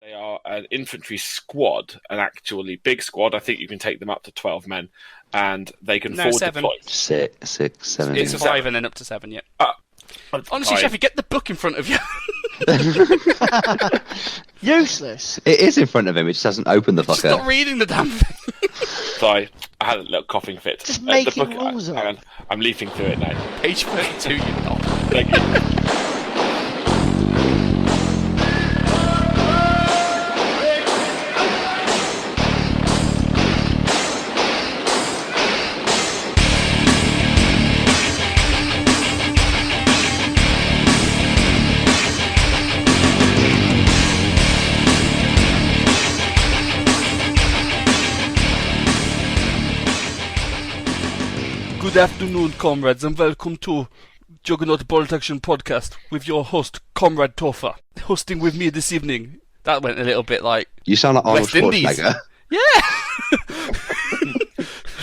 They are an infantry squad, an actually big squad. I think you can take them up to 12 men, and they can forward 7. deploy. Six, 7. It's a 5 and then up to 7, yeah. Honestly, fine. Sheffy, get the book in front of you. Useless. It is in front of him. It just hasn't opened the Just fucker. not reading the damn thing. Sorry, I had a little coughing fit. Just The making book- rules up. hang on, I'm leafing through it now. Page 32, you knob. Thank you. Good afternoon, comrades, and welcome to Juggernaut Bolt Action Podcast with your host, Comrade Topher. Hosting with me this evening. That went a little bit like You sound like Arnold West Indies. Schwarzenegger. Yeah!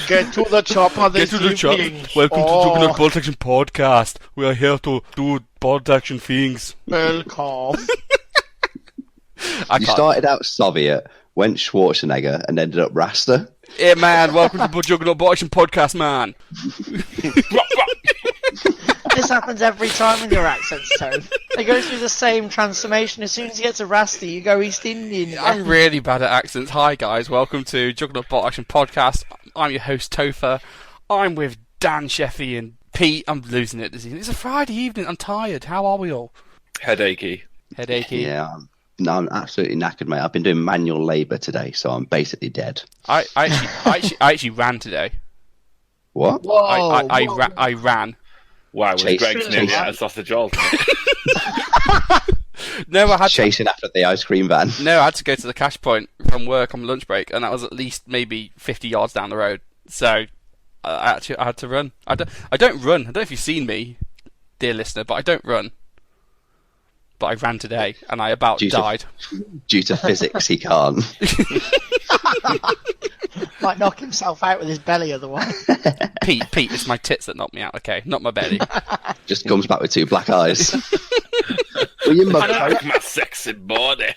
Get to the chopper Get this to the chop. evening. Welcome to Juggernaut Bolt Action Podcast. We are here to do bolt action things. Welcome. I You can't. started out Soviet, went Schwarzenegger, and ended up Rasta. Hey man, welcome to the Juggernaut Bolt Action Podcast, man. This happens every time with your accents, Tove. They go through the same transformation. As soon as you get to Rasta, you go East Indian. I'm really bad at accents. Hi guys, welcome to Juggernaut Bolt Action Podcast. I'm your host Topher. I'm with Dan, Sheffy, and Pete. I'm losing it this evening. It's a Friday evening. I'm tired. How are we all? Headachy. Headachy. Yeah. No, I'm absolutely knackered, mate. I've been doing manual labour today, so I'm basically dead. I actually ran today. What? Whoa, I ran. Wow, was Chase- Greg's nearly Chase- out of sausage roll. No, I had to, Chasing after the ice cream van. no, I had to go to the cash point from work on lunch break, and that was at least maybe 50 yards down the road. So I had to run. I don't run. I don't know if you've seen me, dear listener, but I don't run. But I ran today, and I about died. Due to physics, he can't. Might knock himself out with his belly otherwise. Pete, it's my tits that knocked me out, okay? Not my belly. Just comes back with two black eyes. Well, you mug Like my sexy body.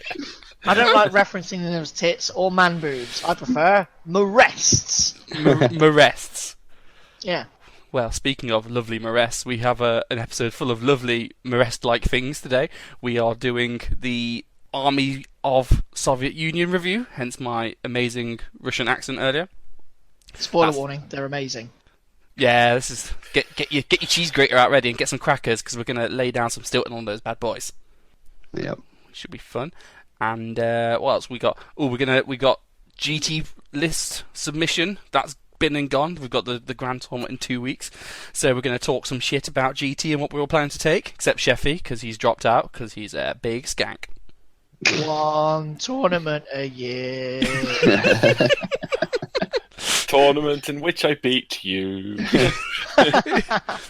I don't like referencing them as tits or man boobs. I prefer morests. Morests. Yeah. Well, speaking of lovely morests, we have an episode full of lovely morest-like things today. We are doing the Army of Soviet Union review, hence my amazing Russian accent earlier. Spoiler warning, they're amazing. Yeah, this is get your cheese grater out ready and get some crackers because we're gonna lay down some Stilton on those bad boys. Yep. Should be fun. And what else we got? Oh, we got GT list submission. That's been and gone. We've got the grand tournament in 2 weeks, so we're going to talk some shit about GT and what we were planning to take. Except Sheffy because he's dropped out because he's a big skank. One tournament a year. Tournament in which I beat you.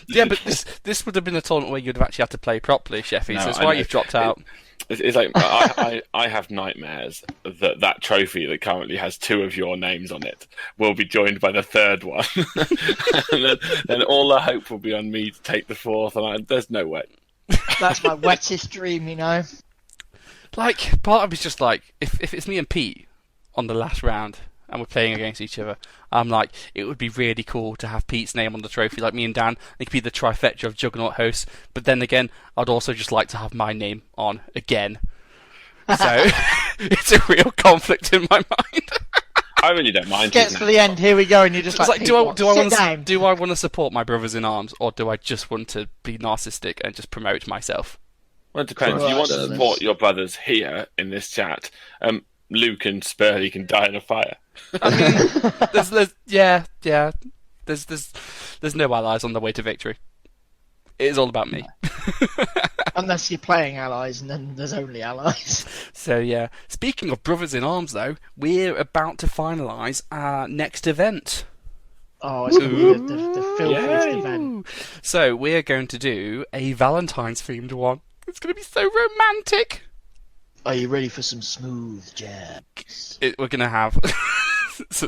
Yeah, but this would have been a tournament where you'd have actually had to play properly, Sheffy. No, so that's I why know. you've dropped out. It's like I have nightmares that trophy that currently has 2 of your names on it will be joined by the 3rd one, and then all the hope will be on me to take the 4th, and there's no way. That's my wettest dream, you know. Like, part of me's just like, if it's me and Pete on the last round and we're playing against each other, I'm like, it would be really cool to have Pete's name on the trophy, like me and Dan. It could be the trifecta of Juggernaut hosts. But then again, I'd also just like to have my name on again. So it's a real conflict in my mind. I really don't mind. Gets to the end, here we go, and you're just It's like, like, "Pete, do I want to support my brothers in arms, or do I just want to be narcissistic and just promote myself? Well, it depends. If you want to Right. support your brothers here in this chat, Luke and Spurley can die in a fire. I mean, there's no allies on the way to victory. It is all about me. Unless you're playing allies, and then there's only allies. So yeah, speaking of brothers in arms, though, we're about to finalise our next event. Oh, it's going to be the filthiest Yay. event. So we're going to do a Valentine's themed one. It's going to be so romantic. Are you ready for some smooth jabs? We're going to have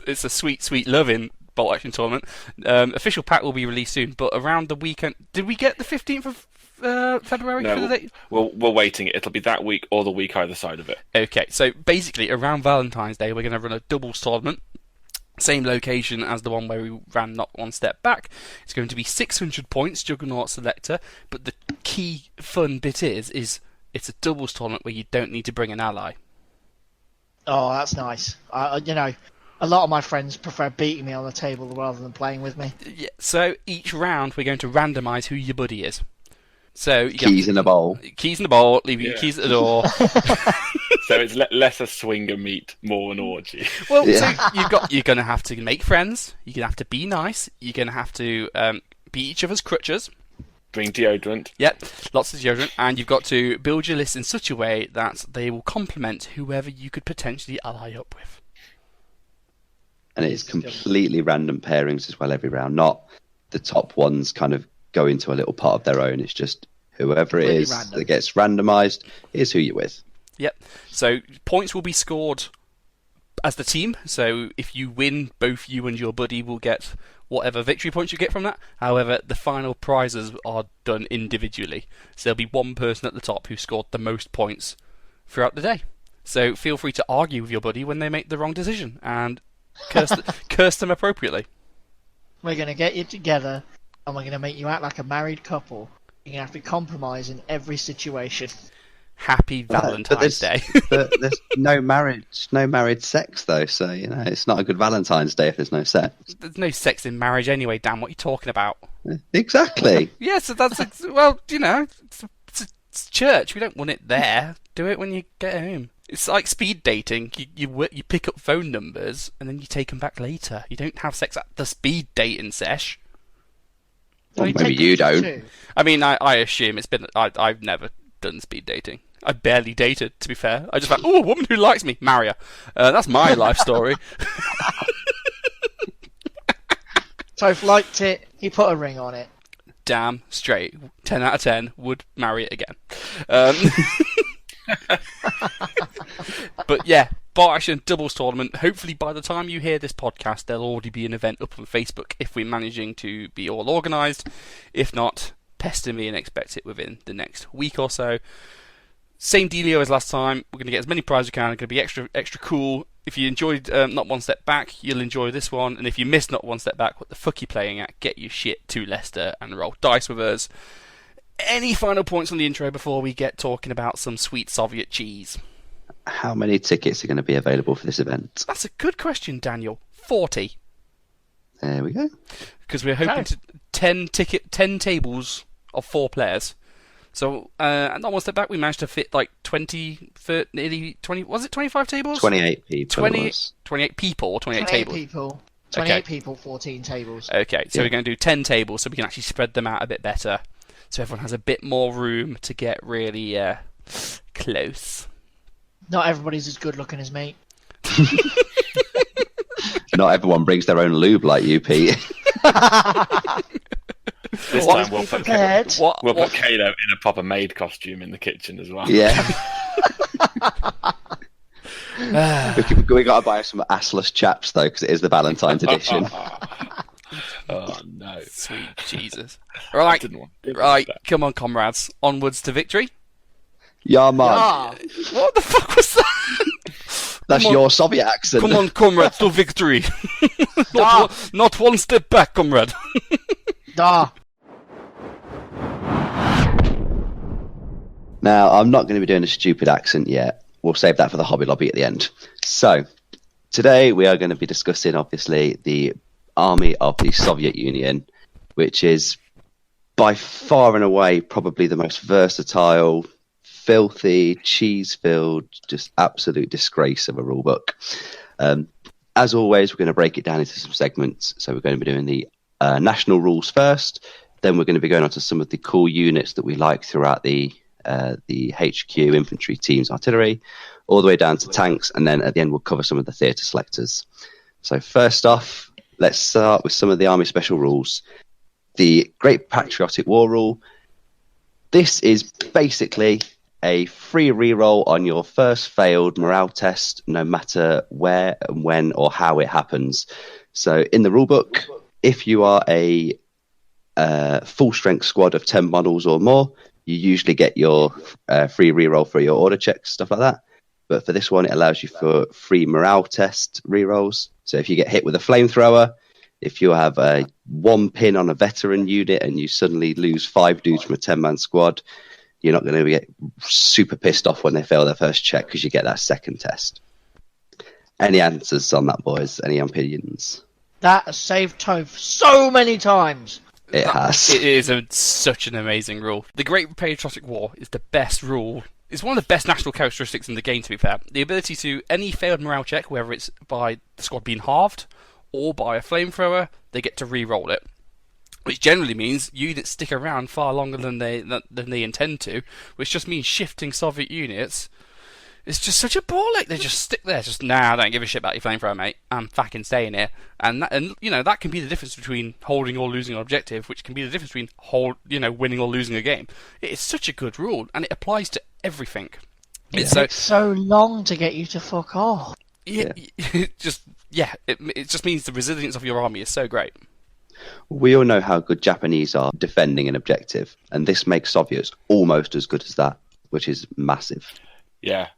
it's a sweet, sweet loving bolt action tournament. Official pack will be released soon, but around the weekend, did we get the 15th of February for the No, date? we're waiting. It'll be that week or the week either side of it. Okay, so basically around Valentine's Day we're going to run a doubles tournament. Same location as the one where we ran Not One Step Back. It's going to be 600 points, Juggernaut Selector, but the key fun bit is it's a doubles tournament where you don't need to bring an ally. Oh, that's nice. You know, a lot of my friends prefer beating me on the table rather than playing with me. Yeah, so each round we're going to randomise who your buddy is. So you Keys in a bowl. Keys in the bowl, leave your keys at the door. So it's less a swinger meet, more an orgy. Well, so you're going to have to make friends. You're going to have to be nice. You're going to have to be each other's crutches. Bring deodorant. Yep, lots of deodorant, and you've got to build your list in such a way that they will complement whoever you could potentially ally up with. And it's completely random pairings as well every round. Not the top ones kind of go into a little part of their own. It's just whoever it is that gets randomised is who you're with. Yep. So points will be scored as the team. So if you win, both you and your buddy will get whatever victory points you get from that. However, the final prizes are done individually. So there'll be one person at the top who scored the most points throughout the day. So feel free to argue with your buddy when they make the wrong decision and curse them appropriately. We're going to get you together and we're going to make you act like a married couple. You're going to have to compromise in every situation. Happy Valentine's Day. But there's no married sex though, so you know it's not a good Valentine's Day if there's no sex. There's no sex in marriage anyway, Dan. What are you talking about? Exactly. Yeah, so that's well, you know, it's church. We don't want it there. Do it when you get home. It's like speed dating. You pick up phone numbers and then you take them back later. You don't have sex at the speed dating sesh. Well, maybe you don't. Too. I mean, I assume it's been. I've never done speed dating. I barely dated, to be fair. I just went, oh, a woman who likes me, marry her. That's my life story. Toph liked it, he put a ring on it. Damn straight. 10 out of 10, would marry it again. But yeah, Bar Action Doubles Tournament. Hopefully by the time you hear this podcast, there'll already be an event up on Facebook if we're managing to be all organised. If not, pester me and expect it within the next week or so. Same dealio as last time. We're going to get as many prizes as we can. It's going to be extra cool. If you enjoyed Not One Step Back, you'll enjoy this one. And if you missed Not One Step Back, what the fuck are you playing at? Get your shit to Leicester and roll dice with us. Any final points on the intro before we get talking about some sweet Soviet cheese? How many tickets are going to be available for this event? That's a good question, Daniel. 40. There we go. Because we're hoping to 10 tables of 4 players. So, Not One Step Back, we managed to fit like 20, nearly 20, was it 25 tables? 28 people. 28 people or 28 tables? 28 people, 14 tables. Okay, so we're going to do 10 tables so we can actually spread them out a bit better. So everyone has a bit more room to get really close. Not everybody's as good looking as me. Not everyone brings their own lube like you, Pete. This time we'll put Kado in a proper maid costume in the kitchen as well. Yeah. we got to buy some assless chaps though, because it is the Valentine's edition. Oh no, sweet Jesus! Right, come on, comrades, onwards to victory. Yeah, man. What the fuck was that? That's your Soviet accent. Come on, comrades, to victory. Not one step back, comrade. Now, I'm not going to be doing a stupid accent yet. We'll save that for the Hobby Lobby at the end. So, today we are going to be discussing, obviously, the Army of the Soviet Union, which is by far and away probably the most versatile, filthy, cheese-filled, just absolute disgrace of a rulebook. As always, we're going to break it down into some segments. So we're going to be doing the national rules first. Then we're going to be going on to some of the cool units that we like throughout the HQ, infantry, teams, artillery, all the way down to tanks. And then at the end, we'll cover some of the theatre selectors. So first off, let's start with some of the Army Special Rules. The Great Patriotic War Rule. This is basically a free reroll on your first failed morale test, no matter where and when or how it happens. So in the rulebook, if you are a a full strength squad of 10 models or more, you usually get your free reroll for your order checks, stuff like that. But for this one, it allows you for free morale test rerolls. So if you get hit with a flamethrower, if you have a 1 pin on a veteran unit and you suddenly lose 5 dudes from a 10-man squad, you're not going to get super pissed off when they fail their first check because you get that second test. Any answers on that, boys? Any opinions? That has saved Toph so many times. It has. It is such an amazing rule. The Great Patriotic War is the best rule. It's one of the best national characteristics in the game, to be fair. The ability to any failed morale check, whether it's by the squad being halved or by a flamethrower, they get to re-roll it. Which generally means units stick around far longer than they intend to, which just means shifting Soviet units. It's just such a ball ache. They just stick there. Just, nah, I don't give a shit about your flamethrower, mate. I'm fucking staying here. And that can be the difference between holding or losing an objective, which can be the difference between winning or losing a game. It is such a good rule, and it applies to everything. It takes so long to get you to fuck off. Yeah. It just means the resilience of your army is so great. We all know how good Japanese are defending an objective, and this makes Soviets almost as good as that, which is massive. Yeah.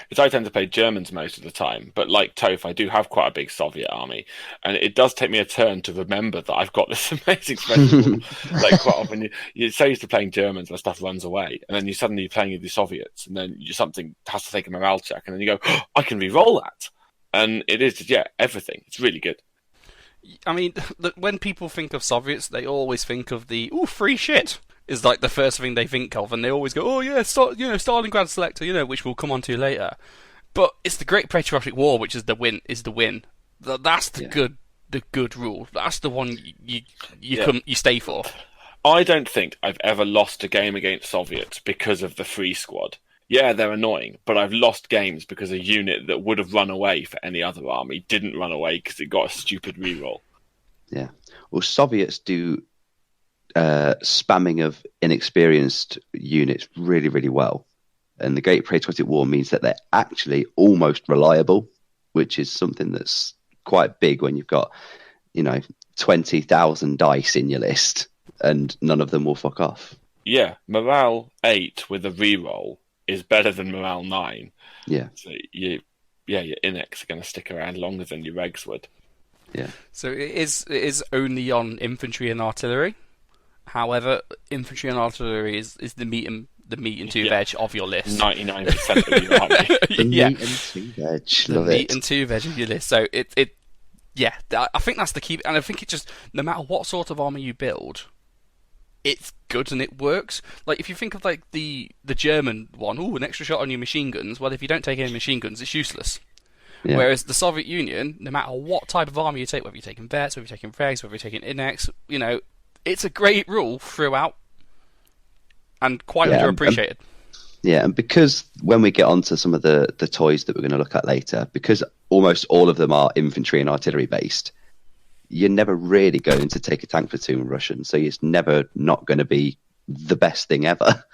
Because I tend to play Germans most of the time, but like Toph, I do have quite a big Soviet army, and it does take me a turn to remember that I've got this amazing special. Like quite often, you're so used to playing Germans where stuff runs away, and then you're suddenly playing with the Soviets, and then something has to take a morale check, and then you go, oh, I can re-roll that. And it is, everything. It's really good. I mean, when people think of Soviets, they always think of the free shit is like the first thing they think of, and they always go, oh yeah, Stalingrad Selector, which we'll come on to later. But it's the Great Patriotic War, which is the win. That's the good rule. That's the one you stay for. I don't think I've ever lost a game against Soviets because of the free squad. Yeah, they're annoying, but I've lost games because a unit that would have run away for any other army didn't run away because it got a stupid reroll. Yeah. Well, Soviets do spamming of inexperienced units really, really well. And the Great Patriotic War means that they're actually almost reliable, which is something that's quite big when you've got, 20,000 dice in your list and none of them will fuck off. Yeah, morale 8 with a reroll is better than morale 9. Yeah. So your Inex are going to stick around longer than your regs would. Yeah. So it is only on infantry and artillery. However, infantry and artillery is the meat and two veg of your list. 99% of your army. The meat and two veg. Love it. Meat and two veg of your list. So I think that's the key. And I think it just, no matter what sort of army you build, it's good and it works. Like if you think of like the German one, an extra shot on your machine guns. Well, if you don't take any machine guns, it's useless. Yeah. Whereas the Soviet Union, no matter what type of army you take, whether you're taking vets, whether you're taking regs, whether you're taking Inex, it's a great rule throughout, and quite underappreciated. And because when we get onto some of the toys that we're going to look at later, because almost all of them are infantry and artillery based, you're never really going to take a tank platoon Russian, so it's never not going to be the best thing ever.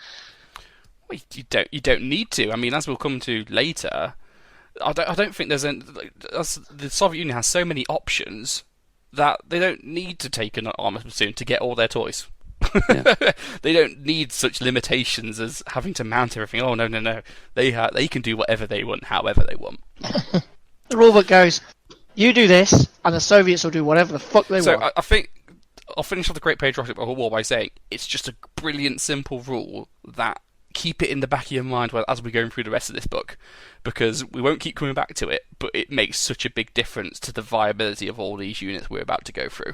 Well, you don't need to. I mean, as we'll come to later, I don't think there's the Soviet Union has so many options that they don't need to take an armor platoon to get all their toys. Yeah. They don't need such limitations as having to mount everything. Oh no! They can do whatever they want, however they want. The rulebook goes, you do this, and the Soviets will do whatever the fuck they want. So I think I'll finish off the Great Patriotic War by saying it's just a brilliant, simple rule that keep it in the back of your mind as we're going through the rest of this book, because we won't keep coming back to it, but it makes such a big difference to the viability of all these units we're about to go through.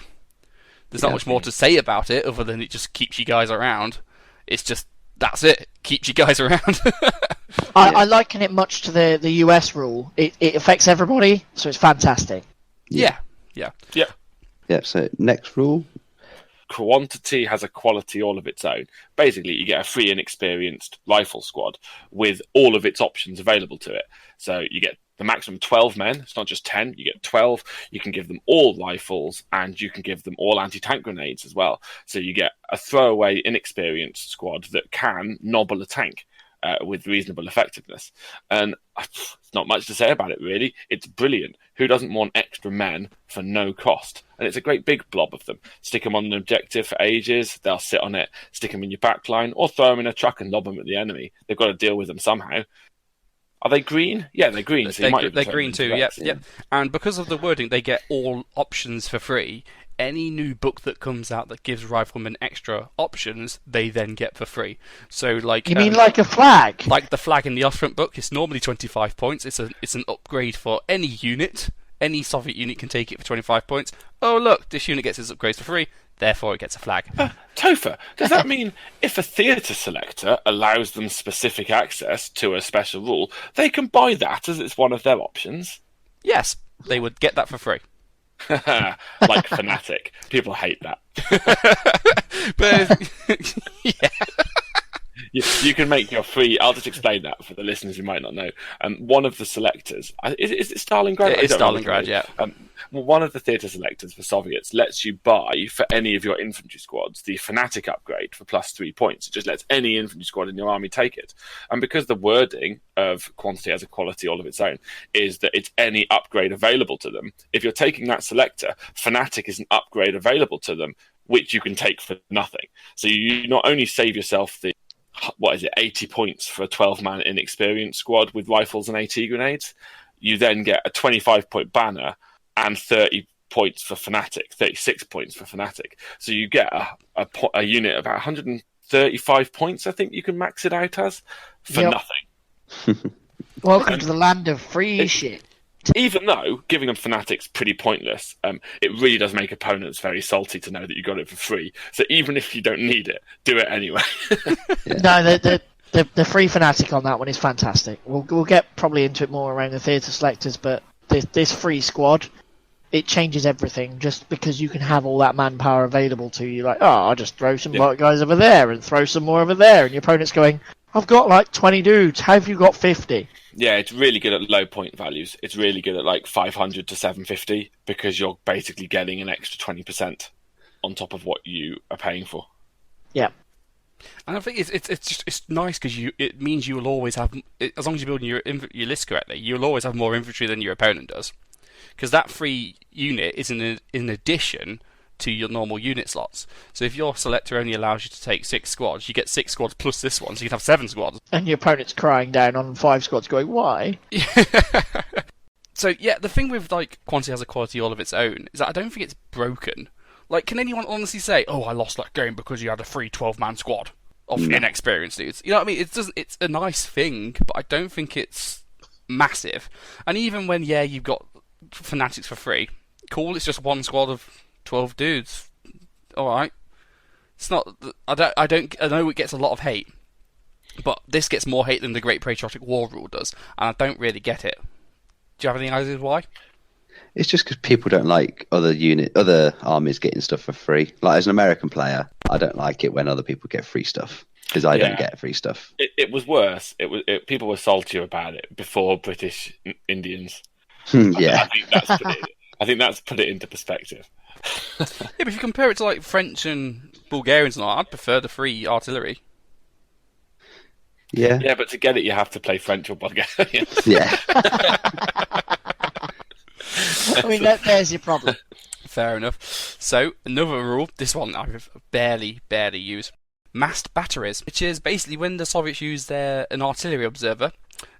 There's not much more to say about it other than it just keeps you guys around. It's just, that's it. Keeps you guys around. I liken it much to the US rule. It affects everybody, so it's fantastic. Yeah. So next rule. Quantity has a quality all of its own. Basically, you get a free inexperienced rifle squad with all of its options available to it. So you get the maximum 12 men. It's not just 10. You get 12. You can give them all rifles, and you can give them all anti-tank grenades as well. So you get a throwaway inexperienced squad that can nobble a tank. with reasonable effectiveness. And it's not much to say about it, really. It's brilliant. Who doesn't want extra men for no cost? And it's a great big blob of them. Stick them on an objective for ages, they'll sit on it, stick them in your back line, or throw them in a truck and lob them at the enemy. They've got to deal with them somehow. Are they green? Yeah, they're green. So they're green too, yep. And because of the wording, they get all options for free. Any new book that comes out that gives riflemen extra options, they then get for free. So, like, you mean like a flag? Like the flag in the Ostfront book, it's normally 25 points. It's an upgrade for any unit. Any Soviet unit can take it for 25 points. Oh, look, this unit gets its upgrades for free, therefore it gets a flag. Topher, does that mean if a theatre selector allows them specific access to a special rule, they can buy that as it's one of their options? Yes, they would get that for free. Like Fnatic. People hate that. But yeah. You can make your free. I'll just explain that for the listeners who might not know. One of the selectors is it Stalingrad? It is Stalingrad, yeah. One of the theatre selectors for Soviets lets you buy for any of your infantry squads the Fnatic upgrade for +3 points. It just lets any infantry squad in your army take it. And because the wording of quantity has a quality all of its own is that it's any upgrade available to them, if you're taking that selector, Fnatic is an upgrade available to them, which you can take for nothing. So you not only save yourself the 80 points for a 12-man inexperienced squad with rifles and AT grenades, you then get a 25-point banner and 30 points for Fnatic, 36 points for Fnatic. So you get a unit of about 135 points, I think you can max it out as, for nothing. Welcome to the land of free shit. Even though giving them Fnatic's pretty pointless, it really does make opponents very salty to know that you got it for free. So even if you don't need it, do it anyway. No, the free Fnatic on that one is fantastic. We'll get probably into it more around the theatre selectors, but this free squad, it changes everything just because you can have all that manpower available to you. Like, I'll just throw some guys over there and throw some more over there, and your opponent's going, I've got like 20 dudes, how have you got 50? Yeah, it's really good at low point values. It's really good at like 500 to 750 because you're basically getting an extra 20% on top of what you are paying for. Yeah. And I think it's nice because it means you will always have, as long as you're building your list correctly, you'll always have more infantry than your opponent does. Because that free unit is in addition to your normal unit slots. So if your selector only allows you to take 6 squads, you get 6 squads plus this one, so you can have 7 squads. And your opponent's crying down on 5 squads going, why? So yeah, the thing with like quantity has a quality all of its own is that I don't think it's broken. Like, can anyone honestly say, I lost that game because you had a free 12-man squad of inexperienced dudes? You know what I mean? It's a nice thing, but I don't think it's massive. And even when, you've got Fanatics for free, cool, it's just one squad of 12 dudes. Alright. It's not... I know it gets a lot of hate, but this gets more hate than the Great Patriotic War rule does, and I don't really get it. Do you have any ideas why? It's just because people don't like other armies getting stuff for free. Like, as an American player, I don't like it when other people get free stuff because I don't get free stuff. It was worse. People were saltier about it before British Indians. Yeah, I think that's put it into perspective. Yeah, but if you compare it to like French and Bulgarians and all, I'd prefer the free artillery. Yeah. Yeah, but to get it, you have to play French or Bulgarian. Yeah. I mean, there's your problem. Fair enough. So, another rule, this one I barely use. Massed batteries, which is basically when the Soviets use an artillery observer,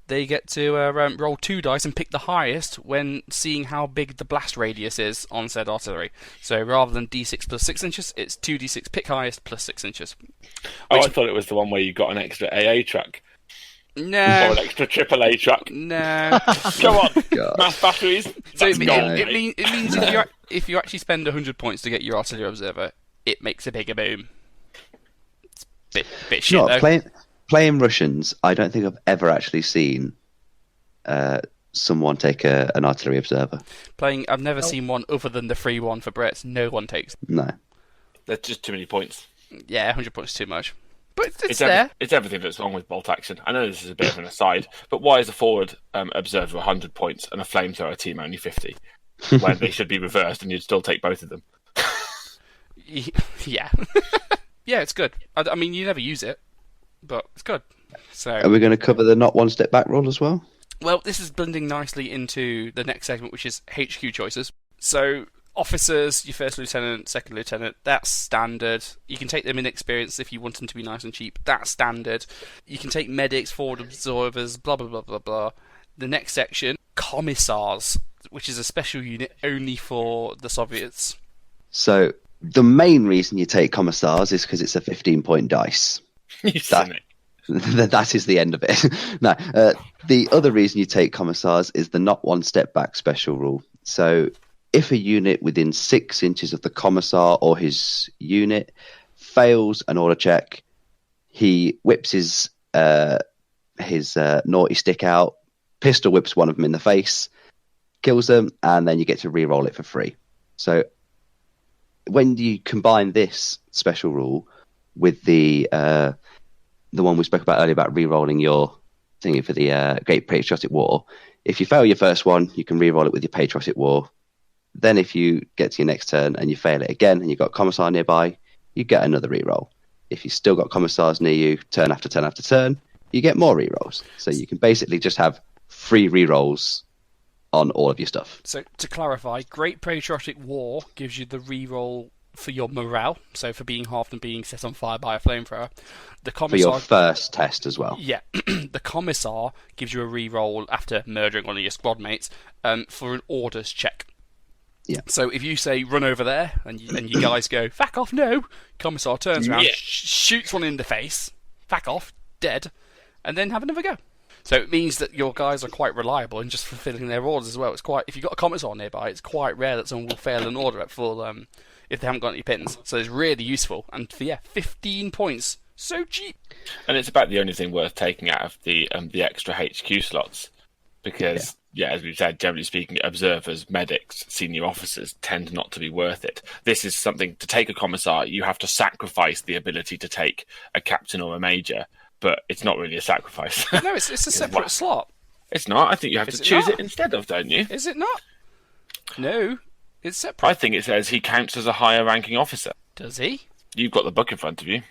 they get to roll 2 dice and pick the highest when seeing how big the blast radius is on said artillery. So rather than d6 plus 6 inches, it's 2d6 pick highest plus 6 inches. I thought it was the one where you got an extra AA truck. No. Or an extra AAA truck. No. Come on, mass batteries. So it means if you actually spend 100 points to get your artillery observer, it makes a bigger boom. It's a bit shit, though. Playing Russians, I don't think I've ever actually seen someone take an artillery observer. I've never seen one other than the free one for Brits. No one takes. No. There's just too many points. Yeah, 100 points is too much. But it's there. It's everything that's wrong with bolt action. I know this is a bit of an aside, but why is a forward observer 100 points and a flamethrower team only 50? When they should be reversed and you'd still take both of them. Yeah. Yeah, it's good. I mean, you never use it, but it's good. So, Are we going to cover the not one step back rule as well? well, this is blending nicely into the next segment, which is HQ choices. So, officers, your first lieutenant, second lieutenant, that's standard. You can take them in experience if you want them to be nice and cheap. That's standard. You can take medics, forward observers, blah, blah, blah, blah, blah. The next section, commissars, which is a special unit only for the Soviets. So the main reason you take commissars is because it's a 15-point dice. You cynic. That is the end of it. No, the other reason you take commissars is the not one step back special rule. So if a unit within 6 inches of the commissar or his unit fails an order check, he whips his naughty stick out, pistol whips one of them in the face, kills them, and then you get to re-roll it for free. So when you combine this special rule with the one we spoke about earlier about re-rolling your thingy for the Great Patriotic War, if you fail your first one, you can re-roll it with your Patriotic War. Then if you get to your next turn and you fail it again and you've got Commissar nearby, you get another re-roll. If you've still got Commissars near you, turn after turn after turn, you get more re-rolls. So you can basically just have 3 re-rolls on all of your stuff. So, to clarify, Great Patriotic War gives you the re-roll for your morale, so for being halved and being set on fire by a flamethrower. The For Commissar... your first test as well. Yeah, the Commissar gives you a re-roll after murdering one of your squad mates for an orders check. Yeah. So if you say run over there and you guys go fuck off, no, Commissar turns around, Yeah. shoots one in the face, fuck off, dead, and then have another go. So it means that your guys are quite reliable in just fulfilling their orders as well. It's quite, if you've got a Commissar nearby, it's quite rare that someone will fail an order at full if they haven't got any pins. So it's really useful, and for 15 points, so cheap. And it's about the only thing worth taking out of the extra HQ slots, because as we've said, generally speaking, observers, medics, senior officers tend not to be worth it. This is something to take a commissar. You have to sacrifice the ability to take a captain or a major, but it's not really a sacrifice. No, it's a separate slot. It's not. I think you have Is to it choose not? it instead of, don't you? Is it not? No, it's separate. I think it says he counts as a higher ranking officer. Does he? You've got the book in front of you.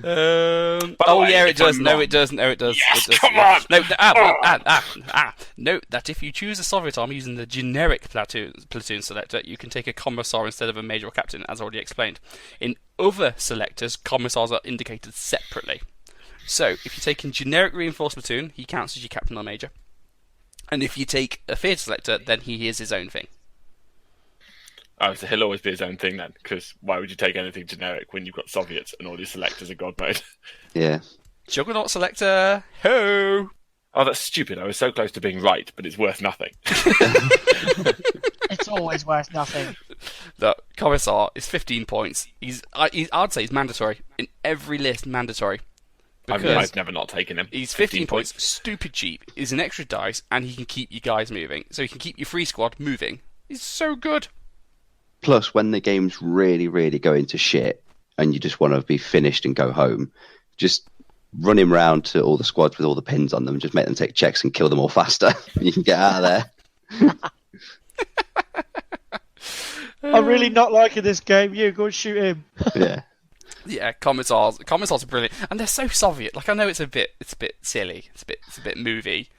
Oh way, yeah, it if I'm does. No, wrong- it does. No, it does. Yes, it does. come Yeah. on! No, note that if you choose a Soviet army using the generic platoon selector, you can take a commissar instead of a major or captain, as already explained. In other selectors, commissars are indicated separately. So, if you take in generic reinforced platoon, he counts as your captain or major. And if you take a theatre selector, then he is his own thing. Oh, so he'll always be his own thing then, because why would you take anything generic when you've got Soviets and all these selectors in God mode? Yeah. Juggernaut selector, ho! Oh, that's stupid. I was so close to being right, but it's worth nothing. It's always worth nothing. The commissar is 15 points. I'd say he's mandatory in every list. Mandatory because I've never not taken him. he's 15 points. Stupid cheap. Is an extra dice, and he can keep you guys moving. So he can keep your free squad moving. He's so good. Plus, when the game's really, really going to shit and you just want to be finished and go home, just run him round to all the squads with all the pins on them, just make them take checks and kill them all faster. You can get out of there. I'm really not liking this game. You go and shoot him. Yeah. Yeah, commissars are brilliant, and they're so Soviet. Like I know it's a bit silly, it's a bit movie,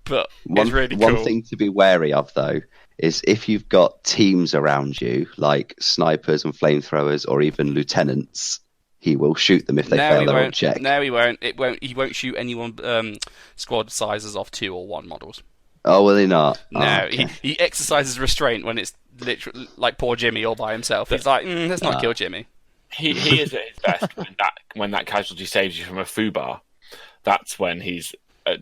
but it's really cool. One thing to be wary of though is if you've got teams around you, like snipers and flamethrowers, or even lieutenants, he will shoot them if they fail their own check. No, he won't. He won't shoot anyone squad sizes of 2 or 1 models. Oh, will he not? No, Oh, okay. he exercises restraint when it's literally like poor Jimmy all by himself. He's like, let's not kill Jimmy. He is at his best when that casualty saves you from a foobar. That's when he's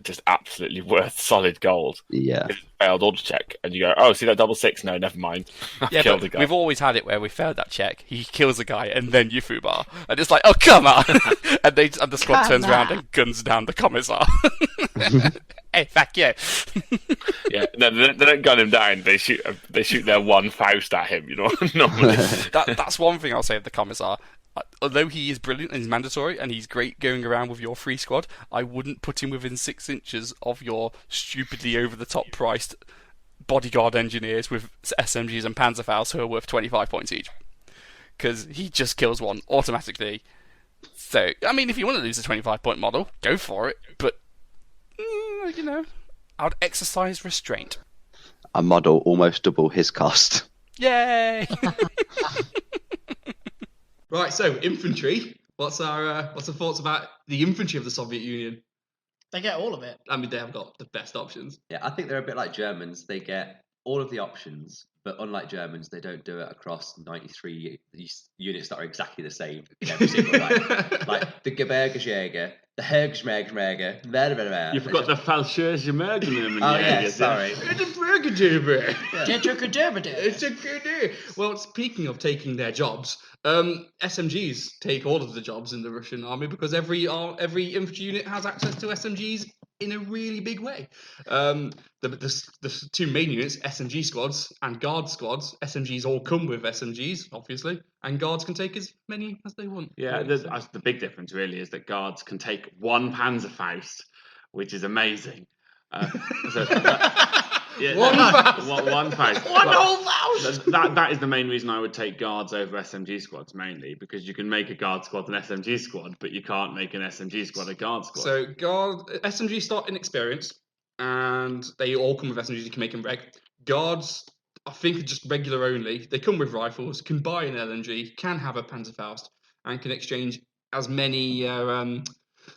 just absolutely worth solid gold. Yeah. It's a failed order check, and you go, "Oh, see that double 6? No, never mind. I've Yeah, killed but the guy." we've always had it where we failed that check. He kills a guy, and then you foobar, and it's like, oh come on! and the squad turns around and guns down the commissar. Hey, fuck you! Yeah, no, they don't gun him down. They shoot their one Faust at him. You know, normally. That's one thing I'll say of the commissar. Although he is brilliant and he's mandatory and he's great going around with your free squad, I wouldn't put him within 6 inches of your stupidly over-the-top priced bodyguard engineers with SMGs and Panzerfaust who are worth 25 points each. Because he just kills one automatically. So, I mean, if you want to lose a 25-point model, go for it. But, I'd exercise restraint. A model almost double his cost. Yay! Right, so infantry. What's our thoughts about the infantry of the Soviet Union? They get all of it. I mean, they have got the best options. Yeah, I think they're a bit like Germans. They get all of the options, but unlike Germans, they don't do it across 93 units that are exactly the same in every single way. Like the Gebirgsjäger, the Hergsmägmäger, You forgot the Fallschirmjäger. Oh, yeah, sorry. Well, speaking of taking their jobs, SMGs take all of the jobs in the Russian army because every infantry unit has access to SMGs in a really big way. The two main units, SMG squads and guard squads, SMGs all come with SMGs, obviously, and guards can take as many as they want. Yeah, the big difference really is that guards can take one Panzerfaust, which is amazing. One Faust. One Faust. One whole Faust. That is the main reason I would take guards over SMG squads, mainly because you can make a guard squad an SMG squad, but you can't make an SMG squad a guard squad. So SMGs start inexperienced, and they all come with SMGs. You can make them reg. Guards, I think, are just regular only. They come with rifles, can buy an LMG, can have a Panzerfaust, and can exchange as many.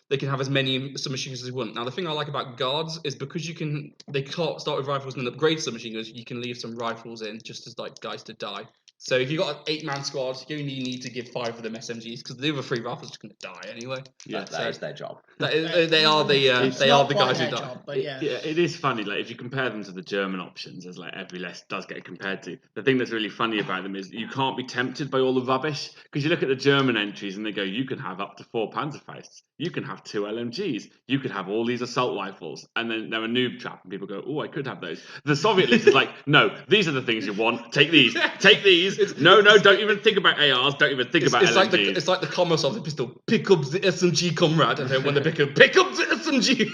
They can have as many submachine guns as they want. Now, the thing I like about guards is because they can't start with rifles and then upgrade submachine guns, you can leave some rifles in just as like guys to die. So if you've got an 8-man squad, you only need to give 5 of them SMGs because the other 3 rifles are going to die anyway. Yeah, that is their job. They are the guys who die. Job, but yeah. It is funny. Like if you compare them to the German options, as like every list does get compared to, the thing that's really funny about them is you can't be tempted by all the rubbish because you look at the German entries and they go, you can have up to 4 Panzerfausts, you can have 2 LMGs, you could have all these assault rifles, and then they're a noob trap, and people go, oh, I could have those. The Soviet list is like, no, these are the things you want. Take these. Take these. No, don't even think about ARs. Don't even think about LMGs. It's like the commerce of the pistol. Pick up the SMG, comrade, and then when they pick up the SMG.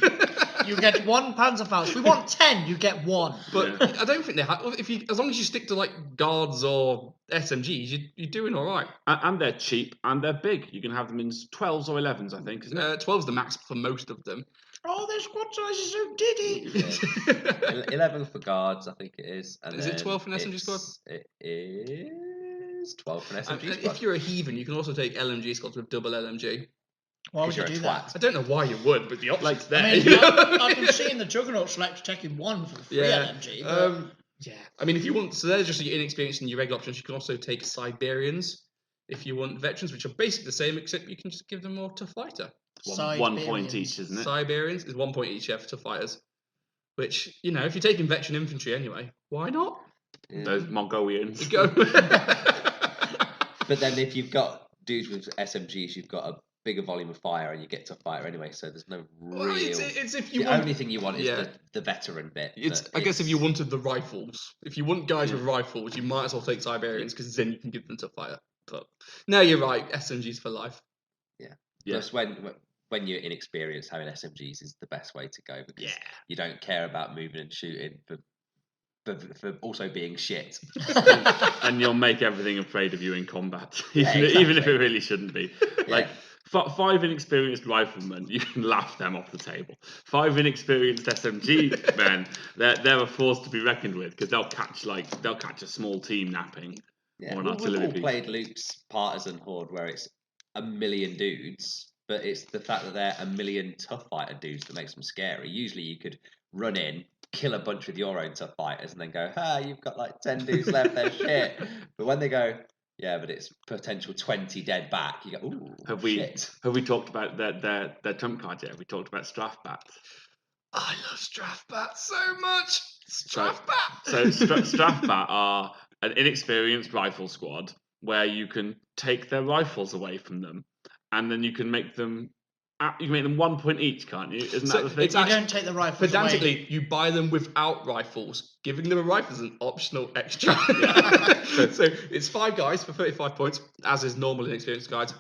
You get 1 Panzerfaust. We want 10. You get 1. But I don't think they have. As long as you stick to like guards or SMGs, you're doing all right. And they're cheap and they're big. You can have them in 12s or 11s, I think. Isn't it? 12's the max for most of them. Oh, their squad size is so diddy. Yeah. 11 for guards, I think it is. And is it 12 for an SMG squad? It is 12 for an SMG And squad. if you're a heathen, you can also take LMG squads with double LMG. Why would you You're a do twat. that? I don't know why you would, but the option's there. I mean, I can see in the Juggernaut select taking 1 for free LMG. But... yeah. I mean, if you want, so there's just your inexperienced and your regular options. You can also take Siberians if you want veterans, which are basically the same, except you can just give them more tough fighter. 1 point each, isn't it? Siberians is 1 point each, yeah, for tough fighters. Which, if you're taking veteran infantry anyway, why not? Yeah. Those Mongolians. Go. But then if you've got dudes with SMGs, you've got a bigger volume of fire and you get tough fighter anyway, so there's no real... Well, it's if you the want... only thing you want is the veteran bit. I guess if you wanted the rifles, if you want guys with rifles, you might as well take Siberians because then you can give them tough fire. But no, you're right, SMGs for life. Yeah. Plus when you're inexperienced, having SMGs is the best way to go because you don't care about moving and shooting for also being shit. And you'll make everything afraid of you in combat, Yeah, even if it really shouldn't be. Like 5 inexperienced riflemen, you can laugh them off the table. 5 inexperienced SMG men, they're a force to be reckoned with because they'll catch a small team napping. Yeah, or an we've artillery all piece. played Luke's Partisan Horde where it's a million dudes, but it's the fact that they're a million tough fighter dudes that makes them scary. Usually you could run in, kill a bunch with your own tough fighters, and then go, you've got like 10 dudes left, they're shit. But when they go, yeah, but it's potential 20 dead back, you go, ooh, Have we talked about their trump card yet? Have we talked about Strafbat? I love Strafbat so much. Strafbat. So Strafbat are an inexperienced rifle squad where you can take their rifles away from them, and then you can make them 1 point each, can't you? Isn't that the thing? You don't take the rifles Pedantically, away. you buy them without rifles. Giving them a rifle is an optional extra. So it's 5 guys for 35 points, as is normal in experienced guides.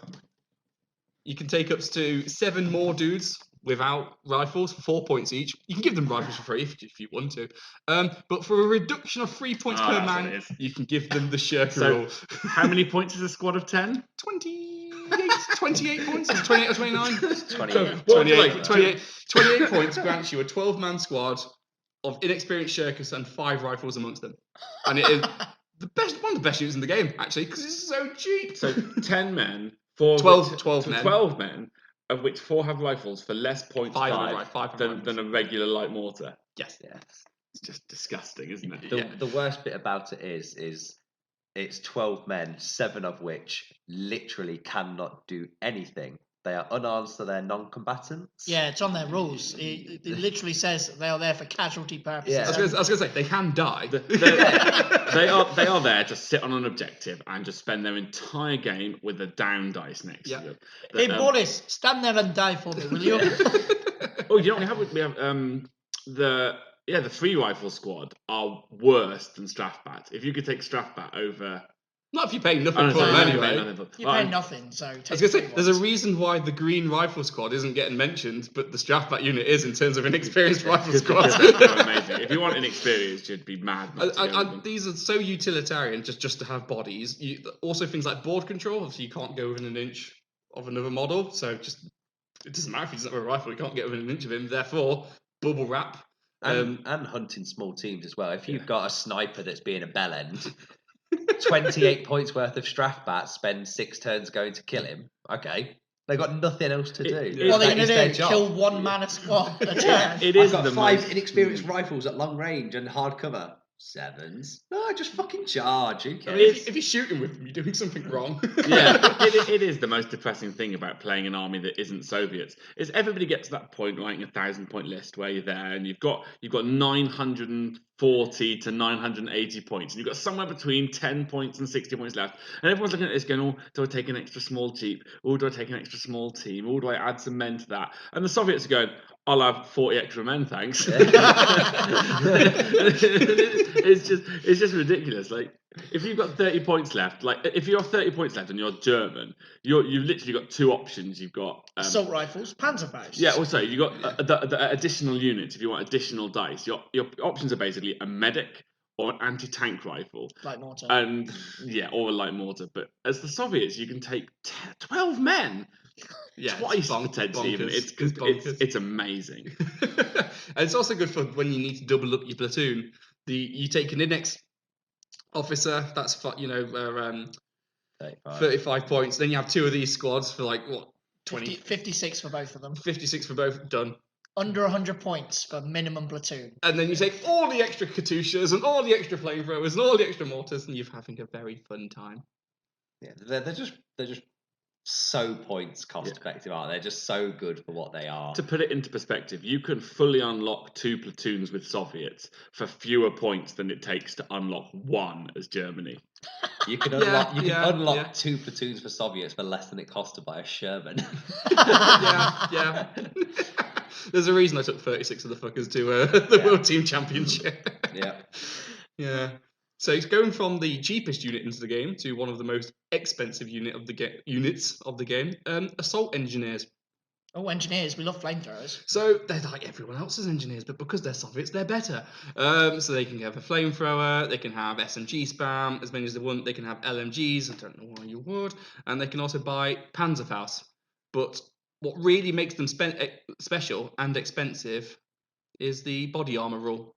You can take up to 7 more dudes without rifles, 4 points each. You can give them rifles for free if you want to. But for a reduction of 3 points per that's what it man, is. you can give them the Shirker So, rule. how many points is a squad of 10? 28, 28 points? Is it 28 or 29? 28. 28 points grants you a 12-man squad of inexperienced shirkers and 5 rifles amongst them. And it is one of the best units in the game, actually, because it's so cheap. So 10 men, 12 men. 12 men, of which 4 have rifles for less points Five than a regular light mortar. Yes. It's just disgusting, isn't it? The worst bit about it is it's 12 men, 7 of which literally cannot do anything. They are unarmed, so they're non-combatants. Yeah, it's on their rules. It literally says they are there for casualty purposes. Yeah. I was going to say, they can die. They are there to sit on an objective and just spend their entire game with a down dice next to them. Hey, Boris, stand there and die for me, will you? Oh, you know what we have? The 3 rifle squad are worse than Strafbat. If you could take Strafbat over... Not if you pay nothing for them anyway. You pay nothing, so... I was going to say, there's a reason why the green rifle squad isn't getting mentioned, but the Strafbat unit is in terms of inexperienced rifle squad. They're amazing. If you want inexperienced, you'd be mad. These are so utilitarian just to have bodies. Also things like board control, obviously you can't go within an inch of another model, so it doesn't matter if he doesn't have a rifle, you can't get within an inch of him, therefore, bubble wrap. And hunting small teams as well. If you've got a sniper that's being a bellend, 28 points worth of Strafbat, spend 6 turns going to kill him. Okay. They've got nothing else to do. What are they going to do? Kill one man a squad a turn? I've got 5 inexperienced rifles at long range and hard cover. 7s. No, just fucking charge. Who cares? I mean, if you're shooting with them, you're doing something wrong. It is the most depressing thing about playing an army that isn't Soviets. Is everybody gets to that point, writing a 1,000-point list where you're there, and you've got 940 to 980 points, and you've got somewhere between 10 points and 60 points left, and everyone's looking at this going, "Oh, do I take an extra small jeep? Oh, do I take an extra small team? Oh, do I add some men to that?" And the Soviets are going, "I'll have 40 extra men, thanks." It's just ridiculous. Like, if you've got 30 points left, if you have 30 points left and you're German, you've literally got 2 options. You've got assault rifles, Panzerfaust. Yeah, also you've got the additional units. If you want additional dice, your options are basically a medic or an anti-tank rifle, light mortar, or a light mortar. But as the Soviets, you can take 12 men. Yeah, twice potentially. It's amazing. And it's also good for when you need to double up your platoon. You take an index officer, that's 35 points. Then you have 2 of these squads for 20, 56 for both of them. 56 for both, done. Under 100 points for minimum platoon. And then you take all the extra Katyushas and all the extra flamethrowers and all the extra mortars, and you're having a very fun time. Yeah, they're just so points cost effective, aren't they? They're just so good for what they are. To put it into perspective, you can fully unlock 2 platoons with Soviets for fewer points than it takes to unlock 1 as Germany. You can unlock 2 platoons for Soviets for less than it cost to buy a Sherman. Yeah. There's a reason I took 36 of the fuckers to the World Team Championship. Yeah. So it's going from the cheapest unit into the game to one of the most expensive units of the game. Assault engineers. Oh, engineers! We love flamethrowers. So they're like everyone else's engineers, but because they're Soviets, they're better. So they can have a flamethrower, they can have SMG spam as many as they want. They can have LMGs. I don't know why you would, and they can also buy Panzerfaust. But what really makes them special and expensive is the body armor rule.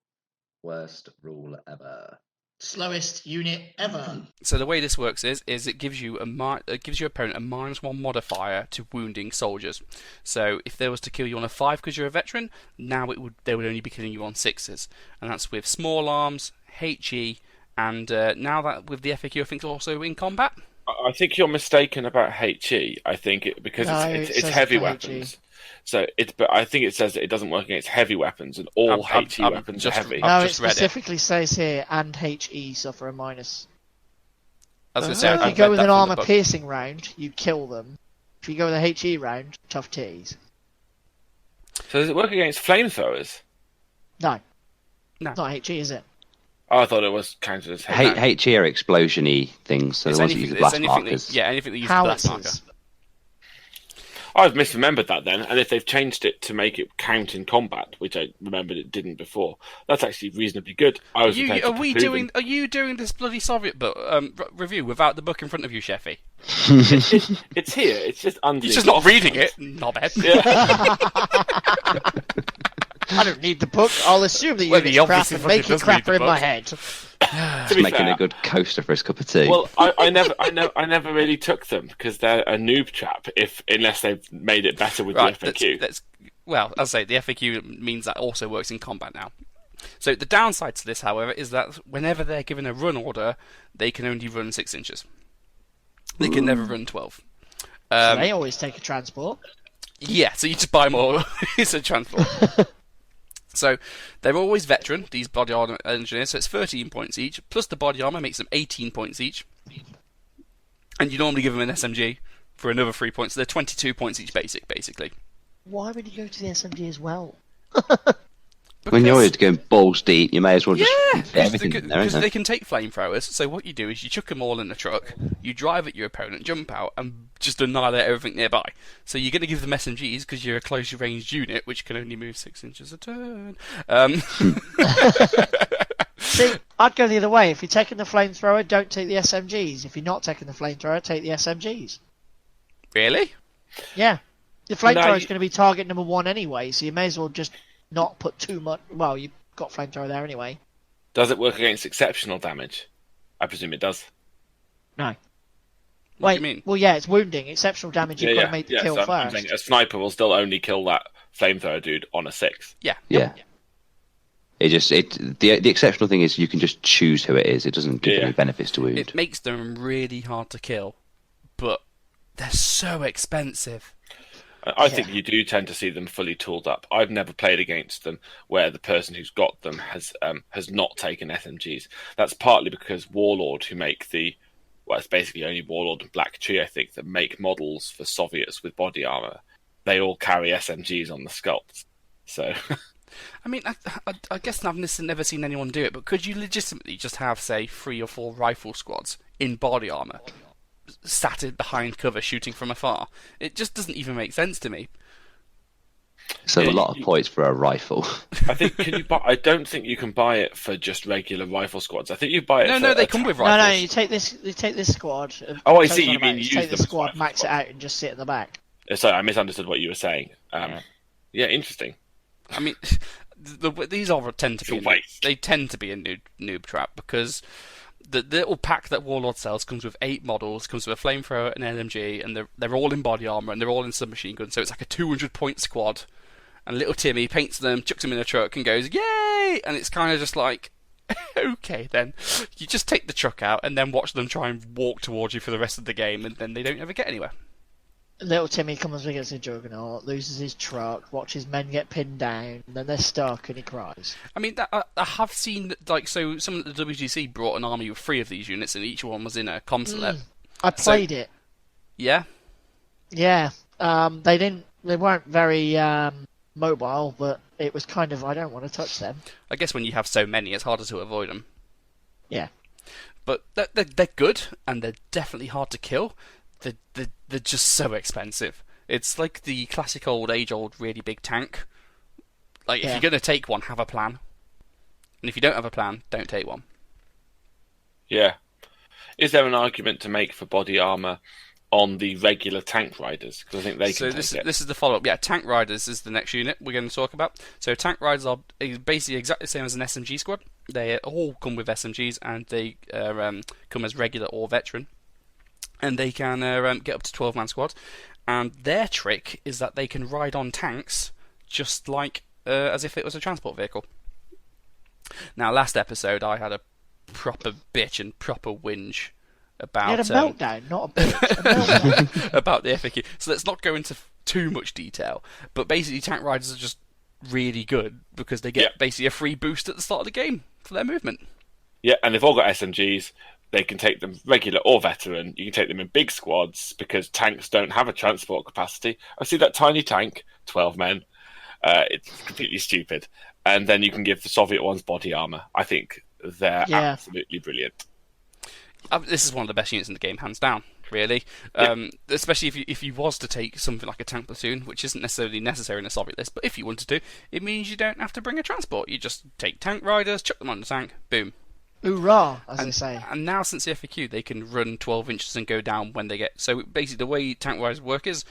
Worst rule ever. Slowest unit ever. So the way this works is it gives you your opponent a -1 modifier to wounding soldiers. So if they was to kill you on a 5 because you're a veteran, now they would only be killing you on 6s, and that's with small arms, HE, and now that with the FAQ, I think also in combat. I think you're mistaken about HE. I think because it's heavy weapons. So but I think it says that it doesn't work against heavy weapons, and all HE weapons are heavy. No, it specifically says here, and HE suffer a minus. If you go with an armor-piercing round, you kill them. If you go with a HE round, tough teas. So does it work against flamethrowers? No. It's not HE, is it? Oh, I thought it was counted as HE are explosion-y things, so the ones that use blast markers. Anything that uses blast marker. I've misremembered that then, and if they've changed it to make it count in combat, which I remembered it didn't before, that's actually reasonably good. Are you doing this bloody Soviet book review without the book in front of you, Sheffy? It's here. It's just under. You're just not reading it, knobhead. I don't need the book. I'll assume that Well, unit's he crap obviously and make fucking it does read crapper the in my book. head. To be Making fair, a good coaster for his cup of tea. well, I never really took them because they're a noob trap. Unless they've made it better with Right, the FAQ. well, as I say, the FAQ means that also works in combat now. So the downside to this, however, is that whenever they're given a run order, they can only run 6 inches. They can never run 12. So they always take a transport. Yeah, so you just buy more. It's a transport. So they're always veteran, these body armor engineers, so it's 13 points each, plus the body armor makes them 18 points each. And you normally give them an SMG for another 3 points, so they're 22 points each basically. Why would you go to the SMG as well? When you're going balls deep, you may as well just Yeah, fit everything in there, because isn't they it? can take flamethrowers. So what you do is you chuck them all in the truck, you drive at your opponent, jump out, and just annihilate everything nearby. So you're going to give them SMGs because you're a close ranged unit, which can only move 6 inches a turn. See, I'd go the other way. If you're taking the flamethrower, don't take the SMGs. If you're not taking the flamethrower, take the SMGs. Really? Yeah. The flamethrower is you- going to be target number 1 anyway, so you may as well just not put too much. Well, you've got flamethrower there anyway. Does it work against exceptional damage? I presume it does. No. What Wait, do you mean? well, yeah, it's wounding. Exceptional damage, you've got to make the kill so I'm first. saying a sniper will still only kill that flamethrower dude on a 6. Yeah. Yeah. The exceptional thing is you can just choose who it is. It doesn't give Yeah. any benefits to wound. It makes them really hard to kill, but they're so expensive. I think you do tend to see them fully tooled up. I've never played against them where the person who's got them has not taken SMGs. That's partly because Warlord, who make it's basically only Warlord and Black Tree, I think, that make models for Soviets with body armor. They all carry SMGs on the sculpts. So, I mean, I guess I've never seen anyone do it, but could you legitimately just have, say, 3 or 4 rifle squads in body armor, sat behind cover shooting from afar? It just doesn't even make sense to me. So a lot of points for a rifle. I think I don't think you can buy it for just regular rifle squads. I think you buy it. No, they come with rifles. No, you take this squad. Oh, I see, you mean use take them this as squad, rifle max it squads. out, and just sit in the back. Sorry, I misunderstood what you were saying. Yeah, interesting. I mean, these all tend to be It's a waste. they tend to be a noob trap because the little pack that Warlord sells comes with 8 models, comes with a flamethrower, an LMG, and they're all in body armor and they're all in submachine guns. So it's like a 200-point squad. And little Timmy paints them, chucks them in a truck, and goes, "Yay!" And it's kind of just like, okay, then you just take the truck out and then watch them try and walk towards you for the rest of the game, and then they don't ever get anywhere. Little Timmy comes against a Juggernaut, loses his truck, watches men get pinned down, and then they're stuck, and he cries. I mean, I have seen, like, so some of the WGC brought an army with 3 of these units, and each one was in a consulate. I played it. Yeah? Yeah. They weren't very mobile, but it was kind of, I don't want to touch them. I guess when you have so many, it's harder to avoid them. Yeah. But they're good, and they're definitely hard to kill. They're just so expensive. It's like the classic age-old really big tank. Like, if Yeah. you're going to take one, have a plan. And if you don't have a plan, don't take one. Yeah. Is there an argument to make for body armor on the regular tank riders? Because I think they can take it. This is the follow-up. Yeah, tank riders is the next unit we're going to talk about. So tank riders are basically exactly the same as an SMG squad. They all come with SMGs, and they come as regular or veteran. And they can get up to 12-man squad. And their trick is that they can ride on tanks just like as if it was a transport vehicle. Now, last episode I had a proper bitch and proper whinge about You had a meltdown, not a bitch. A meltdown. about the FAQ. So let's not go into too much detail. But basically, tank riders are just really good because they get basically a free boost at the start of the game for their movement. Yeah, and they've all got SMGs. They can take them regular or veteran. You can take them in big squads because tanks don't have a transport capacity. I see that tiny tank, 12 men. It's completely stupid. And then you can give the Soviet ones body armor. I think they're absolutely brilliant. This is one of the best units in the game, hands down, really. Especially if you was to take something like a tank platoon, which isn't necessarily necessary in a Soviet list, but if you wanted to, it means you don't have to bring a transport. You just take tank riders, chuck them on the tank, boom. Hoorah, as they say. And now since the FAQ, they can run 12 inches and go down when they get. So basically, the way tank riders work is,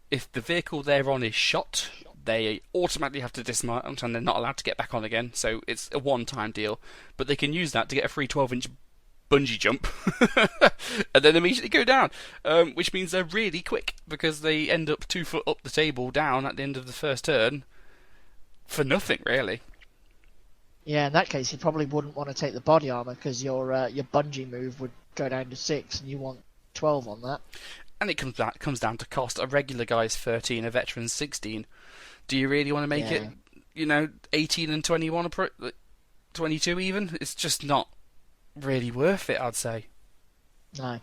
if the vehicle they're on is shot, they automatically have to dismount and they're not allowed to get back on again. So it's a one-time deal, but they can use that to get a free 12-inch bungee jump and then immediately go down, which means they're really quick because they end up 2 foot up the table down at the end of the first turn for nothing, really. Yeah, in that case, you probably wouldn't want to take the body armor because your bungee move would go down to 6, and you want 12 on that. And it comes down to cost. A regular guy's 13, a veteran's 16. Do you really want to make it, 18 and 21, 22 even? It's just not really worth it, I'd say. No.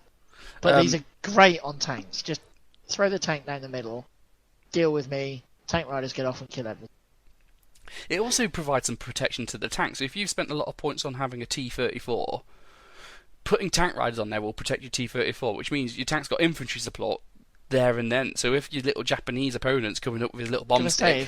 But these are great on tanks. Just throw the tank down the middle, deal with me, tank riders get off and kill everything. It also provides some protection to the tank. So if you've spent a lot of points on having a T-34, putting tank riders on there will protect your T-34, which means your tank's got infantry support there and then. So if your little Japanese opponent's coming up with his little bomb stick...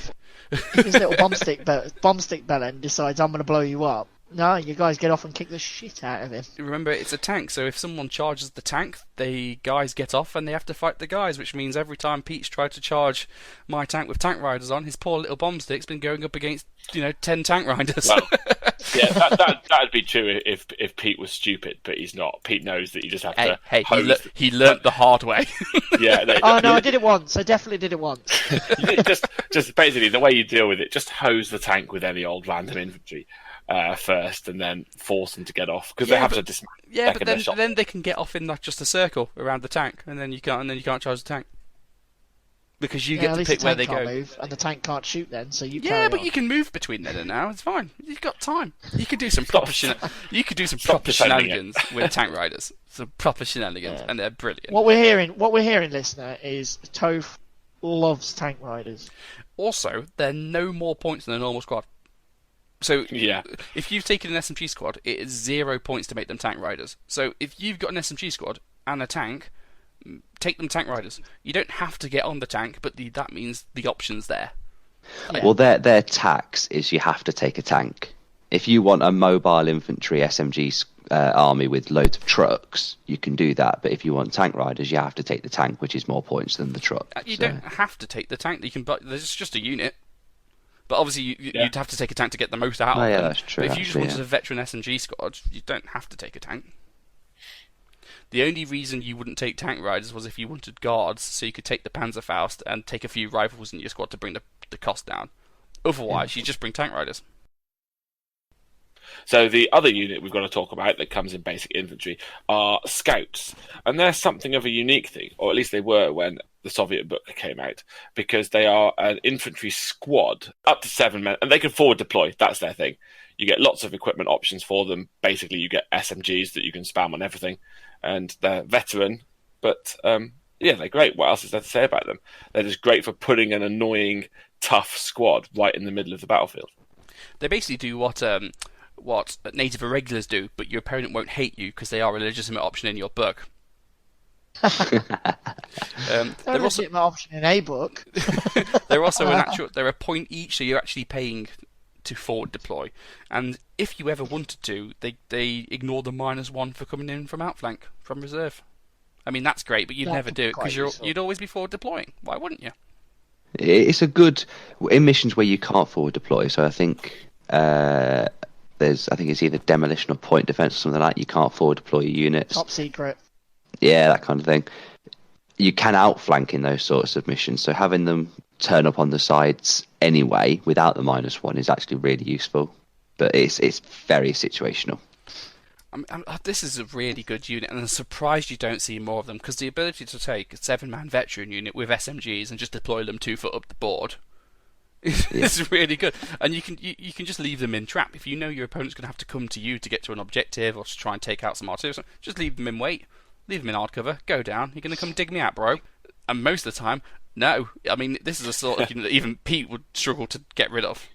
If his little bomb stick bellend decides I'm going to blow you up, no, you guys get off and kick the shit out of him. Remember, it's a tank, so if someone charges the tank, the guys get off and they have to fight the guys, which means every time Pete's tried to charge my tank with tank riders on, his poor little bomb stick's been going up against, 10 tank riders. Well, yeah, that'd be true if Pete was stupid, but he's not. Pete knows that you just have to. He learnt the hard way. Yeah. I did it once. I definitely did it once. just basically the way you deal with it, just hose the tank with any old random infantry first, and then force them to get off because they have to dismount. Yeah, but then they can get off in like just a circle around the tank, and then you can't charge the tank. Because you get to pick where they go. Move, and the tank can't shoot then, so you Yeah, but on. you can move between then and now. It's fine. You've got time. You could do some proper shenanigans with tank riders. Some proper shenanigans, and they're brilliant. What we're hearing, listener, is Toph loves tank riders. Also, they're no more points than a normal squad. So yeah, if you've taken an SMG squad, it is 0 points to make them tank riders. So if you've got an SMG squad and a tank, take them tank riders. You don't have to get on the tank, but that means the option's there. Yeah. Well, their tax is you have to take a tank. If you want a mobile infantry SMG army with loads of trucks, you can do that. But if you want tank riders, you have to take the tank, which is more points than the truck. You don't have to take the tank. You can, but there's just a unit. But obviously, you'd have to take a tank to get the most out of them. Yeah, that's true. But if you just wanted a veteran SMG squad, you don't have to take a tank. The only reason you wouldn't take tank riders was if you wanted guards, so you could take the Panzerfaust and take a few rifles in your squad to bring the cost down. Otherwise, you just bring tank riders. So the other unit we've got to talk about that comes in basic infantry are scouts. And they're something of a unique thing, or at least they were when the Soviet book came out, because they are an infantry squad, up to 7 men, and they can forward deploy. That's their thing. You get lots of equipment options for them. Basically, you get SMGs that you can spam on everything. And they're veteran, but they're great. What else is there to say about them? They're just great for putting an annoying, tough squad right in the middle of the battlefield. They basically do what native irregulars do, but your opponent won't hate you because they are a legitimate option in your book. They're a legitimate option in a book. They're also they're a point each, so you're actually paying to forward deploy. And if you ever wanted to, they ignore the -1 for coming in from outflank, from reserve. I mean, that's great, but you'd never do it because you'd always be forward deploying. Why wouldn't you? It's a good in missions where you can't forward deploy. So I think it's either demolition or point defense or something like that. You can't forward deploy your units. Top secret. Yeah, that kind of thing. You can outflank in those sorts of missions, so having them turn up on the sides anyway without the -1 is actually really useful. But it's very situational. This is a really good unit, and I'm surprised you don't see more of them, because the ability to take a 7-man veteran unit with SMGs and just deploy them 2 foot up the board is really good. And you can just leave them in trap. If you know your opponent's going to have to come to you to get to an objective or to try and take out some artillery, just leave them in wait. Leave them in hard cover. Go down. You're going to come dig me out, bro. And most of the time, no. I mean, this is a sort of unit that even Pete would struggle to get rid of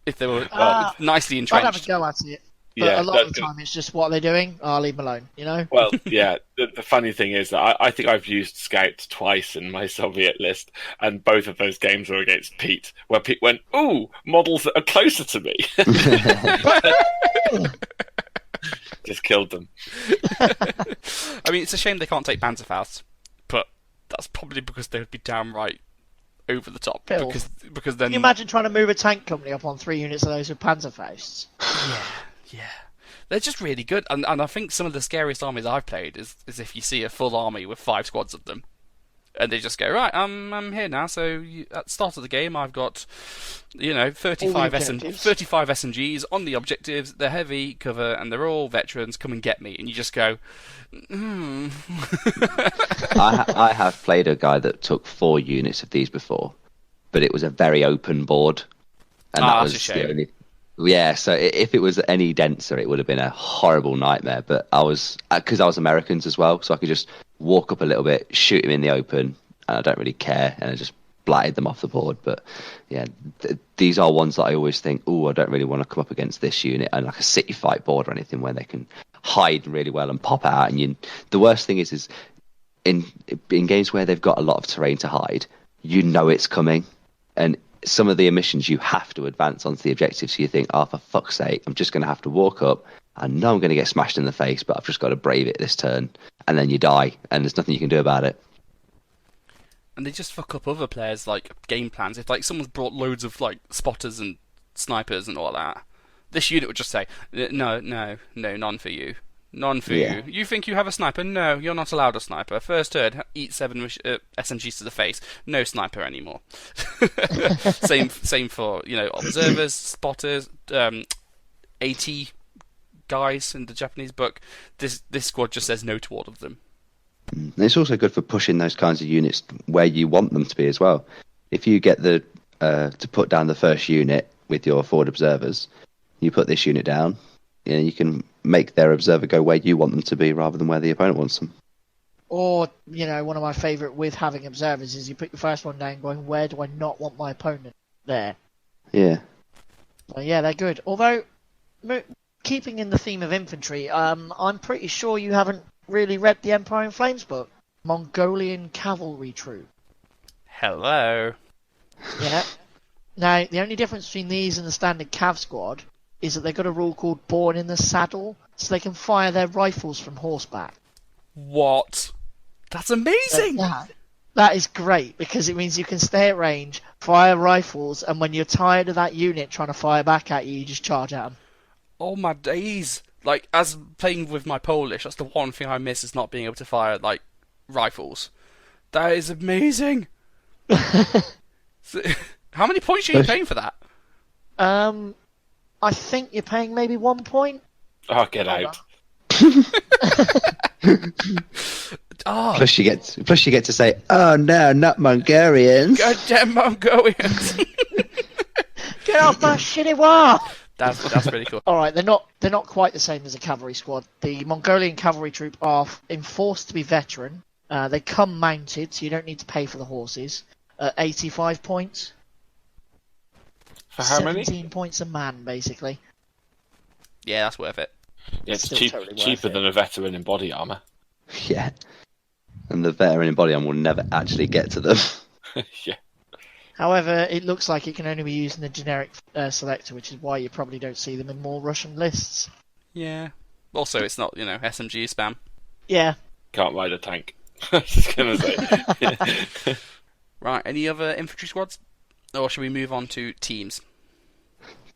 if they were nicely entrenched. I'd have a go at it. But a lot of the time, it's just what they're doing. I'll leave them alone, Well, yeah. The funny thing is that I think I've used Scout twice in my Soviet list, and both of those games were against Pete, where Pete went, "Ooh, models that are closer to me." killed them. I mean, it's a shame they can't take Panzerfaust, but that's probably because they would be downright over the top. Phil, Because then Can you imagine trying to move a tank company up on 3 units of those with Panzerfausts? yeah, they're just really good. And I think some of the scariest armies I've played is if you see a full army with 5 squads of them, and they just go, right, I'm here now. So at the start of the game, I've got 35 SMGs on the objectives. They're heavy cover, and they're all veterans. Come and get me. And you just go, I have played a guy that took 4 units of these before, but it was a very open board, and that was that's a shame. the only. Yeah, so if it was any denser, it would have been a horrible nightmare. But because I was Americans as well, so I could just walk up a little bit, shoot him in the open, and I don't really care, and I just blatted them off the board. But yeah, these are ones that I always think, oh, I don't really want to come up against this unit and like a city fight board or anything where they can hide really well and pop out. And the worst thing is in games where they've got a lot of terrain to hide, it's coming, and some of the missions you have to advance onto the objective, so you think, oh, for fuck's sake, I'm just going to have to walk up. I know I'm going to get smashed in the face, but I've just got to brave it this turn, and then you die, and there's nothing you can do about it. and they just fuck up other players' like game plans. If like someone's brought loads of like spotters and snipers and all that, this unit would just say, no, none for you. None for you. You think you have a sniper? No, you're not allowed a sniper. First turn, eat 7 SMGs to the face. No sniper anymore. same for observers, spotters, AT guys in the Japanese book. This squad just says no to all of them. It's also good for pushing those kinds of units where you want them to be as well. If you get to put down the first unit with your forward observers, you put this unit down. You can make their observer go where you want them to be rather than where the opponent wants them. Or, one of my favourite with having observers is you put your first one down going, where do I not want my opponent there? Yeah. So, yeah, they're good. Although, keeping in the theme of infantry, I'm pretty sure you haven't really read the Empire in Flames book. Mongolian cavalry troop. Hello. Yeah. Now, the only difference between these and the standard Cav squad is that they've got a rule called Born in the Saddle, so they can fire their rifles from horseback. What? That's amazing! That is great, because it means you can stay at range, fire rifles, and when you're tired of that unit trying to fire back at you, you just charge at them. Oh my days! Like, as playing with my Polish, that's the one thing I miss, is not being able to fire, like, rifles. That is amazing! So, how many points are you paying for that? I think you're paying maybe 1 point. Oh, get out. Plus you get to say, oh no, not Mongolians. Goddamn Mongolians! Get off my shitty wall! That's really cool. Alright, they're not quite the same as a cavalry squad. The Mongolian cavalry troop are enforced to be veteran. They come mounted, so you don't need to pay for the horses. 85 points. For how many? 17 points a man, basically. Yeah, that's worth it. Yeah, it's Still totally worth cheaper it. than a veteran in body armour. Yeah. And the veteran in body armor will never actually get to them. Yeah. However, it looks like it can only be used in the generic selector, which is why you probably don't see them in more Russian lists. Yeah. Also, it's not, SMG spam. Yeah. Can't ride a tank. I was just going to say. Right, any other infantry squads? Or should we move on to teams?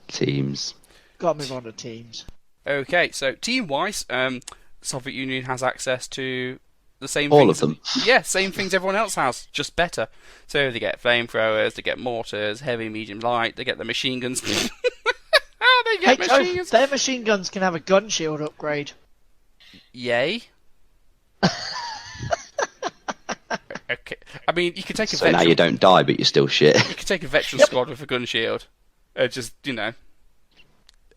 Teams. Got to move on to teams. Okay, so team-wise, Soviet Union has access to the same All things. of them. Yeah, same things everyone else has, just better. So they get flamethrowers, they get mortars, heavy, medium, light, they get the machine guns. They get machine guns. Their machine guns can have a gun shield upgrade. Yay. Okay. I mean, you could take a So veteran. now you don't die, but you're still shit. You could take a veteran squad with a gun shield. Just,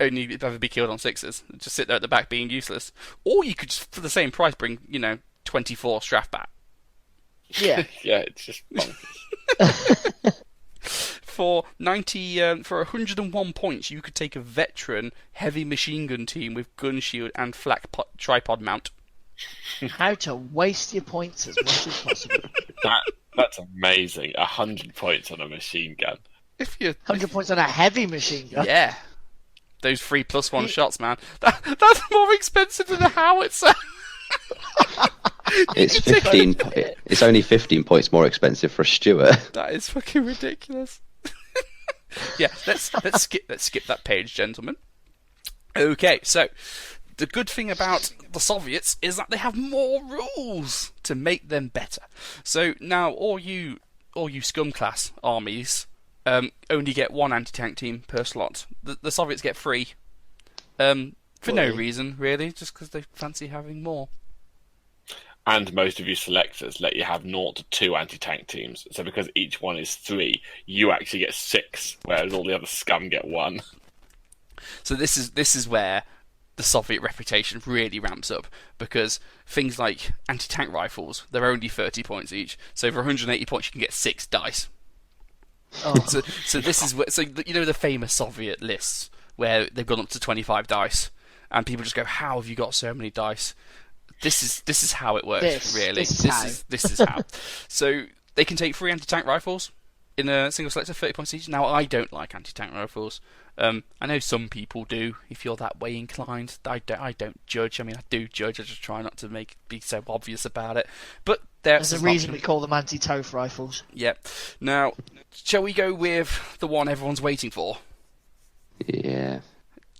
only ever be killed on 6s. Just sit there at the back being useless. Or you could just, for the same price, bring, 24 Strafbat. Yeah. Yeah, it's just bonkers. For 101 points, you could take a veteran heavy machine gun team with gun shield and flak tripod mount. How to waste your points as much as possible. That's amazing. 100 points on a machine gun. If you 100 points on a heavy machine gun. Yeah. Those 3+1 shots, man. That's more expensive than a howitzer. It's 15. It's only 15 points more expensive for a Stuart. That is fucking ridiculous. Yeah, let's skip that page, gentlemen. Okay, so the good thing about the Soviets is that they have more rules to make them better. So now all you scum class armies only get one anti-tank team per slot. The Soviets get 3. For no reason, really, just because they fancy having more. And most of your selectors let you have 0 to 2 anti-tank teams. So because each one is 3, you actually get 6, whereas all the other scum get 1. So this is where the Soviet reputation really ramps up, because things like anti-tank rifles, they're only 30 points each. So for 180 points, you can get 6 dice. Oh. So this is where, so you know the famous Soviet lists where they've gone up to 25 dice, and people just go, "How have you got so many dice?" This is how it works, really. This is how. So they can take 3 anti-tank rifles in a single selector, 30 points each. Now, I don't like anti-tank rifles. I know some people do, if you're that way inclined. I don't judge. I mean, I do judge. I just try not to be so obvious about it. But there's a reason we call them anti-toph rifles. Yep. Now, shall we go with the one everyone's waiting for? Yeah.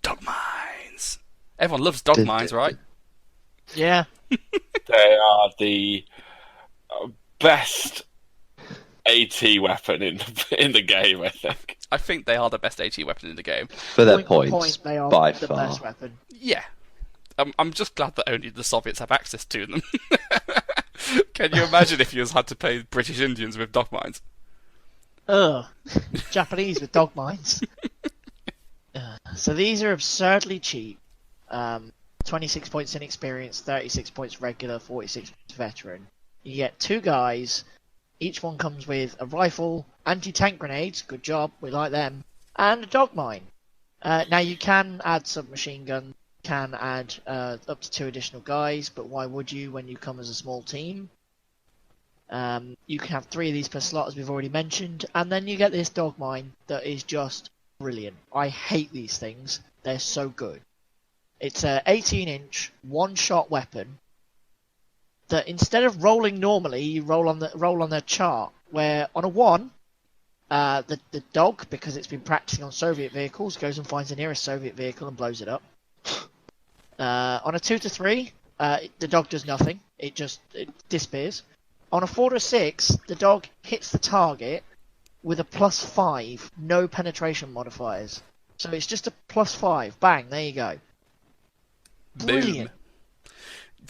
Dog mines. Everyone loves dog mines, right? Yeah. They are the best AT weapon in the game, I think. I think they are the best AT weapon in the game. For their points, they are by the far. best weapon. Yeah. I'm just glad that only the Soviets have access to them. Can you imagine if you had to play British Indians with dog mines? Ugh. Japanese with dog mines. So these are absurdly cheap. 26 points in experience, 36 points regular, 46 points veteran. You get 2 guys. Each one comes with a rifle, anti-tank grenades, good job, we like them, and a dog mine. Now you can add submachine gun, can add up to 2 additional guys, but why would you when you come as a small team? You can have 3 of these per slot, as we've already mentioned, and then you get this dog mine that is just brilliant. I hate these things, they're so good. It's a 18-inch one-shot weapon that instead of rolling normally, you roll on the chart. Where on a 1, the dog, because it's been practicing on Soviet vehicles, goes and finds the nearest Soviet vehicle and blows it up. On a 2 to 3, the dog does nothing. It disappears. On a 4 to 6, the dog hits the target with a +5, no penetration modifiers. So it's just a +5. Bang, there you go. Brilliant.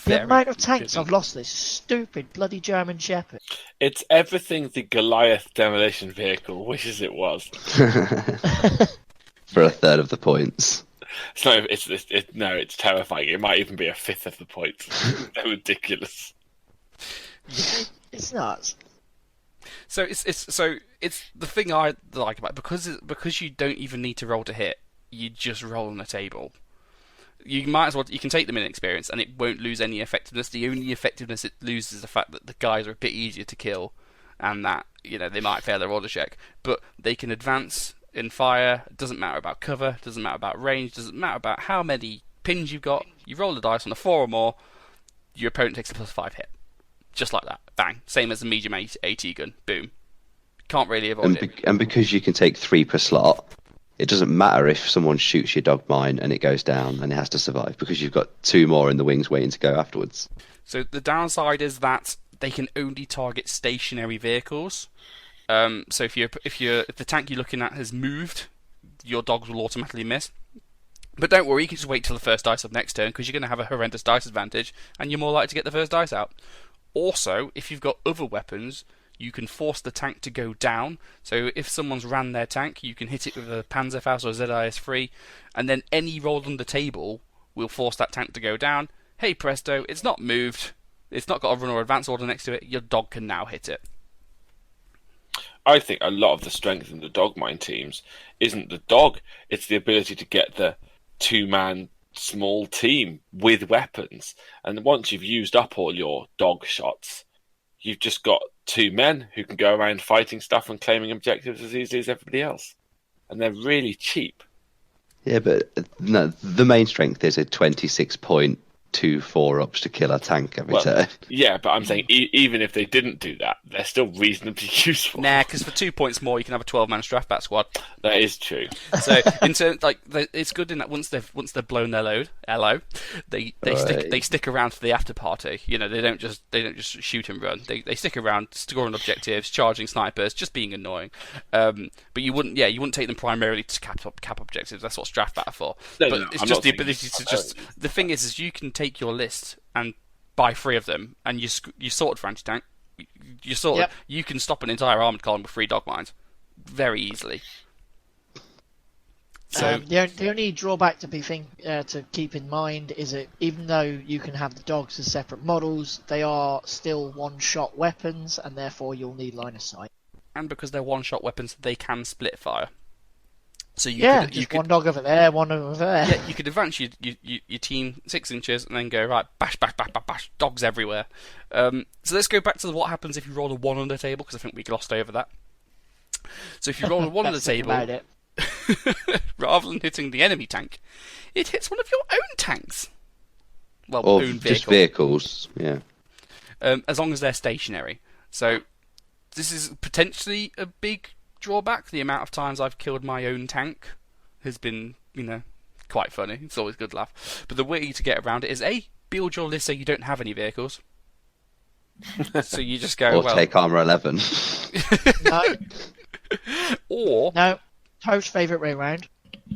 The amount of tanks I've lost this stupid bloody German Shepherd. It's everything the Goliath demolition vehicle wishes it was. For a third of the points. So it's terrifying. It might even be a fifth of the points. They're ridiculous. It's nuts. So it's the thing I like about it, because you don't even need to roll to hit. You just roll on the table. You might as well. You can take them in experience, and it won't lose any effectiveness. The only effectiveness it loses is the fact that the guys are a bit easier to kill, and that they might fail their order check, but they can advance in fire. It doesn't matter about cover. It doesn't matter about range. It doesn't matter about how many pins you've got. You roll the dice on a 4 or more. Your opponent takes a +5 hit, just like that. Bang. Same as a medium AT gun. Boom. Can't really avoid it. And because you can take 3 per slot. It doesn't matter if someone shoots your dog mine and it goes down and it has to survive, because you've got 2 more in the wings waiting to go afterwards. So the downside is that they can only target stationary vehicles. So if the tank you're looking at has moved, your dogs will automatically miss. But don't worry, you can just wait till the first dice up next turn, because you're going to have a horrendous dice advantage and you're more likely to get the first dice out. Also, if you've got other weapons, you can force the tank to go down. So if someone's ran their tank, you can hit it with a Panzerfaust or ZIS-3, and then any roll on the table will force that tank to go down. Hey presto, it's not moved. It's not got a run or advance order next to it. Your dog can now hit it. I think a lot of the strength in the dog mine teams isn't the dog. It's the ability to get the 2-man small team with weapons. And once you've used up all your dog shots, you've just got 2 men who can go around fighting stuff and claiming objectives as easily as everybody else. And they're really cheap. Yeah, but no, the main strength is a 26.24 ups to kill a tank every Well, turn. yeah, but I'm saying even if they didn't do that, they're still reasonably useful. Nah, because for 2 points more, you can have a 12-man draft bat squad. That is true. So in terms, it's good in that once they've blown their load, they stick around for the after party. You know, they don't just shoot and run. They stick around, scoring objectives, charging snipers, just being annoying. But you wouldn't take them primarily to cap objectives. That's what draft bat are for. No, but no, it's I'm just not the saying ability to just. The thing is you can take your list and buy 3 of them, and you sorted for anti-tank. You can stop an entire armored column with 3 dog mines very easily. So the only drawback to keep in mind is that even though you can have the dogs as separate models, they are still one-shot weapons, and therefore you'll need line of sight. And because they're one-shot weapons, they can split fire. So you could one dog over there, one over there. Yeah, you could advance your team 6 inches and then go right, bash, bash, bash, bash, bash, dogs everywhere. So let's go back to what happens if you roll a 1 on the table, because I think we glossed over that. So if you roll a 1 on the table, rather than hitting the enemy tank, it hits one of your own tanks. Well, Or own just vehicle. vehicles, yeah. As long as they're stationary. So this is potentially a big drawback. The amount of times I've killed my own tank has been, quite funny. It's always a good laugh. But the way to get around it is build your list so you don't have any vehicles. So you just go, Or take armor 11. No, Toe's favourite way round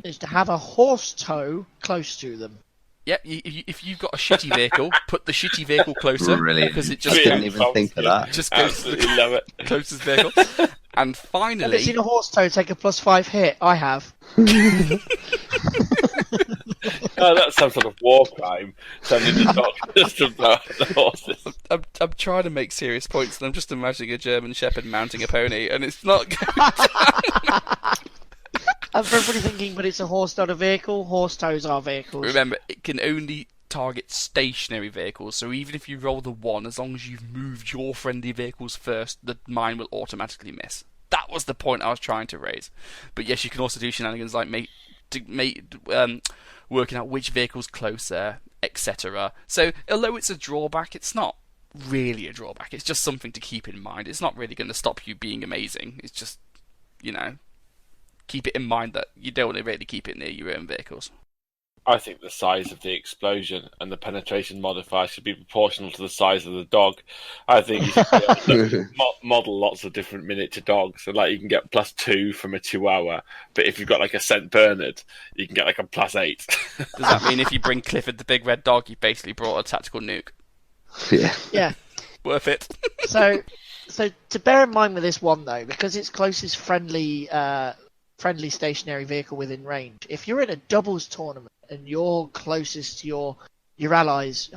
is to have a horse toe close to them. Yeah, if you've got a shitty vehicle, put the shitty vehicle closer. Brilliant. Because it I just didn't even think of that. just goes to the love it. closest vehicle. And Have finally, you seen a horse toe take a +5 hit? I have. Oh, that's some sort of war crime. Sending the doctors to blow up the horses. I'm trying to make serious points, and I'm just imagining a German Shepherd mounting a pony, and it's not. I'm probably thinking, but it's a horse, not a vehicle. Horse toes are vehicles. Remember, it can only target stationary vehicles, so even if you roll the 1, as long as you've moved your friendly vehicles first, the mine will automatically miss. That was the point I was trying to raise. But yes, you can also do shenanigans like working out which vehicle's closer, etc. So, although it's a drawback, it's not really a drawback. It's just something to keep in mind. It's not really going to stop you being amazing. It's just, keep it in mind that you don't want to really keep it near your own vehicles. I think the size of the explosion and the penetration modifier should be proportional to the size of the dog. I think you should be able to model lots of different miniature dogs. So, like, you can get +2 from a Chihuahua, but if you've got like a St. Bernard, you can get like a +8. Does that mean if you bring Clifford the big red dog, you basically brought a tactical nuke? Yeah. Worth it. So to bear in mind with this one though, because it's closest friendly stationary vehicle within range. If you're in a doubles tournament and you're closest to your allies,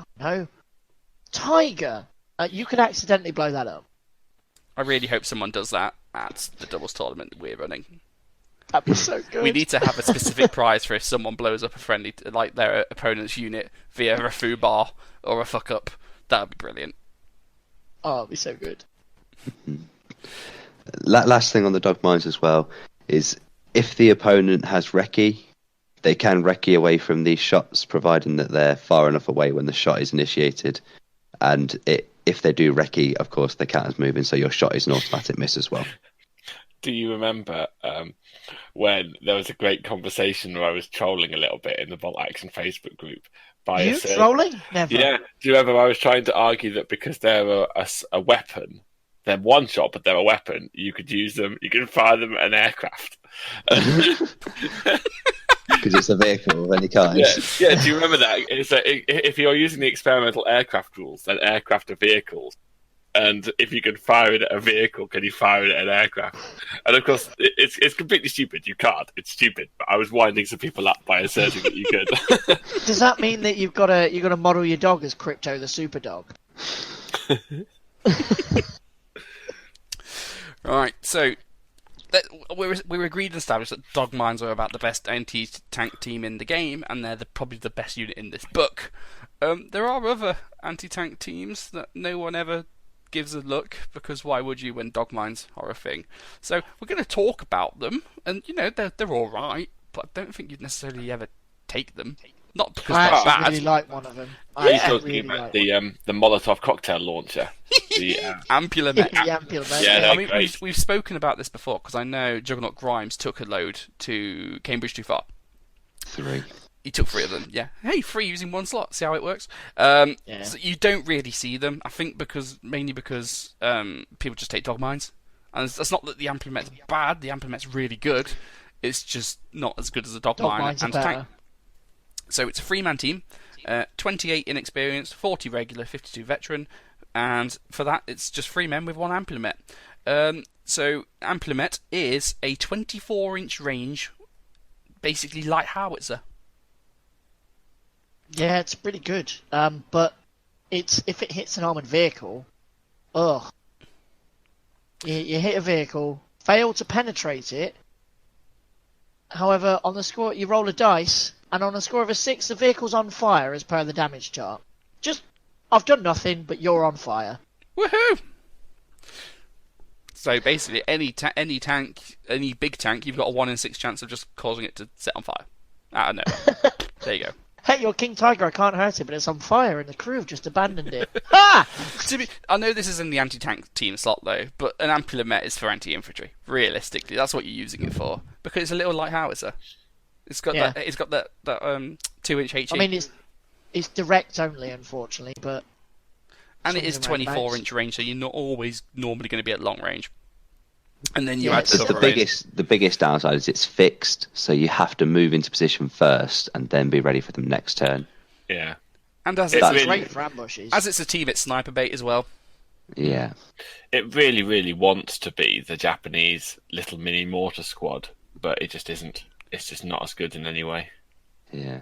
Tiger, you could accidentally blow that up. I really hope someone does that at the doubles tournament we're running. That'd be so good. We need to have a specific prize for if someone blows up a friendly, like their opponent's unit via a foobar or a fuck up. That would be brilliant. Oh, it'd be so good. Last thing on the dog mines as well is if the opponent has recce, they can recce away from these shots, providing that they're far enough away when the shot is initiated. And if they do recce, of course, they count as moving, so your shot is an automatic miss as well. Do you remember when there was a great conversation where I was trolling a little bit in the Bolt Action Facebook group? You trolling? Never. Yeah. Do you remember I was trying to argue that because they're a weapon, they're one shot, but they're a weapon, you could use them, you can fire them at an aircraft. Because it's a vehicle of any kind. Yeah. Do you remember that? It's if you're using the experimental aircraft rules, then aircraft are vehicles. And if you can fire it at a vehicle, can you fire it at an aircraft? And of course, it's completely stupid. You can't. It's stupid. But I was winding some people up by asserting that you could. Does that mean that you've got to model your dog as Crypto the super dog? Right. So we're agreed and established that dog mines are about the best anti-tank team in the game, and they're probably the best unit in this book. There are other anti-tank teams that no one ever gives a look, because why would you when dog mines are a thing? So we're going to talk about them, and they're all right, but I don't think you'd necessarily ever take them. Not because I they're actually bad. really like one of them. Are you I talking really about like the Molotov cocktail launcher? The, Ampular the Mech. Ampular Yeah, Mech. they're I mean, great. we've spoken about this before because I know Juggernaut Grimes took a load to Cambridge too far. 3. He took 3 of them. Yeah, hey, 3 using 1 slot. See how it works. Yeah. So you don't really see them. I think mainly because people just take dog mines, and it's not that the Ampular Mech's bad. The Ampular Mech's really good. It's just not as good as a dog Dog mine mines are and tank. better. So it's a 3-man team, 28 inexperienced, 40 regular, 52 veteran, and for that it's just 3 men with 1 Ampular Mech. So Ampular Mech is a 24-inch range, basically light howitzer. Yeah, it's pretty good. But if it hits an armored vehicle, ugh. You hit a vehicle, fail to penetrate it. However, on the score, you roll a dice, and on a score of a 6, the vehicle's on fire as per the damage chart. I've done nothing, but you're on fire. Woohoo! So basically, any tank, any big tank, you've got a 1 in 6 chance of just causing it to set on fire. Out of nowhere. There you go. Hey, you're King Tiger, I can't hurt it, but it's on fire, and the crew have just abandoned it. Ha! I know this is in the anti-tank team slot though, but an Ampular Mech is for anti-infantry. Realistically, that's what you're using it for because it's a little light howitzer. It's got Yeah. that. It's got that 2-inch HE. I mean, it's direct only, unfortunately, but and it is swings and 24-inch range, so you're not always normally going to be at long range. And then you Yeah, add it's cover The in. biggest downside is it's fixed, so you have to move into position first and then be ready for them next turn. Yeah. And as It's it's, really- great for ambushes. as it's a team, it's sniper bait as well. Yeah. It really, really wants to be the Japanese little mini mortar squad, but it just isn't. It's just not as good in any way. Yeah.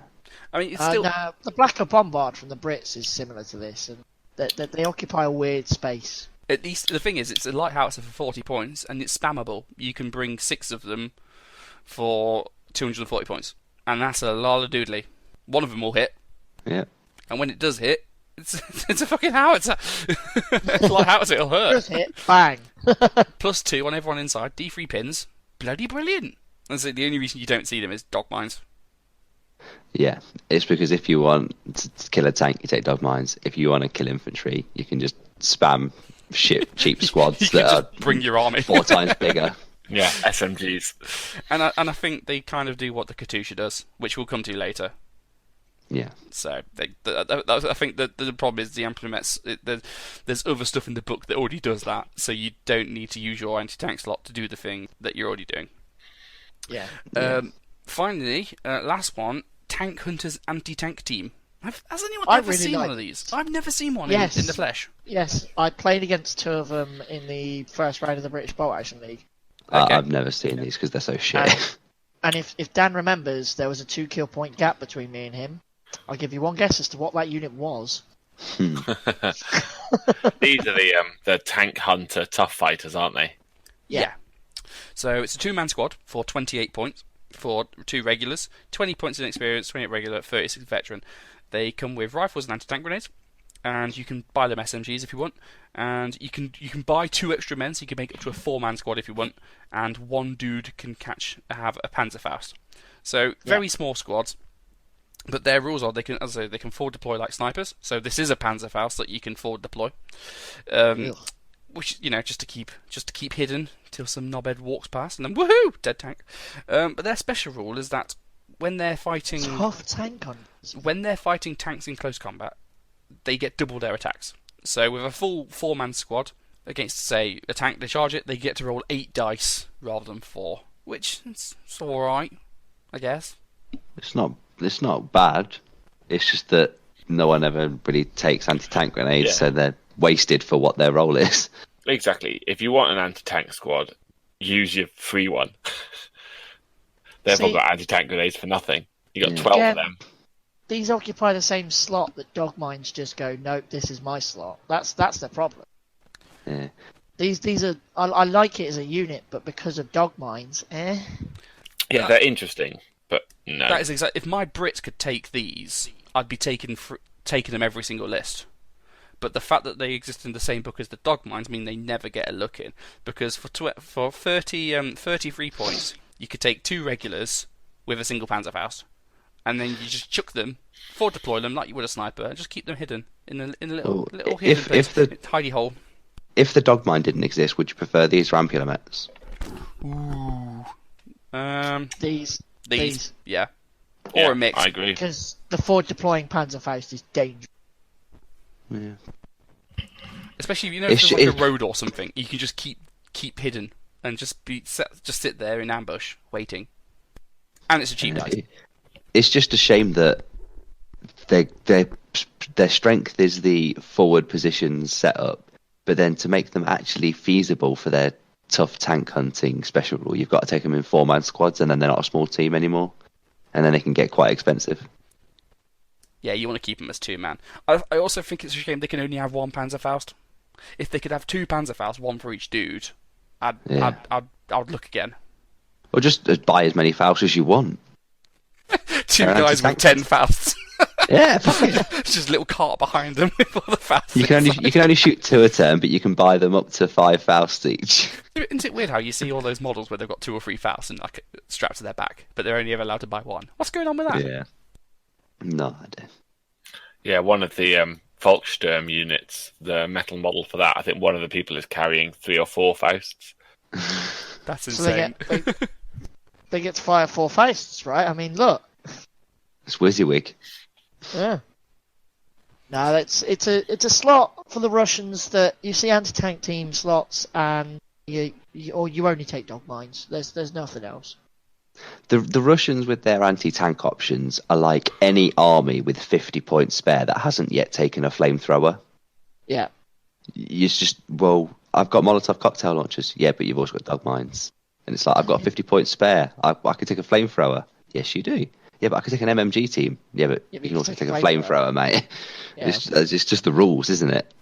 I mean, it's still. No, the Blacker Bombard from the Brits is similar to this, and they occupy a weird space. At least the thing is, it's a light howitzer for 40 points, and it's spammable. You can bring 6 of them for 240 points, and that's a lot of doodly. One of them will hit, Yeah. and when it does hit, it's a fucking howitzer. Light howitzer, it'll hurt. Just hit, bang. +2 on everyone inside, D3 pins, bloody brilliant. And so the only reason you don't see them is dog mines. Yeah. It's because if you want to kill a tank, you take dog mines. If you want to kill infantry, you can just spam cheap squads You can that are just bring your army. 4 times bigger. Yeah, SMGs. And I think they kind of do what the Katusha does, which we'll come to later. Yeah. So I think that the problem is the implements. There's other stuff in the book that already does that, so you don't need to use your anti-tank slot to do the thing that you're already doing. Yeah. Finally, last one, Tank Hunters anti-tank team. Has anyone I ever really seen like one of these? I've never seen one Yes. in the flesh. Yes, I played against 2 of them in the first round of the British Bolt Action League. Okay. I've never seen these because they're so shit. And if Dan remembers, there was a 2 kill point gap between me and him. I'll give you one guess as to what that unit was. These are the tank hunter tough fighters, aren't they? Yeah. So it's a 2-man squad for 28 points for 2 regulars, 20 points in experience, 28 regular, 36 veteran. They come with rifles and anti-tank grenades, and you can buy them SMGs if you want. And you can buy 2 extra men, so you can make up to a 4-man squad if you want. And 1 dude can have a Panzerfaust. So very small squads. But their rules are they can forward deploy like snipers. So this is a Panzerfaust that you can forward deploy. Which just to keep hidden till some knobhead walks past and then woohoo, dead tank. But their special rule is that when they're fighting Tough tank on. when they're fighting tanks in close combat, they get double their attacks. So with a full 4-man squad against, say, a tank, they charge it, they get to roll 8 dice rather than 4, which it's all right, I guess. It's not bad. It's just that no one ever really takes anti-tank grenades, Yeah. so they're wasted for what their role is. Exactly. If you want an anti-tank squad, use your free one. They've all See- got anti-tank grenades for nothing. You got Yeah. 12 Again, of them. These occupy the same slot that dog mines just go, nope, this is my slot. That's the problem. Yeah. These are I like it as a unit, but because of dog mines, Yeah, they're interesting, but no. That is exactly. If my Brits could take these, I'd be taking them every single list. But the fact that they exist in the same book as the dog mines mean they never get a look in. Because for 33 points, you could take 2 regulars, with a single Panzerfaust, and then you just chuck them, forward deploy them like you would a sniper, and just keep them hidden in a little hidden place, hidey hole. If the dogmine didn't exist, would you prefer these or Ampulomets? Ooh. These. Yeah. Yeah, Or a mix. I agree. Because the forward deploying Panzerfaust is dangerous. Yeah. Especially if there's like a road or something, you can just keep hidden and just sit there in ambush waiting. And it's a cheap dice. It's just a shame that their strength is the forward positions set up, but then to make them actually feasible for their tough tank hunting special rule, you've got to take them in 4-man squads, and then they're not a small team anymore, and then they can get quite expensive. Yeah, you want to keep them as 2-man. I also think it's a shame they can only have 1 Panzerfaust. If they could have 2 Panzerfaust, 1 for each dude, I'd look again. Or just buy as many Fausts as you want. 2 guys with 10 Fausts. Yeah, Just a little cart behind them with all the Fausts. you can only shoot 2 a turn, but you can buy them up to 5 Fausts each. Isn't it weird how you see all those models where they've got 2 or 3 Fausts and like strapped to their back, but they're only ever allowed to buy 1? What's going on with that? Yeah. No idea. Yeah, one of the Volkssturm units, the metal model for that, I think one of the people is carrying 3 or 4 Fausts. That's So insane. they get to fire 4 Fausts, right? I mean, look. It's WYSIWYG. Yeah. No, it's a slot for the Russians that you see anti-tank team slots, and you only take dog mines. There's nothing else. The Russians with their anti-tank options are like any army with 50 points spare that hasn't yet taken a flamethrower. Yeah. It's just, well, I've got Molotov cocktail launchers. Yeah, but you've also got dog mines. And it's like, I've got 50 points spare. I could take a flamethrower. Yes, you do. Yeah, but I could take an MMG team. Yeah, but you can also take a flamethrower, mate. Yeah. It's just the rules, isn't it?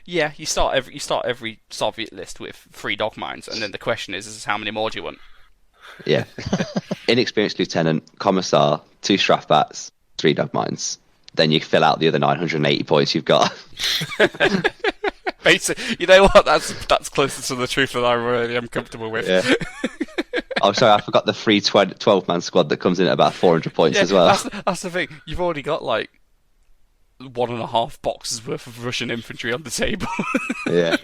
Yeah, you start every Soviet list with 3 dog mines, and then the question is how many more do you want? Yeah. Inexperienced lieutenant, commissar, 2 Strafbats, 3 dog mines. Then you fill out the other 980 points you've got. Basically, you know what? That's closer to the truth than I really am comfortable with. Yeah. Oh, sorry, I forgot the free 12-man squad that comes in at about 400 points as well. That's the thing. You've already got like 1.5 boxes worth of Russian infantry on the table. Yeah.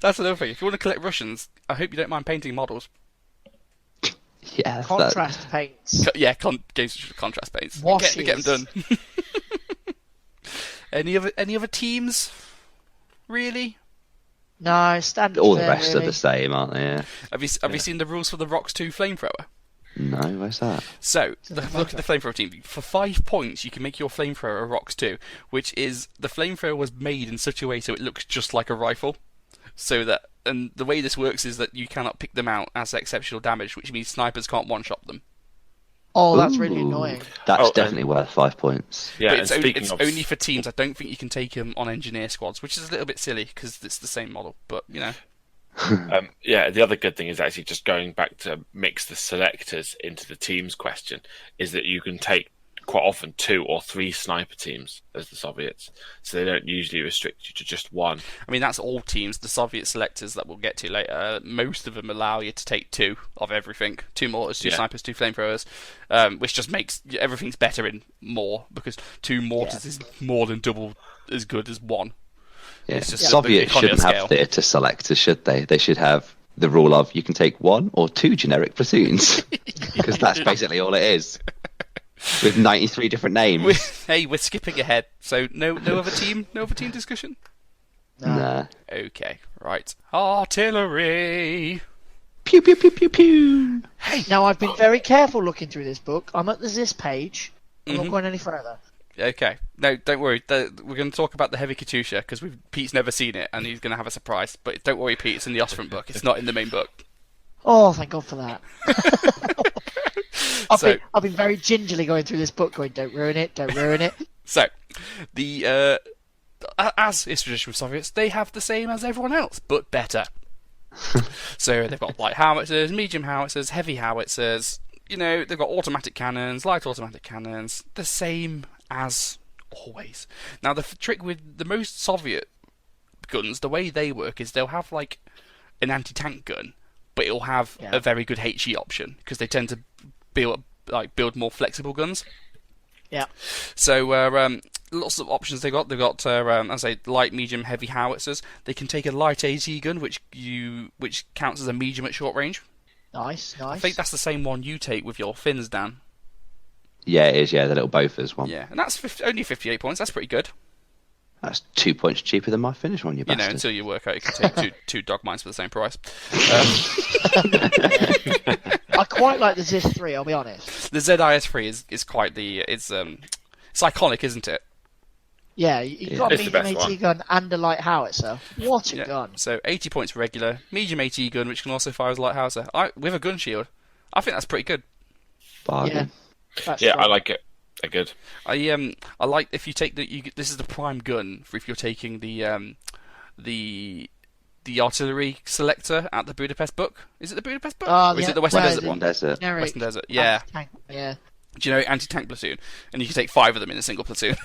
That's another thing. If you want to collect Russians, I hope you don't mind painting models. Yeah. Contrast paints. Yeah, games with contrast paints. Washes. Get them done. Any other teams? Really? No, standard. All the fare, rest really. are the same, aren't they? Yeah. Have you seen the rules for the Rox 2 flamethrower? No, where's that? So, look at the flamethrower team. For 5 points, you can make your flamethrower a Rox 2, which is the flamethrower was made in such a way so it looks just like a rifle. So that, and the way this works is that you cannot pick them out as exceptional damage, which means snipers can't one-shot them. Oh, that's really Ooh, annoying. That's definitely worth 5 points. Yeah, But and it's only for teams. I don't think you can take them on engineer squads, which is a little bit silly because it's the same model. But you know, yeah, the other good thing is actually just going back to mix the selectors into the teams question is that you can take quite often 2 or 3 sniper teams as the Soviets, so they don't usually restrict you to just 1. I mean that's all teams. The Soviet selectors that we'll get to later, most of them allow you to take 2 of everything: 2 mortars, 2 snipers, 2 flamethrowers, which just makes everything's better in more because 2 mortars is more than double as good as 1. Yeah. It's just Soviets the shouldn't economy have scale. theatre selectors, should they? They should have the rule of you can take 1 or 2 generic platoons, because that's basically all it is. With 93 different names. We're skipping ahead. So no other team discussion. Nah. Okay, right. Artillery. Pew pew pew pew pew. Hey. Now, I've been very careful looking through this book. I'm at this page. I'm not Mhm. going any further. Okay. No, don't worry. We're going to talk about the heavy Katusha because Pete's never seen it and he's going to have a surprise. But don't worry, Pete. It's in the Ostfront book. It's not in the main book. Oh, thank God for that. So- I've been very gingerly going through this book, going, don't ruin it, don't ruin it. So, as is tradition with Soviets, they have the same as everyone else, but better. So they've got light howitzers, medium howitzers, heavy howitzers. You know, they've got automatic cannons, light automatic cannons, the same as always. Now, the trick with the most Soviet guns, the way they work is they'll have like an anti-tank gun, but it'll have Yeah. a very good HE option because they tend to build more flexible guns. Yeah. So lots of options they got. They've got as I say, light, medium, heavy howitzers. They can take a light AT gun, which counts as a medium at short range. Nice. I think that's the same one you take with your fins, Dan. Yeah, it is. Yeah, the little Bofors one. Yeah, and that's only 58 points. That's pretty good. That's 2 points cheaper than my Finnish one, you bastard. Until you work out you can take two dog mines for the same price. I quite like the Zis 3, I'll be honest. The ZIS3 is quite it's iconic, isn't it? Yeah, you've got a It's the medium best AT gun and a light howitzer. What a Yeah. gun. So 80 points regular, medium AT gun, which can also fire as a light howitzer, with a gun shield. I think that's pretty good. Bargain. That's Yeah, I strong. like it. They're good. I like if you take this is the prime gun for if you're taking the artillery selector at the Budapest book. Is it the Budapest book? Oh, or is yeah, it the Western where Desert the one? Desert. Generic Western Desert. Yeah. anti-tank, yeah. Do you know anti-tank platoon? And you can take 5 of them in a single platoon.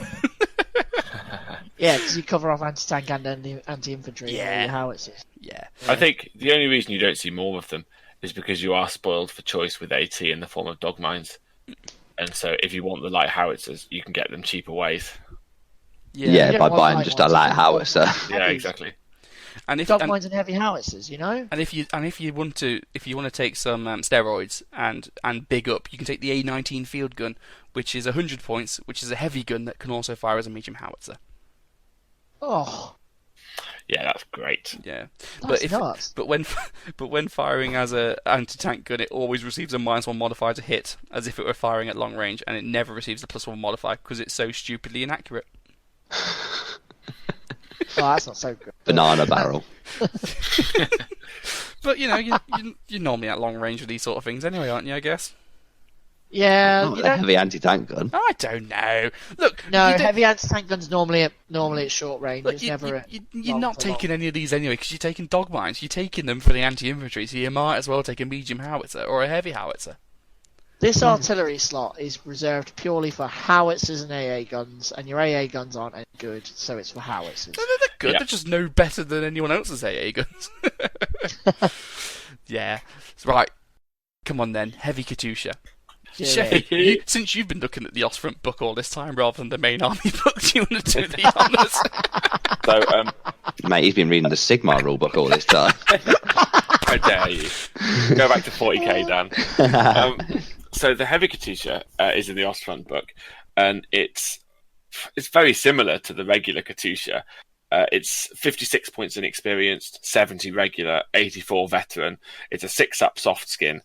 Yeah, because you cover off anti-tank and anti-infantry Yeah. and all your howitzers. Yeah. I think the only reason you don't see more of them is because you are spoiled for choice with AT in the form of dog mines. And so if you want the light howitzers, you can get them cheaper ways. Yeah, You don't by want buying light just a ones, light you want howitzer. Yeah, heavy. exactly. And if Dog and, mines and heavy howitzers, you know? and if you want to take some steroids and big up, you can take the A19 field gun, which is 100 points, which is a heavy gun that can also fire as a medium howitzer. Oh, Yeah, that's great. Yeah. that's nuts. But when firing as a anti-tank gun, it always receives a -1 modifier to hit, as if it were firing at long range, and it never receives a +1 modifier because it's so stupidly inaccurate. Oh, that's not so good. Banana barrel. But you're normally at long range with these sort of things anyway, aren't you? I guess. Yeah, Not you a don't... heavy anti-tank gun. I don't know. Look, No, you don't- heavy anti-tank guns normally at short range. Look, It's never. you're long not for long. taking any of these anyway because you're taking dog mines. You're taking them for the anti-infantry, so you might as well take a medium howitzer or a heavy howitzer. This artillery slot is reserved purely for howitzers and AA guns, and your AA guns aren't any good, so it's for howitzers. No, they're good. Yeah. They're just no better than anyone else's AA guns. Yeah. Right. Come on then. Heavy Katusha. Yeah. Sheffy, since you've been looking at the Ostfront book all this time rather than the main army book, do you want to do the honours? So, Mate, he's been reading the Sigma rulebook all this time. how dare you? Go back to 40k, Dan. So the heavy Katusha is in the Ostfront book, and it's very similar to the regular Katusha. It's 56 points inexperienced, 70 regular, 84 veteran. It's a 6-up soft skin.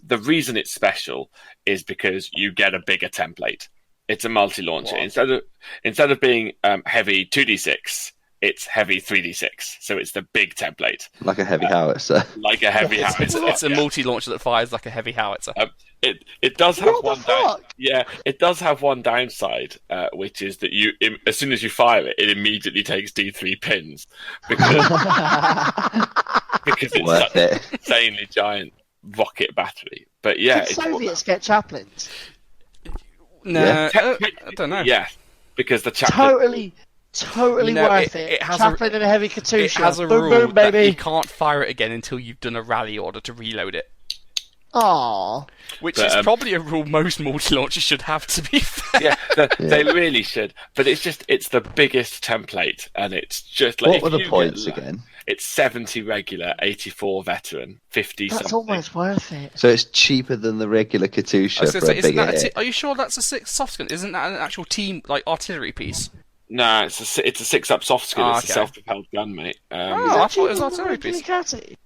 The reason it's special is because you get a bigger template. It's a multi-launcher. Instead of being heavy 2d6, it's heavy 3d6. So it's the big template, Like a heavy howitzer. like a heavy howitzer. It's a multi-launcher that fires like a heavy howitzer. It does have What the one fuck? it does have one downside, which is that as soon as you fire it, it immediately takes D3 pins because it's Worth such it. an insanely giant rocket battery. But yeah, Did Soviets get chaplains? No, Yeah. I don't know. Yeah, because the chaplain. Totally No, worth it it. has Chaplain and a heavy Katusha. It has a boom, rule boom, that baby. you can't fire it again until you've done a rally order to reload it. Aww. Which But, is probably a rule most multi-launchers should have, to be fair. Yeah, they really should. But it's the biggest template, and it's just like What if were the you get points luck, again? It's 70 regular, 84 veteran, 50 That's something. almost worth it. So it's cheaper than the regular I was Katusha gonna for say, a isn't bigger that hit. are you sure that's a 6 soft gun? Isn't that an actual team like artillery piece? Nah, it's a 6-up soft skin. It's Okay. a self-propelled gun, mate. Oh, I thought it was Cheaper than artillery the regular piece. Catty.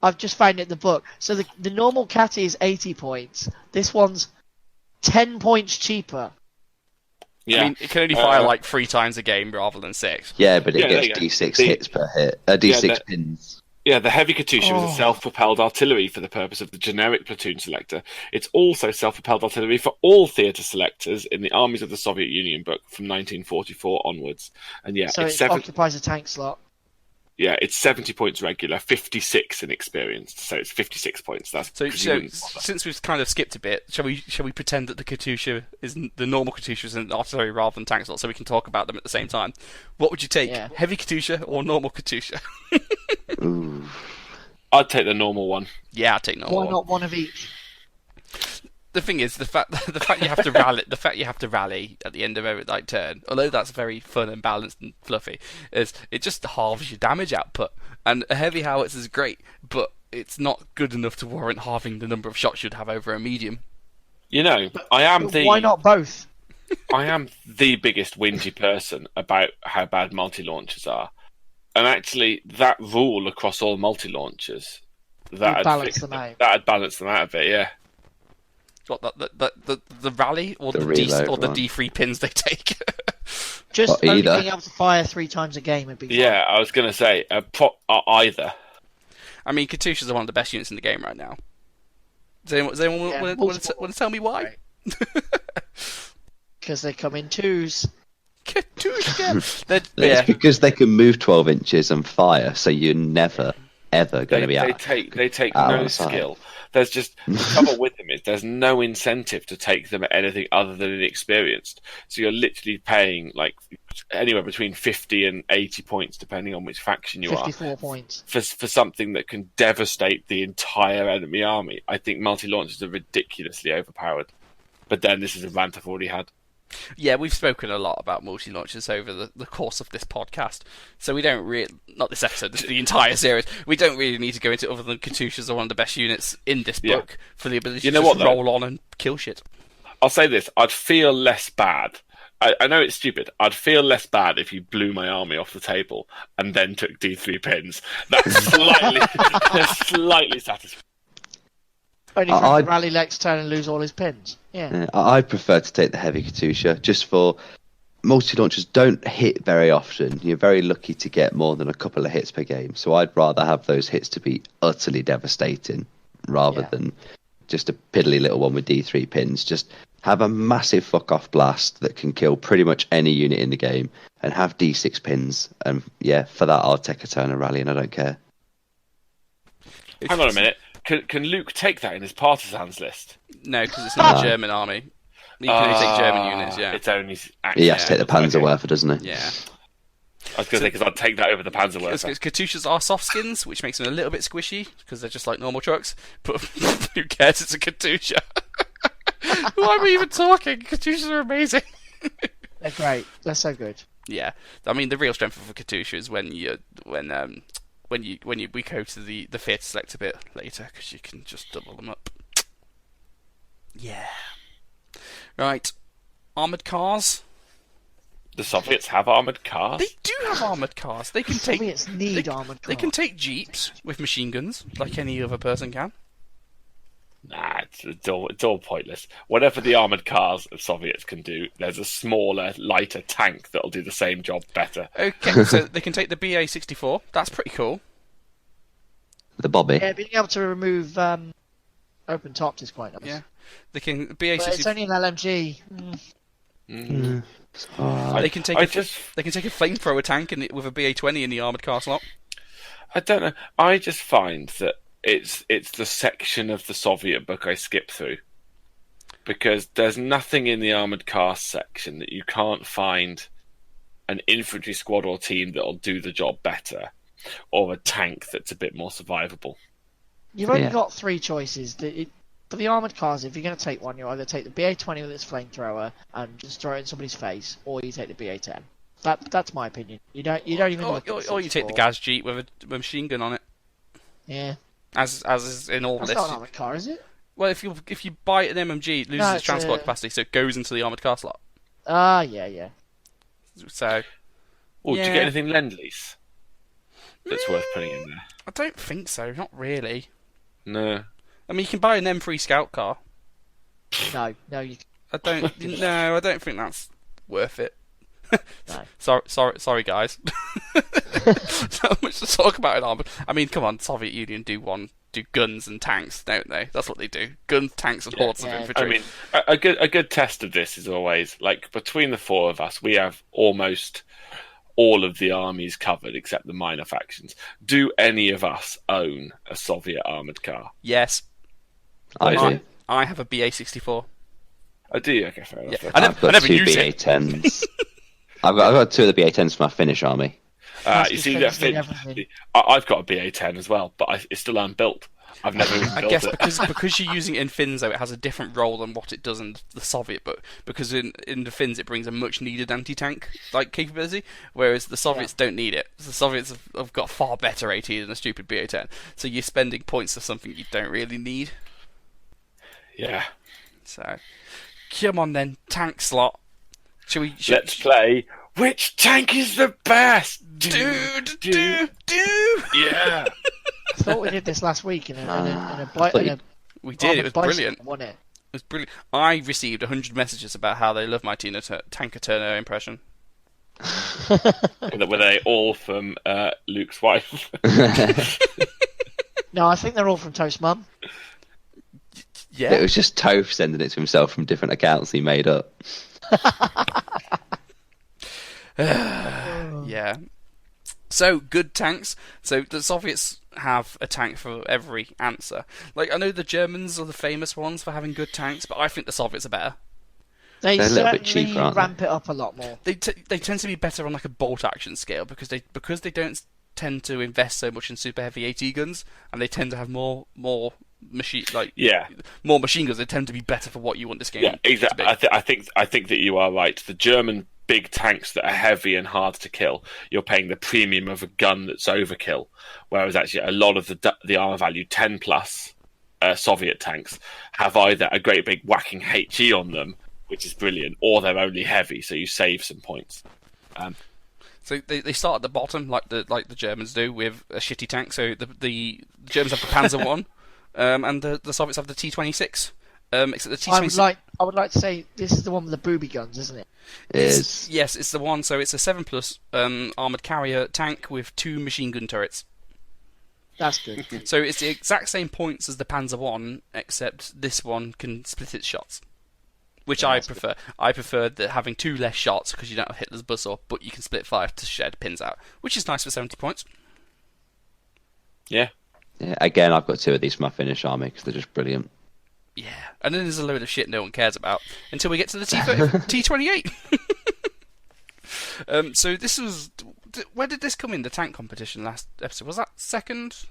I've just found it in the book. So the normal Catty is 80 points. This one's 10 points cheaper. Yeah. I mean, it can only fire like 3 times a game rather than 6. Yeah, but it Yeah, there gets you go. D6 The- hits per hit. D6 Yeah, pins. Yeah, the heavy Katusha Oh. is a self-propelled artillery for the purpose of the generic platoon selector. It's also self-propelled artillery for all theatre selectors in the Armies of the Soviet Union book from 1944 onwards. And yeah, So it's it occupies a tank slot. it's 70 points regular, 56 inexperienced. So it's 56 points. That's So, presumably- since we've kind of skipped a bit, shall we pretend that the Katusha is the normal Katusha is an artillery rather than tank slot, so we can talk about them at the same time? What would you take, Yeah. heavy Katusha or normal Katusha? Ooh. I'd take the normal one. Yeah, I'd take normal. Why not one of each? The thing is, the fact you have to rally, at the end of every turn, although that's very fun and balanced and fluffy, is it just halves your damage output. And a heavy howitzer is great, but it's not good enough to warrant halving the number of shots you'd have over a medium. You know, Why not both? I am the biggest whingy person about how bad multi-launchers are, and actually, that rule across all multi-launchers that'd balance them out a bit, yeah. What the rally or the D3 pins they take? Just only being able to fire 3 times a game would be fine. Yeah, I was going to say either. I mean, Katyushas are one of the best units in the game right now. Does anyone want to tell me why? Because they come in 2s. Katyusha! It's because they can move 12 inches and fire, so you're never, ever going to be out. They take no skill. There's just the trouble with them is there's no incentive to take them at anything other than inexperienced. So you're literally paying like anywhere between 50 and 80 points, depending on which faction you 54 points for something that can devastate the entire enemy army. I think multi-launchers are ridiculously overpowered. But then this is a rant I've already had. Yeah, we've spoken a lot about multi-launchers over the course of this podcast, so we don't really, not this episode, the entire series, we don't really need to go into other than Katyushas are one of the best units in this book for the ability to just roll on and kill shit. I'll say this, I'd feel less bad. I know it's stupid. I'd feel less bad if you blew my army off the table and then took D3 pins. That's slightly satisfying. Only for the rally next turn and lose all his pins. Yeah. I'd prefer to take the heavy Katyusha, just for multi-launchers don't hit very often. You're very lucky to get more than a couple of hits per game. So I'd rather have those hits to be utterly devastating rather than just a piddly little one with D3 pins. Just have a massive fuck-off blast that can kill pretty much any unit in the game and have D6 pins. And for that I'll take a turn of rally and I don't care. Hang on a minute. Can Luke take that in his partisans list? No, because it's not a German army. You can only take German units, It's only... He has to take the Panzerwerfer, doesn't he? Yeah. I was going to say, because I'd take that over the Panzerwerfer. Katyushas are soft skins, which makes them a little bit squishy, because they're just like normal trucks. But who cares? It's a Katyusha. Why are we even talking? Katyushas are amazing. They're great. They're so good. Yeah. I mean, the real strength of a Katyusha is when we go to the theatre select a bit later, because you can just double them up. Yeah. Right. Armoured cars. The Soviets have armoured cars? They do have armoured cars. They can take. Soviets need armoured cars. They can take jeeps with machine guns, like any other person can. Nah, it's all pointless. Whatever the armoured cars of Soviets can do, there's a smaller, lighter tank that'll do the same job better. Okay, so they can take the BA-64. That's pretty cool. The Bobby. Yeah, being able to remove open tops is quite nice. Yeah, they can BA-64. But it's only an LMG. They can take a flamethrower tank with a BA-20 in the armoured car slot. I don't know. I just find that it's the section of the Soviet book I skip through, because there's nothing in the armoured car section that you can't find an infantry squad or team that'll do the job better, or a tank that's a bit more survivable. You've only got 3 choices. For the armoured cars, if you're going to take one, you either take the BA-20 with its flamethrower and just throw it in somebody's face, or you take the BA-10. That's my opinion. You don't even. Or you take the gas jeep with a machine gun on it. Yeah. As is in all lists. That's not an armoured car, is it? Well, if you buy an MMG, it loses its transport capacity, so it goes into the armoured car slot. Yeah. So. Oh, did you get anything Lend-Lease that's worth putting in there? I don't think so. Not really. No. I mean, you can buy an M3 Scout car. No, you. I don't. No, I don't think that's worth it. No. Sorry, guys. So much to talk about in armour. I mean, come on, Soviet Union do guns and tanks, don't they? That's what they do. Guns, tanks, and hordes of infantry. I mean, a good test of this is always, like, between the 4 of us, we have almost all of the armies covered except the minor factions. Do any of us own a Soviet armoured car? Yes. I do. I have a BA-64. I do. Okay, fair enough. Yeah. I've got I never 2 use it. BA-10s. I've got 2 of the BA-10s for my Finnish army. That's You just see things that need Finn? everything. I've got a BA10 as well, but it's still unbuilt. I've never even I built guess it. because you're using it in Finns, though, it has a different role than what it does in the Soviet book. Because in the Finns, it brings a much needed anti-tank like capability, whereas the Soviets don't need it. The Soviets have got far better AT than a stupid BA-10. So you're spending points for something you don't really need. Yeah. So, come on then, tank slot. Let's play. Which tank is the best? Do. Yeah. I thought we did this last week in a We did. It was brilliant. Wasn't it? It was brilliant. I received 100 messages about how they love my Tanker Turner impression. Were they all from Luke's wife? No, I think they're all from Toast Mum. Yeah. It was just Toph sending it to himself from different accounts he made up. Yeah. So, good tanks. So, the Soviets have a tank for every answer. Like, I know the Germans are the famous ones for having good tanks, but I think the Soviets are better. They They're a little bit certainly cheaper, aren't ramp it up a lot more. They tend to be better on like a bolt action scale because they don't tend to invest so much in super heavy AT guns, and they tend to have more machine more machine guns. They tend to be better for what you want this game. Yeah, exactly. I think that you are right. The German big tanks that are heavy and hard to kill, you're paying the premium of a gun that's overkill, whereas actually a lot of the armor value 10 plus Soviet tanks have either a great big whacking HE on them, which is brilliant, or they're only heavy, so you save some points. So they start at the bottom like the Germans do with a shitty tank. So the Germans have the Panzer one, and the Soviets have the T-26. Except the T-26. I would like to say this is the one with the booby guns, isn't it? Yes, it's the one. So it's a 7+ armored carrier tank with 2 machine gun turrets. That's good. So it's the exact same points as the Panzer one, except this one can split its shots, which I prefer. Good. I prefer having 2 less shots because you don't have Hitler's buzzsaw, but you can split 5 to shed pins out, which is nice for 70 points. Yeah. Yeah. Again, I've got 2 of these for my Finnish army because they're just brilliant. Yeah, and then there's a load of shit no one cares about until we get to the T28. So this was... Where did this come in, the tank competition last episode? Was that second?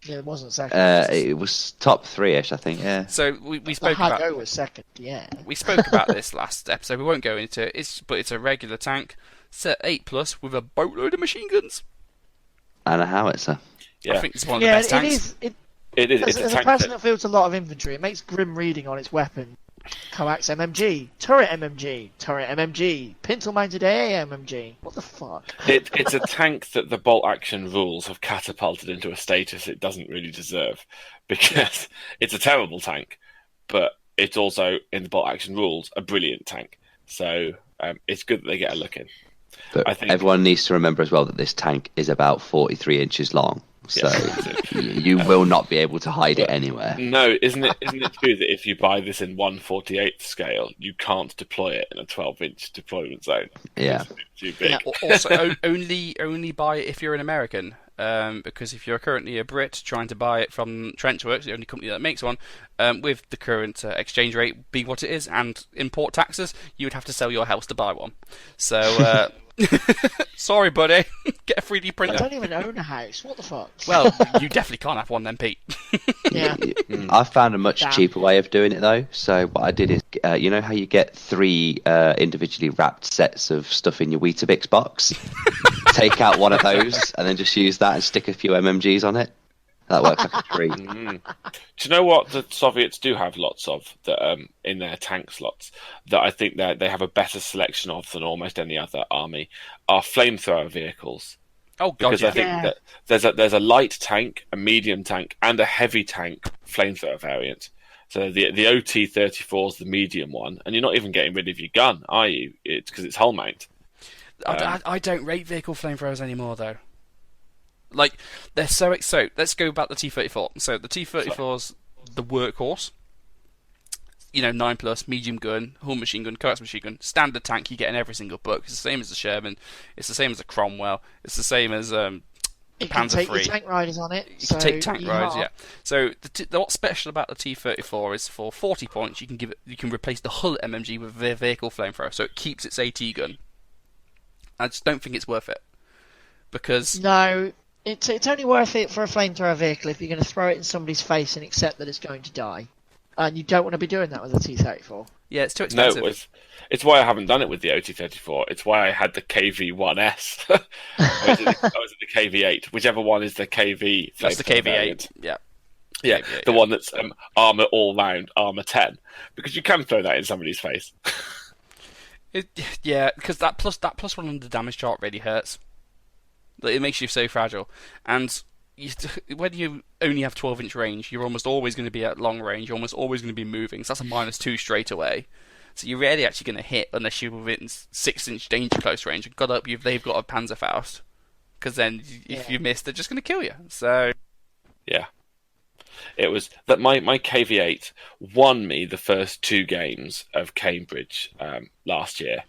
Yeah, it wasn't second. It was top 3-ish, I think, yeah. So we spoke about... Hago was second, yeah. We spoke about this last episode. We won't go into it, but it's a regular tank, set 8+ with a boatload of machine guns. And a howitzer. Yeah. I think it's one of the best tanks. It is. As a person that fields a lot of infantry, it makes grim reading on its weapon. Coax MMG, turret MMG, pintle mounted AA MMG. What the fuck? It's a tank that the bolt action rules have catapulted into a status it doesn't really deserve, because it's a terrible tank, but it's also in the bolt action rules a brilliant tank. So it's good that they get a look in. But I think everyone needs to remember as well that this tank is about 43 inches long. So you will not be able to hide it anywhere. No, isn't it true that if you buy this in 1/48 scale, you can't deploy it in a 12-inch deployment zone? Yeah. It's too big. Yeah, also, only buy it if you're an American. Because if you're currently a Brit trying to buy it from Trenchworks, the only company that makes one, with the current exchange rate being what it is and import taxes, you would have to sell your house to buy one. So, sorry, buddy. Get a 3D printer. I don't even own a house. What the fuck? Well, you definitely can't have one then, Pete. Yeah. I found a much cheaper way of doing it, though. So what I did is, you know how you get 3 individually wrapped sets of stuff in your Weetabix box? Take out one of those and then just use that and stick a few MMGs on it. That works like a treat. Do you know what the Soviets do have lots of that in their tank slots that I think that they have a better selection of than almost any other army are flamethrower vehicles. Oh god, because I think that there's a light tank, a medium tank, and a heavy tank flamethrower variant. So the OT-34 is the medium one, and you're not even getting rid of your gun, are you? It's because it's hull mount. I don't rate vehicle flamethrowers anymore, though. Like, they're so... let's go back to the T-34. So, the T-34's the workhorse. You know, 9+, medium gun, hull machine gun, coax machine gun, standard tank you get in every single book. It's the same as the Sherman. It's the same as the Cromwell. It's the same as it Panzer can take III. your tank riders on it. You can take tank riders, yeah. So, what's special about the T-34 is for 40 points, you can replace the hull MMG with the vehicle flamethrower, so it keeps its AT gun. I just don't think it's worth it. because No, it's only worth it for a flamethrower vehicle if you're going to throw it in somebody's face and accept that it's going to die. And you don't want to be doing that with a T-34. yeah, it's too No, expensive. it's why I haven't done it with the OT-34. It's why I had the KV-1S. I was at the KV-8, whichever one is the KV. That's the flamethrower KV8. variant. Yeah. Yeah, KV8, the yeah. one that's armor all round, armor 10, because you can throw that in somebody's face. Yeah, because that plus one on the damage chart really hurts. Like, it makes you so fragile, and when you only have 12-inch range, you're almost always going to be at long range. You're almost always going to be moving. So that's a -2 straight away. So you're rarely actually going to hit unless you're within 6-inch danger close range. And God up, they've got a Panzerfaust, because then if you miss, they're just going to kill you. So Yeah. It was that my KV-8 won me the first 2 games of Cambridge last year,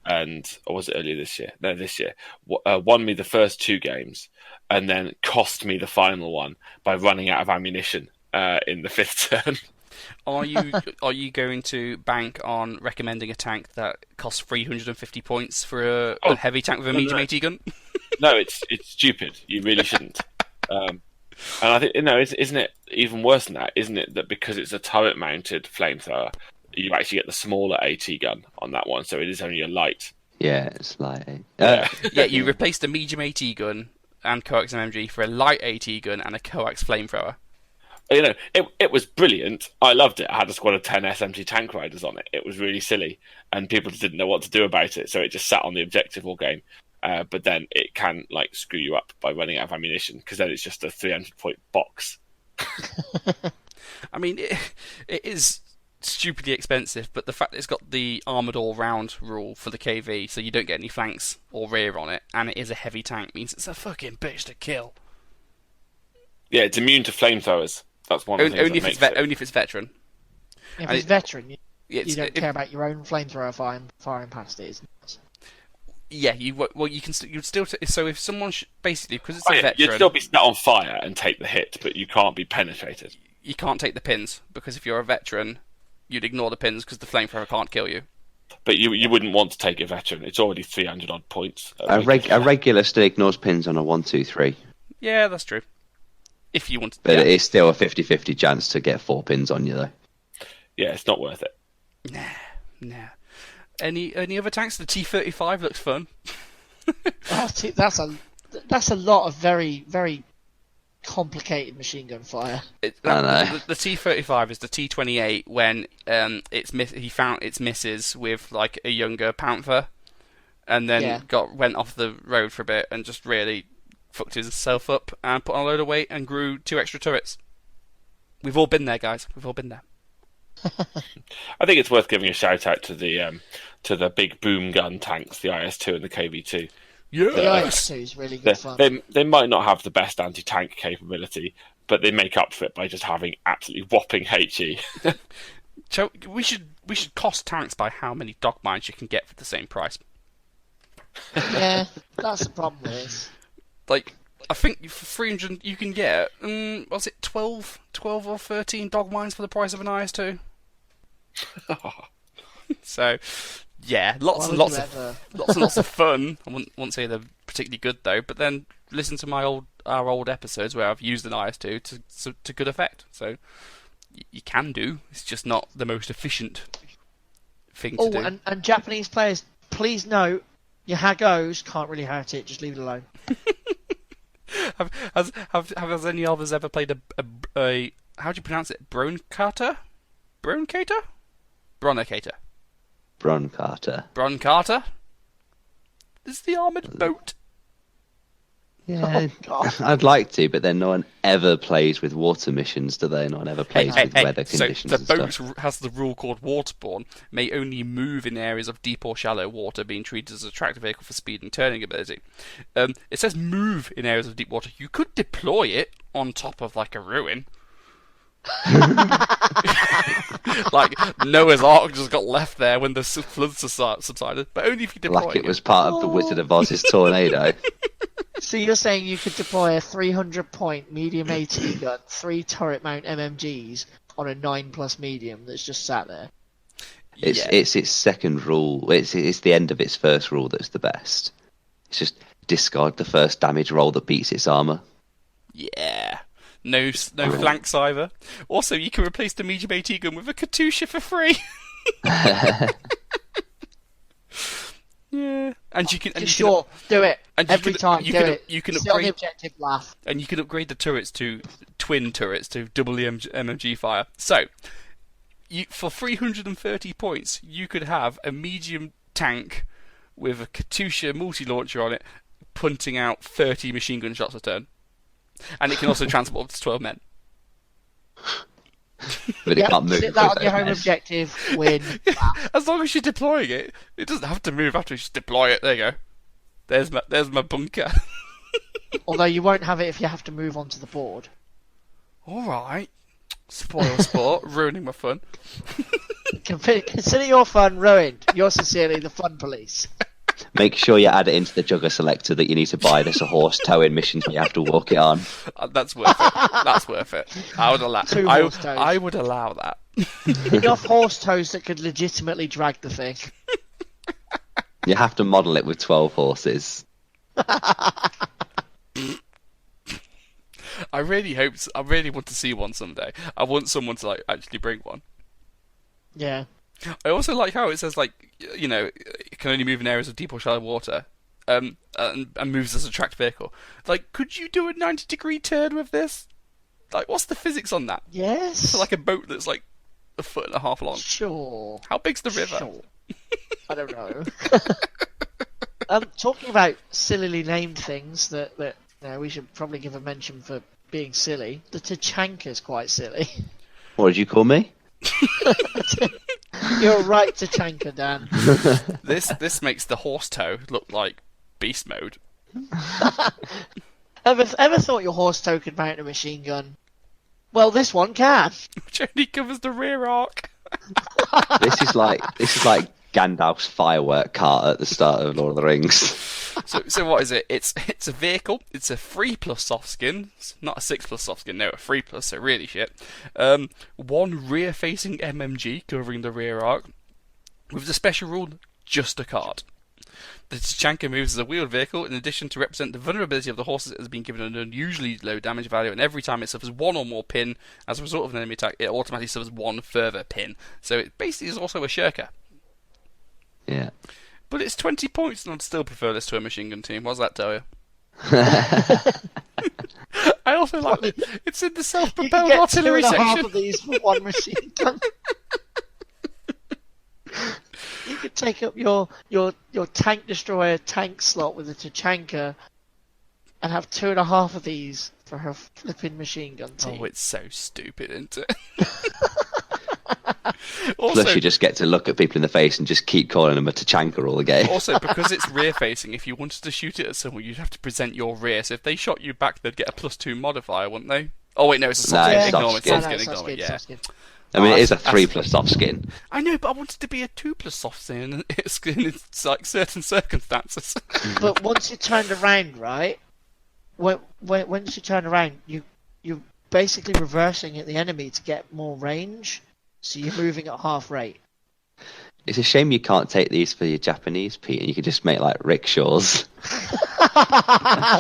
or was it earlier this year? No, this year. Won me the first 2 games, and then cost me the final one by running out of ammunition in the 5th turn. are you going to bank on recommending a tank that costs 350 points for a heavy tank with a medium AT gun? No, it's stupid. You really shouldn't. And I think, isn't it even worse than that? Isn't it that because it's a turret-mounted flamethrower, you actually get the smaller AT gun on that one, so it is only a light. Yeah, it's like Yeah. Yeah, you replaced the medium AT gun and coax MMG for a light AT gun and a coax flamethrower. It was brilliant. I loved it. I had a squad of 10 SMG tank riders on it. It was really silly, and people just didn't know what to do about it, so it just sat on the objective all game. But then it can screw you up by running out of ammunition, because then it's just a 300-point box. I mean, it is stupidly expensive, but the fact that it's got the armoured all-round rule for the KV, so you don't get any flanks or rear on it, and it is a heavy tank, means it's a fucking bitch to kill. Yeah, it's immune to flamethrowers. That's one of the things Only that makes only if it's veteran. If it's veteran, you It's, don't care about your own flamethrower firing past it. It's nuts. Yeah, you can you'd still so if someone basically because it's a veteran, you'd still be set on fire and take the hit, but you can't be penetrated. You can't take the pins because if you're a veteran, you'd ignore the pins because the flamethrower can't kill you. But you wouldn't want to take a veteran. It's already 300 odd points. a regular still ignores pins on a 1, 2, 3, Yeah, that's true. If you want, but it's still a 50-50 chance to get 4 pins on you though. Yeah, it's not worth it. Nah. Any other tanks? The T-35 looks fun. That's a lot of very, very complicated machine gun fire. I know. The T-35 is the T-28 when he found its misses with like a younger Panther, and then went off the road for a bit and just really fucked himself up and put on a load of weight and grew 2 extra turrets. We've all been there, guys. We've all been there. I think it's worth giving a shout out to the big boom gun tanks, the IS-2 and the KV-2. Yeah, The IS-2 is really good fun. They might not have the best anti-tank capability, but they make up for it by just having absolutely whopping HE. So we should cost tanks by how many dog mines you can get for the same price. Yeah, that's the problem with this. Like, I think for 300 you can get, was it 12 or 13 dog mines for the price of an IS-2? So, yeah, lots and lots of fun. I wouldn't say they're particularly good though, but then listen to our old episodes where I've used an IS-2 to good effect. So you can do. It's just not the most efficient thing to do. And Japanese players, please note, your Hagos can't really hurt it. Just leave it alone. Has any others ever played a how do you pronounce it? Broncator? Broncator. Broncator? This is the armoured boat. Yeah, I'd like to, but then no one ever plays with water missions, do they? No one ever plays with weather conditions. So the and boat stuff. has the rule called waterborne, may only move in areas of deep or shallow water, being treated as a tractor vehicle for speed and turning ability. It says move in areas of deep water. You could deploy it on top of like a ruin. Like Noah's Ark just got left there when the floods subsided, but only if you deploy Like it was part of the Wizard of Oz's tornado. So you're saying you could deploy a 300-point medium AT gun, 3 turret mount MMGs on a 9+ medium that's just sat there? It's its second rule. It's the end of its first rule that's the best. It's just discard the first damage roll that beats its armor. Yeah. No flanks either. Also, you can replace the medium AT gun with a Katusha for free. Yeah, and you can. Do it and every time. You do can Sit on the upgrade objective, laugh. and you can upgrade the turrets to twin turrets to double the MMG fire. So, for 330 points, you could have a medium tank with a Katusha multi-launcher on it, punting out 30 machine gun shots a turn, and it can also transport up to 12 men. But it can't move. Sit that on your home objective. Win. Laugh. As long as you're deploying it, it doesn't have to move after you just deploy it. There you go. There's my bunker. Although you won't have it if you have to move onto the board. All right. Spoil sport, ruining my fun. Consider your fun ruined. You're sincerely the fun police. Make sure you add it into the Jugger selector that you need to buy this a horse towing missions where you have to walk it on. That's worth it. That's worth it. I would allow. Two horse tows. I would allow that. Enough horse toes that could legitimately drag the thing. You have to model it with 12 horses. I really hope. I really want to see one someday. I want someone to actually bring one. Yeah. I also like how it says it can only move in areas of deep or shallow water, and moves as a tracked vehicle. Could you do a 90-degree turn with this? What's the physics on that? Yes. So a boat that's a foot and a half long. Sure. How big's the river? Sure. I don't know. Talking about sillily named things that we should probably give a mention for being silly. The Tachanka's quite silly. What did you call me? You're right, Tachanka, Dan. This makes the horse toe look like beast mode. Ever thought your horse toe could mount a machine gun? Well, this one can. Which only covers the rear arc. This is like Gandalf's firework cart at the start of Lord of the Rings. So what is it? It's a vehicle. It's a 3+ soft skin. It's not a 6+ soft skin. No, a 3+. So really shit. One rear-facing MMG covering the rear arc, with the special rule: just a cart. The Tachanka moves as a wheeled vehicle in addition to represent the vulnerability of the horses. It has been given an unusually low damage value, and every time it suffers one or more pin as a result of an enemy attack, it automatically suffers one further pin. So it basically is also a shirker. Yeah. But it's 20 points, and I'd still prefer this to a machine gun team. What's that tell you? I also like it. It's in the self-propelled artillery you can get 2.5 section. of these for one machine gun. You could take up your tank destroyer tank slot with a Tachanka and have 2.5 of these for her flipping machine gun team. Oh, it's so stupid, isn't it? Plus, you just get to look at people in the face and just keep calling them a Tachanka all the game. Also, because it's rear-facing, if you wanted to shoot it at someone, you'd have to present your rear. So if they shot you back, they'd get a +2 modifier, wouldn't they? Oh wait, no, it's a soft skin. Ignore it. Ignore it. Yeah. I mean, it is a 3+ soft skin. I know, but I wanted to be a 2+ soft skin. It's in certain circumstances. But once you turned around, right? Once you turn around, you're basically reversing at the enemy to get more range. So you're moving at half rate. It's a shame you can't take these for your Japanese, Pete, and you could just make rickshaws.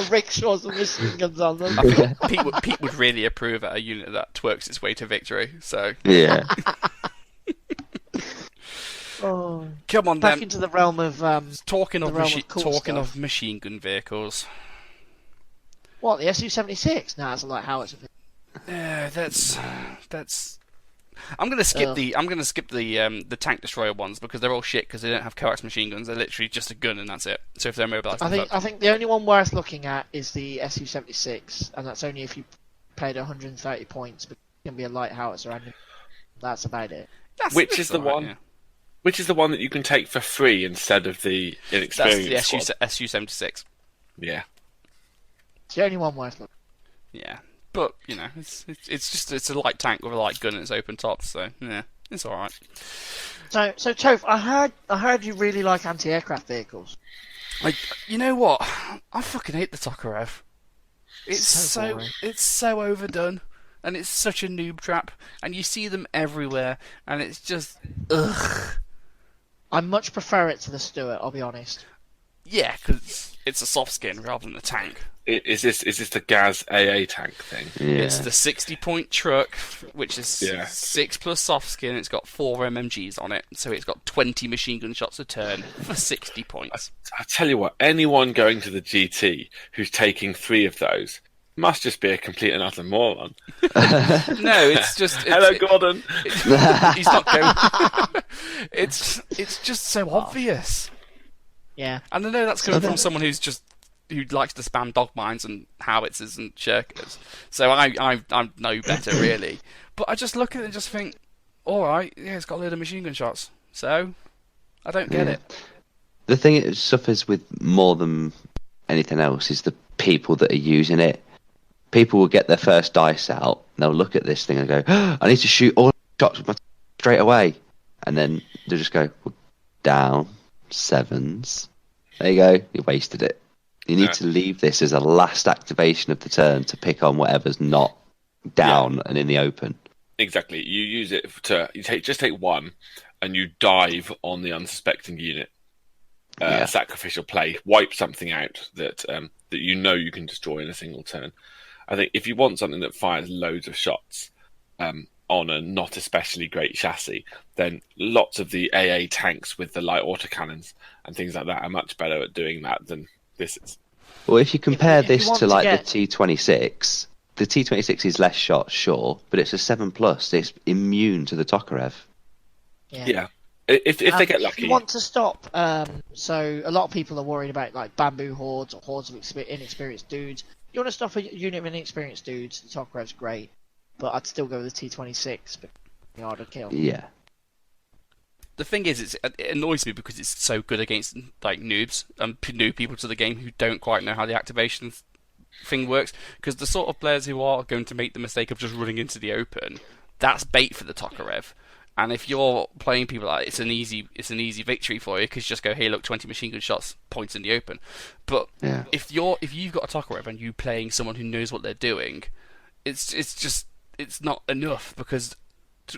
Rickshaws with machine guns on them. I think Pete would really approve at a unit that twerks its way to victory. So yeah. Oh, come on, back then. into the realm of talking of machine gun vehicles. What, the Su-76? No, it's a light howitzer. Yeah, that's. I'm gonna skip the tank destroyer ones because they're all shit because they don't have coax machine guns. They're literally just a gun and that's it. So if they're mobilised, I think the only one worth looking at is the Su-76, and that's only if you paid 130 points. But it can be a light howitzer, and that's about it. Which is the one that you can take for free instead of the inexperienced? That's the Su-76. Yeah. It's the only one worth looking. Yeah. But it's a light tank with a light gun and it's open top, so yeah, it's all right. So Toph, I heard you really like anti-aircraft vehicles. You know what? I fucking hate the Tokarev. It's boring. it's so overdone, and it's such a noob trap, and you see them everywhere, and it's just ugh. I much prefer it to the Stuart. I'll be honest. Yeah, because it's a soft skin rather than a tank. Is this the Gaz AA tank thing? Yeah. It's the 60-point truck, which is Yeah. 6 plus soft skin. It's got 4 MMGs on it, so it's got 20 machine gun shots a turn for 60 points. I tell you what, anyone going to the GT who's taking 3 of those must just be a complete and utter moron. No, it's just... Hello, Gordon. He's not going... It's just so obvious. Yeah. And I know that's coming from someone who likes to spam dog mines and howitzers and shirkers. So I know better, really. But I just look at it and just think, all right, yeah, it's got a load of machine gun shots. So I don't get it. The thing it suffers with more than anything else is the people that are using it. People will get their first dice out, and they'll look at this thing and go, I need to shoot all shots with my straight away. And then they'll just go, down, 7s. There you go, you wasted it. You need to leave this as a last activation of the turn to pick on whatever's not down and in the open. Exactly. You use it to just take 1, and you dive on the unsuspecting unit. Sacrificial play, wipe something out that you know you can destroy in a single turn. I think if you want something that fires loads of shots on a not especially great chassis, then lots of the AA tanks with the light autocannons and things like that are much better at doing that than this is. Well, if you compare if you this want to to like get- the T26, the T26 is less shots, sure, but it's a 7+. It's immune to the Tokarev. Yeah. If they get If lucky. you want to stop, so a lot of people are worried about like bamboo hordes or hordes of inexperienced dudes. You want to stop a unit of inexperienced dudes, the Tokarev's great, but I'd still go with the T26, but harder kill. Yeah. The thing is, it annoys me because it's so good against like noobs and new people to the game who don't quite know how the activation thing works. Because the sort of players who are going to make the mistake of just running into the open, that's bait for the Tokarev. And if you're playing people like it's an easy victory for you because you just go, hey, look, 20 machine gun shots, points in the open. But if you've got a Tokarev and you playing someone who knows what they're doing, it's not enough because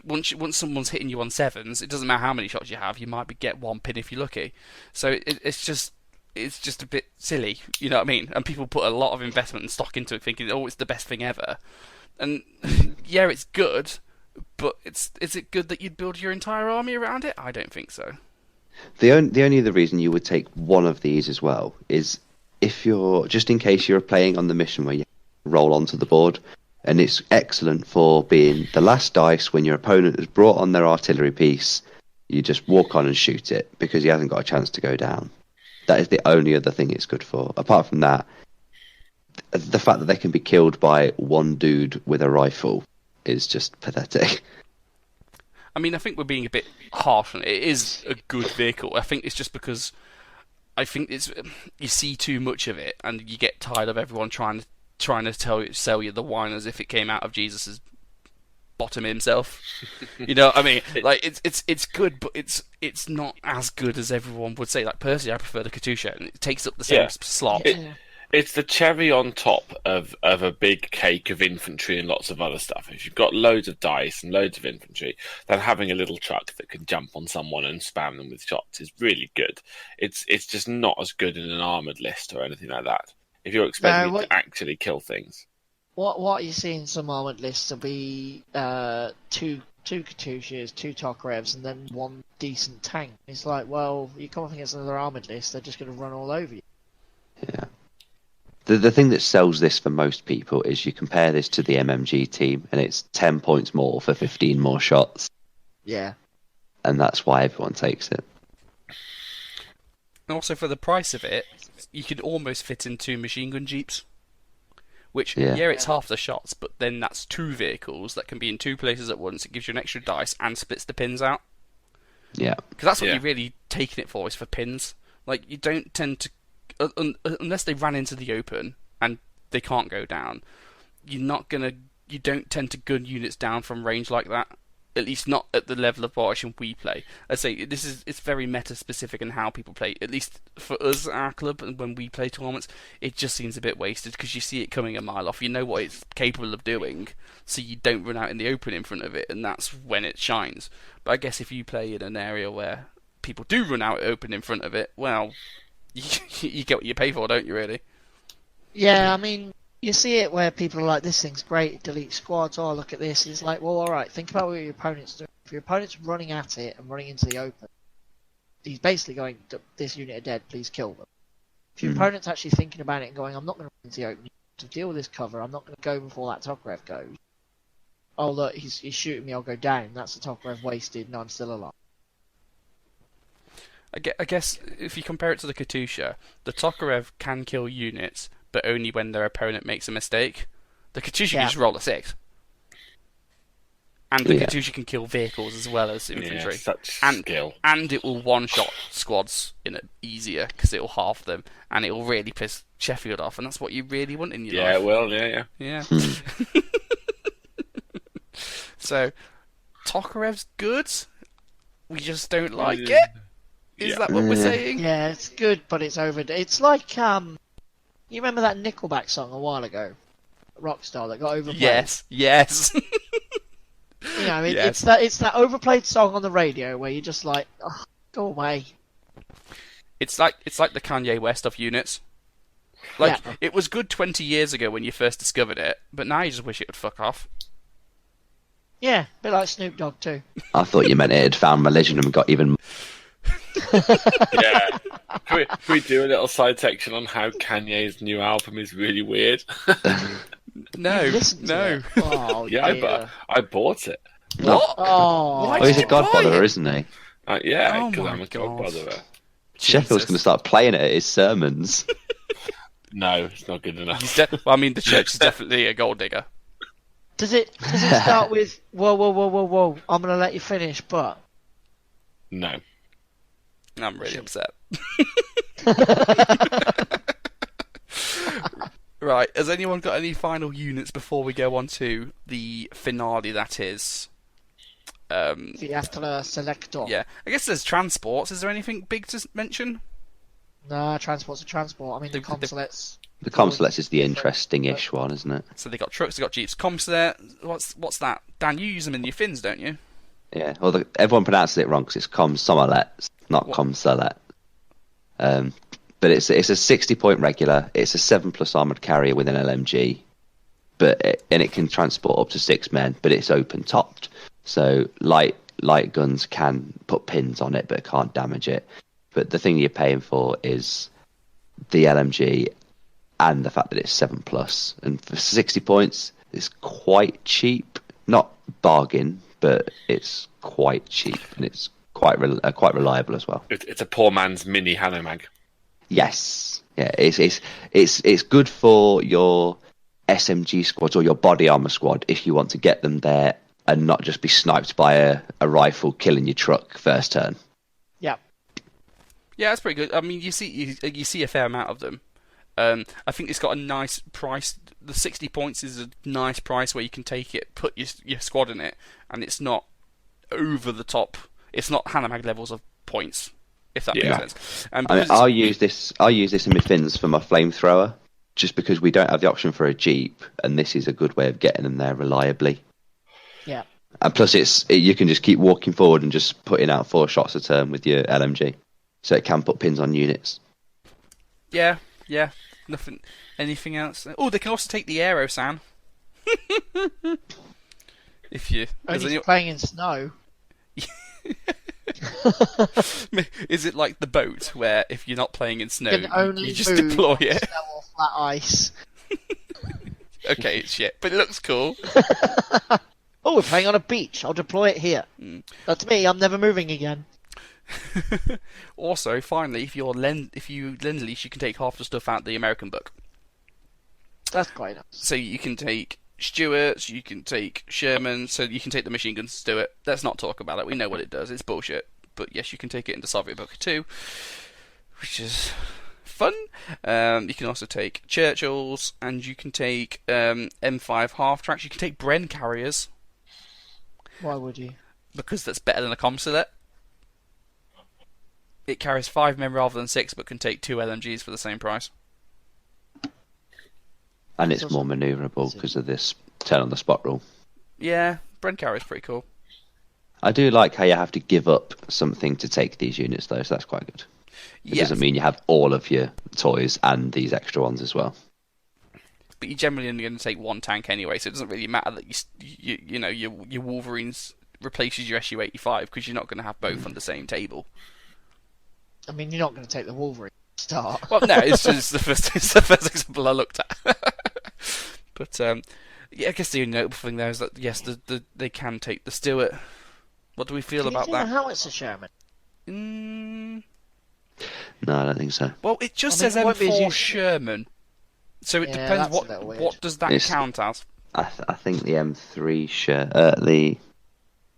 once someone's hitting you on 7s, it doesn't matter how many shots you have, you might get 1 pin if you're lucky. So it's just a bit silly, you know what I mean? And people put a lot of investment and stock into it, thinking, oh, it's the best thing ever. And yeah, it's good. But is it good that you'd build your entire army around it? I don't think so. The only other reason you would take one of these as well is if you're just in case you're playing on the mission where you roll onto the board, and it's excellent for being the last dice when your opponent has brought on their artillery piece. You just walk on and shoot it because he hasn't got a chance to go down. That is the only other thing it's good for. Apart from that, the fact that they can be killed by one dude with a rifle is just pathetic. I mean, I think we're being a bit harsh on it. It is a good vehicle. I think it's just because I think you see too much of it and you get tired of everyone trying to sell you the wine as if it came out of Jesus's bottom himself. You know what I mean? Like it's good, but it's not as good as everyone would say. Like personally, I prefer the Katusha, and it takes up the same slot. It's the cherry on top of a big cake of infantry and lots of other stuff. If you've got loads of dice and loads of infantry, then having a little truck that can jump on someone and spam them with shots is really good. It's just not as good in an armoured list or anything like that. If you're expecting it to actually kill things. What you see in some armoured lists will be two Katushas, 2 Tokarevs, and then 1 decent tank. It's like, well, you come up against another armoured list, they're just going to run all over you. Yeah. The thing that sells this for most people is you compare this to the MMG team, and it's 10 points more for 15 more shots. Yeah. And that's why everyone takes it. And also for the price of it, you could almost fit in 2 machine gun jeeps. Which, it's half the shots, but then that's 2 vehicles that can be in 2 places at once. It gives you an extra dice and splits the pins out. Yeah. Because that's what you're really taking it for, is for pins. Like, you don't tend to... unless they ran into the open and they can't go down, you don't tend to gun units down from range like that. At least not at the level of variation we play. I'd say it's very meta specific in how people play. At least for us, our club, and when we play tournaments, it just seems a bit wasted because you see it coming a mile off. You know what it's capable of doing, so you don't run out in the open in front of it, and that's when it shines. But I guess if you play in an area where people do run out open in front of it, well, you get what you pay for, don't you? Really? Yeah, I mean, you see it where people are like, "This thing's great, delete squads." Oh, look at this. It's like, well, all right. Think about what your opponent's doing. If your opponent's running at it and running into the open, he's basically going, "This unit are dead. Please kill them." If your opponent's actually thinking about it and going, "I'm not going to run into the open to deal with this cover. I'm not going to go before that Tokarev goes." Oh look, he's shooting me. I'll go down. That's the Tokarev wasted. No, I'm still alive. I guess if you compare it to the Katusha, the Tokarev can kill units, but only when their opponent makes a mistake. The Katusha can just roll a 6. And the Katusha can kill vehicles as well as infantry. Yeah, such skill. And it will one-shot squads easier, because it will half them, and it will really piss Sheffield off, and that's what you really want in your life. Yeah, it will, yeah. Yeah. So, Tokarev's good, we just don't like it? Is that what we're saying? Yeah, it's good, but it's over. It's like, you remember that Nickelback song a while ago? Rockstar, that got overplayed? Yes. You know, it's that overplayed song on the radio where you're just like, oh, go away. It's like the Kanye West of units. Like, it was good 20 years ago when you first discovered it, but now you just wish it would fuck off. Yeah, a bit like Snoop Dogg too. I thought you meant it had found religion and got even. Yeah. Can we do a little side section on how Kanye's new album is really weird? No. Oh, Yeah, but I bought it. What? Oh, Why Oh, he's did a you buy godfather, it? isn't he? Yeah, Oh because my I'm a God. godfather. Sheffield's going to start playing it at his sermons. No, it's not good enough. The church is definitely a gold digger. Does it start with whoa? I'm gonna let you finish, but No. I'm really upset. Right, has anyone got any final units before we go on to the finale, that is? the Atla Selector. Yeah, I guess there's transports. Is there anything big to mention? Nah, transport's a transport. I mean, the The- Consulettes. The Consulettes is the interesting-ish one, isn't it? So they got trucks, they got jeeps. Consulate, what's that? Dan, you use them in your fins, don't you? Yeah, well, everyone pronounces it wrong because it's Comsolets, not What? Comsolet. But it's a 60-point regular. It's a 7+ armored carrier with an LMG, and it can transport up to 6 men. But it's open topped, so light guns can put pins on it, but can't damage it. But the thing you're paying for is the LMG and the fact that it's 7+. And for 60 points, it's quite cheap. Not bargain, but it's quite cheap, and it's quite reliable as well. It's a poor man's mini Hanomag. Yes, yeah, it's good for your SMG squads or your body armor squad if you want to get them there and not just be sniped by a rifle killing your truck first turn. Yeah. Yeah, that's pretty good. I mean, you see a fair amount of them. I think it's got a nice price. The 60 points is a nice price where you can take it, put your squad in it, and it's not over the top. It's not Hanomag levels of points, if that makes sense. And I'll use this in my fins for my flamethrower, just because we don't have the option for a jeep, and this is a good way of getting them there reliably. Yeah. And plus, you can just keep walking forward and just putting out 4 shots a turn with your LMG, so it can put pins on units. Yeah. Nothing. Anything else? Oh, they can also take the aero, San. If you Only playing in snow. Is it like the boat where if you're not playing in snow, You can only you just move deploy on it? snow or flat ice. Okay, it's shit, but it looks cool. Oh, we're playing on a beach. I'll deploy it here. That's me. I'm never moving again. Also, finally, if you lend lease, you can take half the stuff out of the American book. That's quite nice. So you can take Stuarts, you can take Sherman, so you can take the machine guns to do it. Let's not talk about it. We know what it does. It's bullshit. But yes, you can take it into Soviet book too, which is fun. You can also take Churchills, and you can take M5 half tracks. You can take Bren carriers. Why would you? Because that's better than a Comsulet. It carries 5 men rather than 6, but can take 2 LMGs for the same price. And it's more manoeuvrable because of this turn on the spot rule. Yeah, Bren carrier's pretty cool. I do like how you have to give up something to take these units, though, so that's quite good. It doesn't mean you have all of your toys and these extra ones as well. But you're generally only going to take one tank anyway, so it doesn't really matter that your Wolverines replaces your SU-85 because you're not going to have both on the same table. I mean, you're not going to take the Wolverine to start. Well, no, it's just the first example I looked at. But yeah, I guess the only notable thing there is that yes, they can take the Stuart. What do we feel about that? The howitzer Sherman. No, I don't think so. Well, it just I mean, says it won't be as M4 useful. Sherman, so it Yeah, depends that's a little weird. what does that count as. I think the M3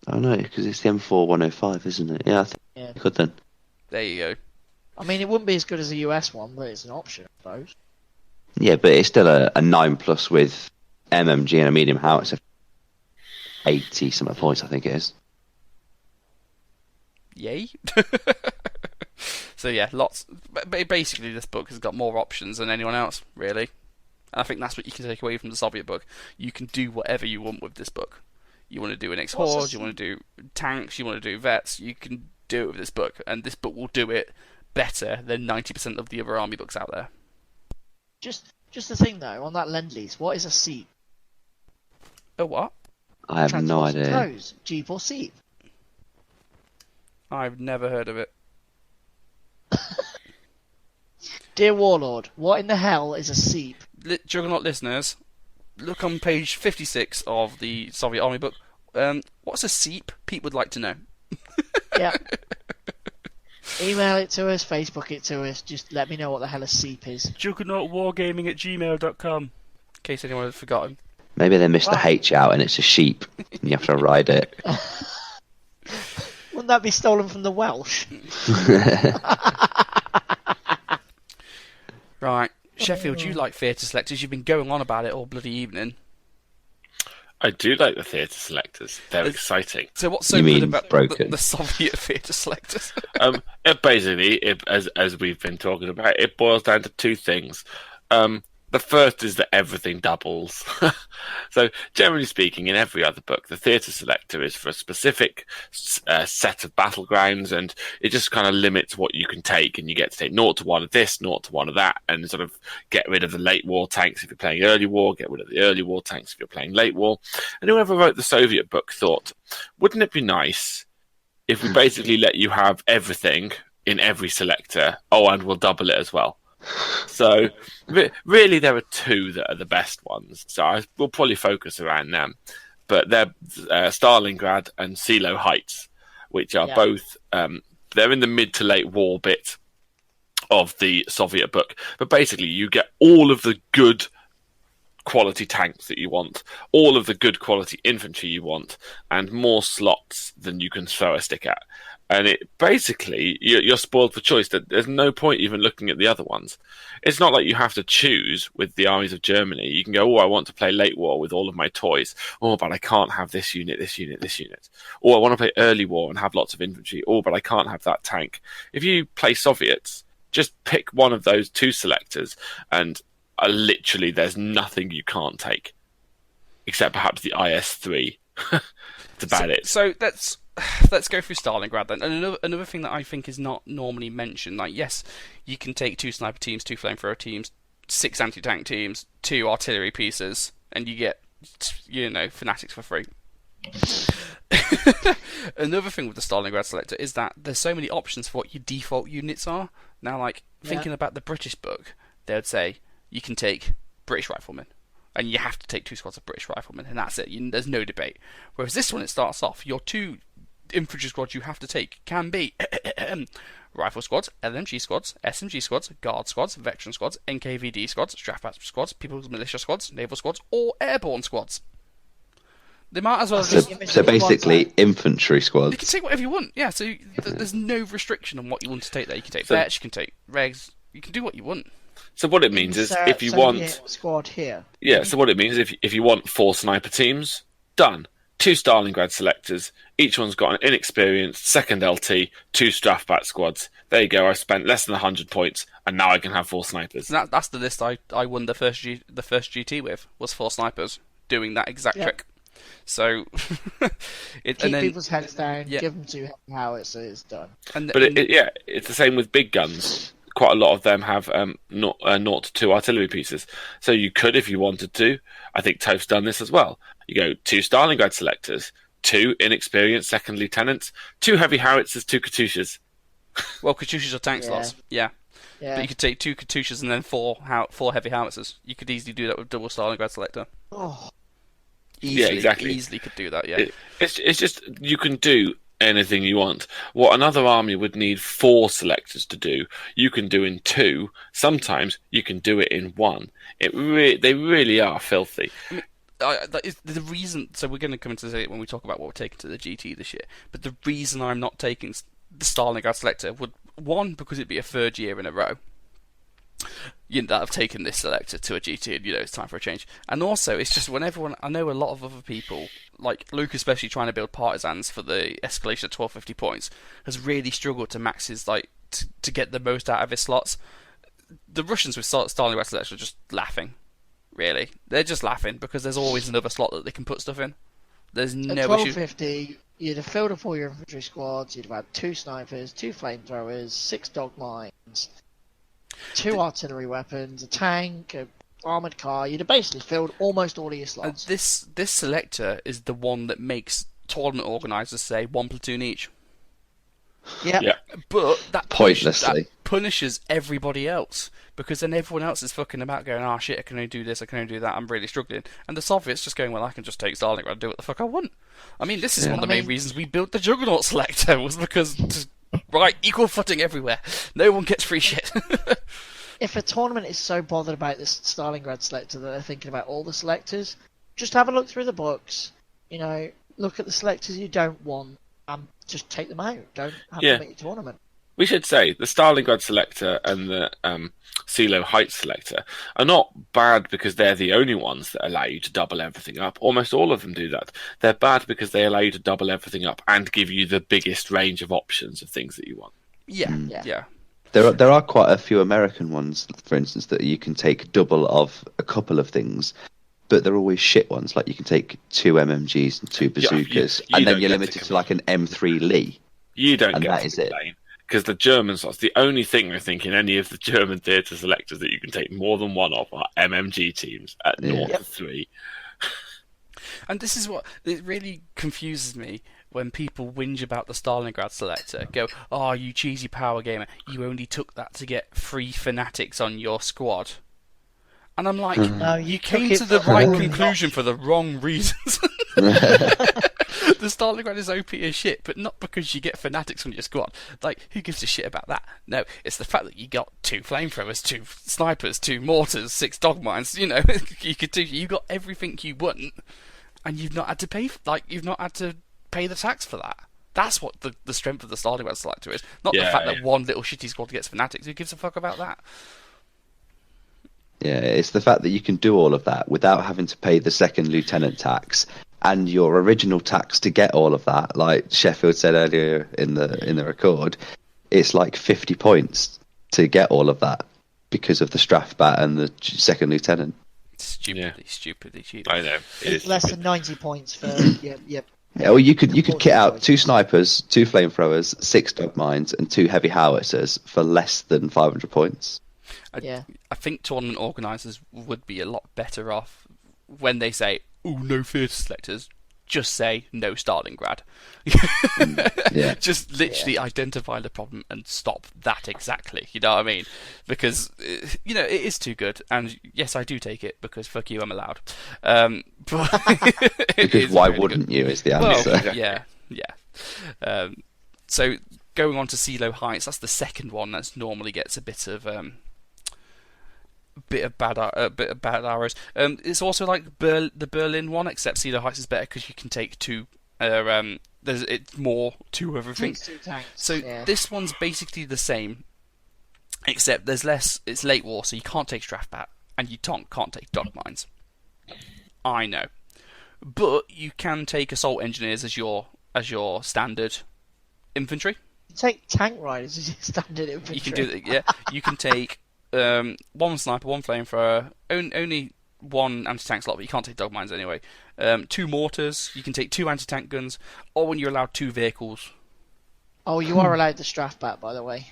oh no, because it's the M4 105, isn't it? Yeah, I think you could then. There you go. I mean, it wouldn't be as good as the US one, but it's an option, I suppose. Yeah, but it's still a 9+ with MMG and a medium howitzer. 80 something points, I think it is. Yay. So yeah, lots. But basically, this book has got more options than anyone else, really. And I think that's what you can take away from the Soviet book. You can do whatever you want with this book. You want to do an X-Horde, you want to do tanks, you want to do vets, you can do it with this book. And this book will do it better than 90% of the other army books out there. Just the thing, though, on that Lend-Lease, what is a seat? A what? I have no Transports and idea. Throws, Jeep or seat? I've never heard of it. Dear Warlord, what in the hell is a seep? Juggernaut listeners, look on page 56 of the Soviet Army book. What's a seep? Pete would like to know. Yeah. Email it to us, Facebook it to us, just let me know what the hell a seep is. JuggernautWargaming@gmail.com, in case anyone had forgotten. Maybe they missed the H out and it's a sheep and you have to ride it. Wouldn't that be stolen from the Welsh? Right. Sheffield, you like theatre selectors. You've been going on about it all bloody evening. I do like the theatre selectors. They're exciting. So what's so You good mean about broken? the Soviet theatre selectors? As we've been talking about, it boils down to two things. The first is that everything doubles. So, generally speaking, in every other book, the theatre selector is for a specific set of battlegrounds, and it just kind of limits what you can take. And you get to take 0 to 1 of this, 0 to 1 of that, and sort of get rid of the late war tanks if you're playing early war, get rid of the early war tanks if you're playing late war. And whoever wrote the Soviet book thought, wouldn't it be nice if we basically let you have everything in every selector? Oh, and we'll double it as well. So, really, there are two that are the best ones. So we'll probably focus around them. But they're Stalingrad and Silo Heights, which are both, they're in the mid to late war bit of the Soviet book. But basically, you get all of the good quality tanks that you want, all of the good quality infantry you want, and more slots than you can throw a stick at. And it basically, you're spoiled for choice. There's no point even looking at the other ones. It's not like you have to choose with the armies of Germany. You can go, I want to play late war with all of my toys. But I can't have this unit, this unit, this unit. Or I want to play early war and have lots of infantry. But I can't have that tank. If you play Soviets, just pick one of those two selectors, and literally there's nothing you can't take, except perhaps the IS-3. That's about it. So let's go through Stalingrad then. And another thing that I think is not normally mentioned, like, yes, you can take 2 sniper teams, 2 flamethrower teams, 6 anti-tank teams, 2 artillery pieces, and you get, fanatics for free. Another thing with the Stalingrad selector is that there's so many options for what your default units are. Now, like, thinking about the British book, they would say you can take British riflemen, and you have to take 2 squads of British riflemen, and that's it. There's no debate. Whereas this one, it starts off, your 2 infantry squads you have to take can be rifle squads, LMG squads, SMG squads, guard squads, veteran squads, NKVD squads, Strafbat squads, People's Militia squads, naval squads, or airborne squads. They might as well So basically, infantry squads. You can take whatever you want, yeah, so there's no restriction on what you want to take there. You can take vets, you can take regs, you can do what you want. So what it means is, if you want squad here, so what it means is if you want 4 sniper teams, done. 2 Stalingrad selectors, each one's got an inexperienced second LT, 2 Strafbat squads. There you go. I spent less than 100 points, and now I can have 4 snipers. And that's the list I won the first GT with, was 4 snipers doing that exact trick. So, Keep and then people's heads down, yeah. give them 2 heavy howitzers, done. But it's the same with big guns. Quite a lot of them have 0 to 2 artillery pieces. So you could, if you wanted to. I think Toph's done this as well. You go 2 Stalingrad selectors, 2 inexperienced second lieutenants, 2 heavy howitzers, 2 Katyushas. well, Katyushas are tank slots. Yeah. But you could take 2 Katyushas and then 4 heavy howitzers. You could easily do that with double Stalingrad selector. Oh, Easily, Yeah, exactly. Easily could do that. Yeah. It's just you can do anything you want. What another army would need 4 selectors to do, you can do in 2. Sometimes you can do it in 1. They really are filthy. That is the reason. So we're going to come into it when we talk about what we're taking to the GT this year. But the reason I'm not taking the Stalingrad selector would, one, because it'd be a 3rd year in a row. That I've taken this selector to a GT, and it's time for a change. And also, it's just when everyone, I know a lot of other people, like Luke, especially trying to build partisans for the escalation of 1250 points, has really struggled to max his to get the most out of his slots. The Russians with Stalingrad selector are just laughing. Really, they're just laughing because there's always another slot that they can put stuff in. There's at no issue. 1250, you'd have filled up all your infantry squads, you'd have had 2 snipers, 2 flamethrowers, 6 dog mines, 2 artillery weapons, a tank, an armoured car. You'd have basically filled almost all of your slots. This selector is the one that makes tournament organisers say 1 platoon each. Yeah. But that Pointlessly. punishes everybody else, because then everyone else is fucking about going, oh shit, I can only do this, I can only do that, I'm really struggling. And the Soviets just going, well, I can just take Stalingrad and do what the fuck I want. I mean, this is one of the main reasons we built the Juggernaut selector, was because, equal footing everywhere. No one gets free shit. If a tournament is so bothered about this Stalingrad selector that they're thinking about all the selectors, just have a look through the books, look at the selectors you don't want, and just take them out. Don't have them at your tournament. We should say the Stalingrad selector and the CeeLo Heights selector are not bad because they're the only ones that allow you to double everything up. Almost all of them do that. They're bad because they allow you to double everything up and give you the biggest range of options of things that you want. Yeah. There are quite a few American ones, for instance, that you can take double of a couple of things, but they're always shit ones. Like you can take 2 MMGs and 2 bazookas, you and then don't you're get limited to to like an M3 Lee. You don't And get that to is it. complain. Because the German slots, the only thing I think in any of the German theatre selectors that you can take more than one of are MMG teams at 0 to 3. And this is what it really confuses me when people whinge about the Stalingrad selector. Go, oh, you cheesy power gamer, you only took that to get 3 fanatics on your squad. And I'm like, No, you took came it to the for right all conclusion for the wrong reasons. The Stalingrad is OP as shit, but not because you get fanatics on your squad. Like, who gives a shit about that? No, it's the fact that you got 2 flamethrowers, 2 snipers, 2 mortars, 6 dog mines. You got everything you want, and you've not had to pay. You've not had to pay the tax for that. That's what the strength of the Stalingrad selector is. Not the fact that one little shitty squad gets fanatics. Who gives a fuck about that? Yeah, it's the fact that you can do all of that without having to pay the second lieutenant tax and your original tax to get all of that. Like Sheffield said earlier in the record, it's like 50 points to get all of that because of the Strafbat and the second lieutenant. Stupidly cheap. I know. It's less than 90 points for yeah. Yeah, well, you could kit out 2 snipers, 2 flamethrowers, 6 dog mines, and 2 heavy howitzers for less than 500 points. I think tournament organisers would be a lot better off when they say, "Oh, no theatre selectors." Just say no Stalingrad. Just literally identify the problem and stop that exactly. You know what I mean? Because it is too good, and yes, I do take it because fuck you, I'm allowed. But because why wouldn't you? Is the answer. Well, yeah. So going on to CeeLo Heights, that's the second one that normally gets a bit of bad arrows. It's also like the Berlin one, except CeeLo Heights is better because you can take 2. It's more 2 everything. Takes 2 tanks. So this one's basically the same, except there's less. It's late war, so you can't take Strafbat, and you can't take dog mines. I know, but you can take assault engineers as your standard infantry. You take tank riders as your standard infantry. You can do that. Yeah, you can take 1 sniper, 1 flamethrower. Only one anti-tank slot, but you can't take dog mines anyway. 2 mortars. You can take 2 anti-tank guns, or when you're allowed 2 vehicles. Oh, you are allowed the strafe back, by the way.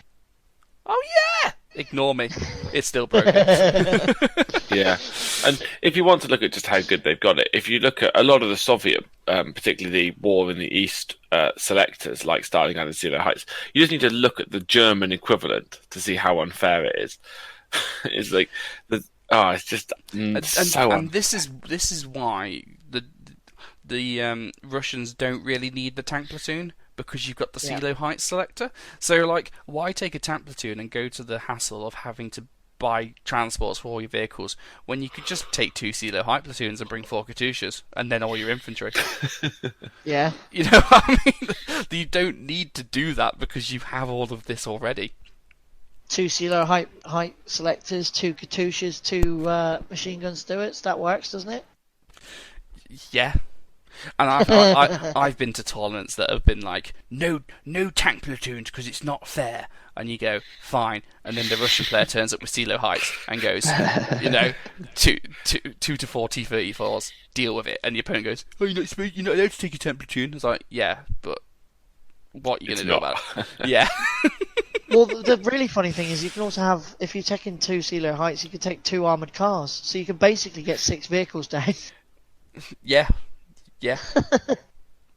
Oh yeah! Ignore me. It's still broken. Yeah, and if you want to look at just how good they've got it, if you look at a lot of the Soviet, particularly the War in the East selectors like Stalingrad and Zero Heights, you just need to look at the German equivalent to see how unfair it is. It's like it's just so. And this is why the Russians don't really need the tank platoon, because you've got the Silo Heights selector. So, like, why take a tank platoon and go to the hassle of having to buy transports for all your vehicles when you could just take 2 Silo Height platoons and bring 4 Katyushas and then all your infantry? Yeah. You know what I mean? You don't need to do that because you have all of this already. 2 Silo height selectors, 2 Katyushas, 2 machine gun Stuarts. That works, doesn't it? Yeah. And I've been to tournaments that have been like, no tank platoons because it's not fair. And you go, fine. And then the Russian player turns up with Silo Heights and goes, 2 to 4 T-34s, deal with it. And the opponent goes, oh, you're not allowed to take a tank platoon. It's like, yeah, but what are you going to do about it? Yeah. Well, the really funny thing is you can also have, if you're taking 2 Silo Heights, you can take 2 armoured cars. So you can basically get 6 vehicles down. Yeah. Yeah.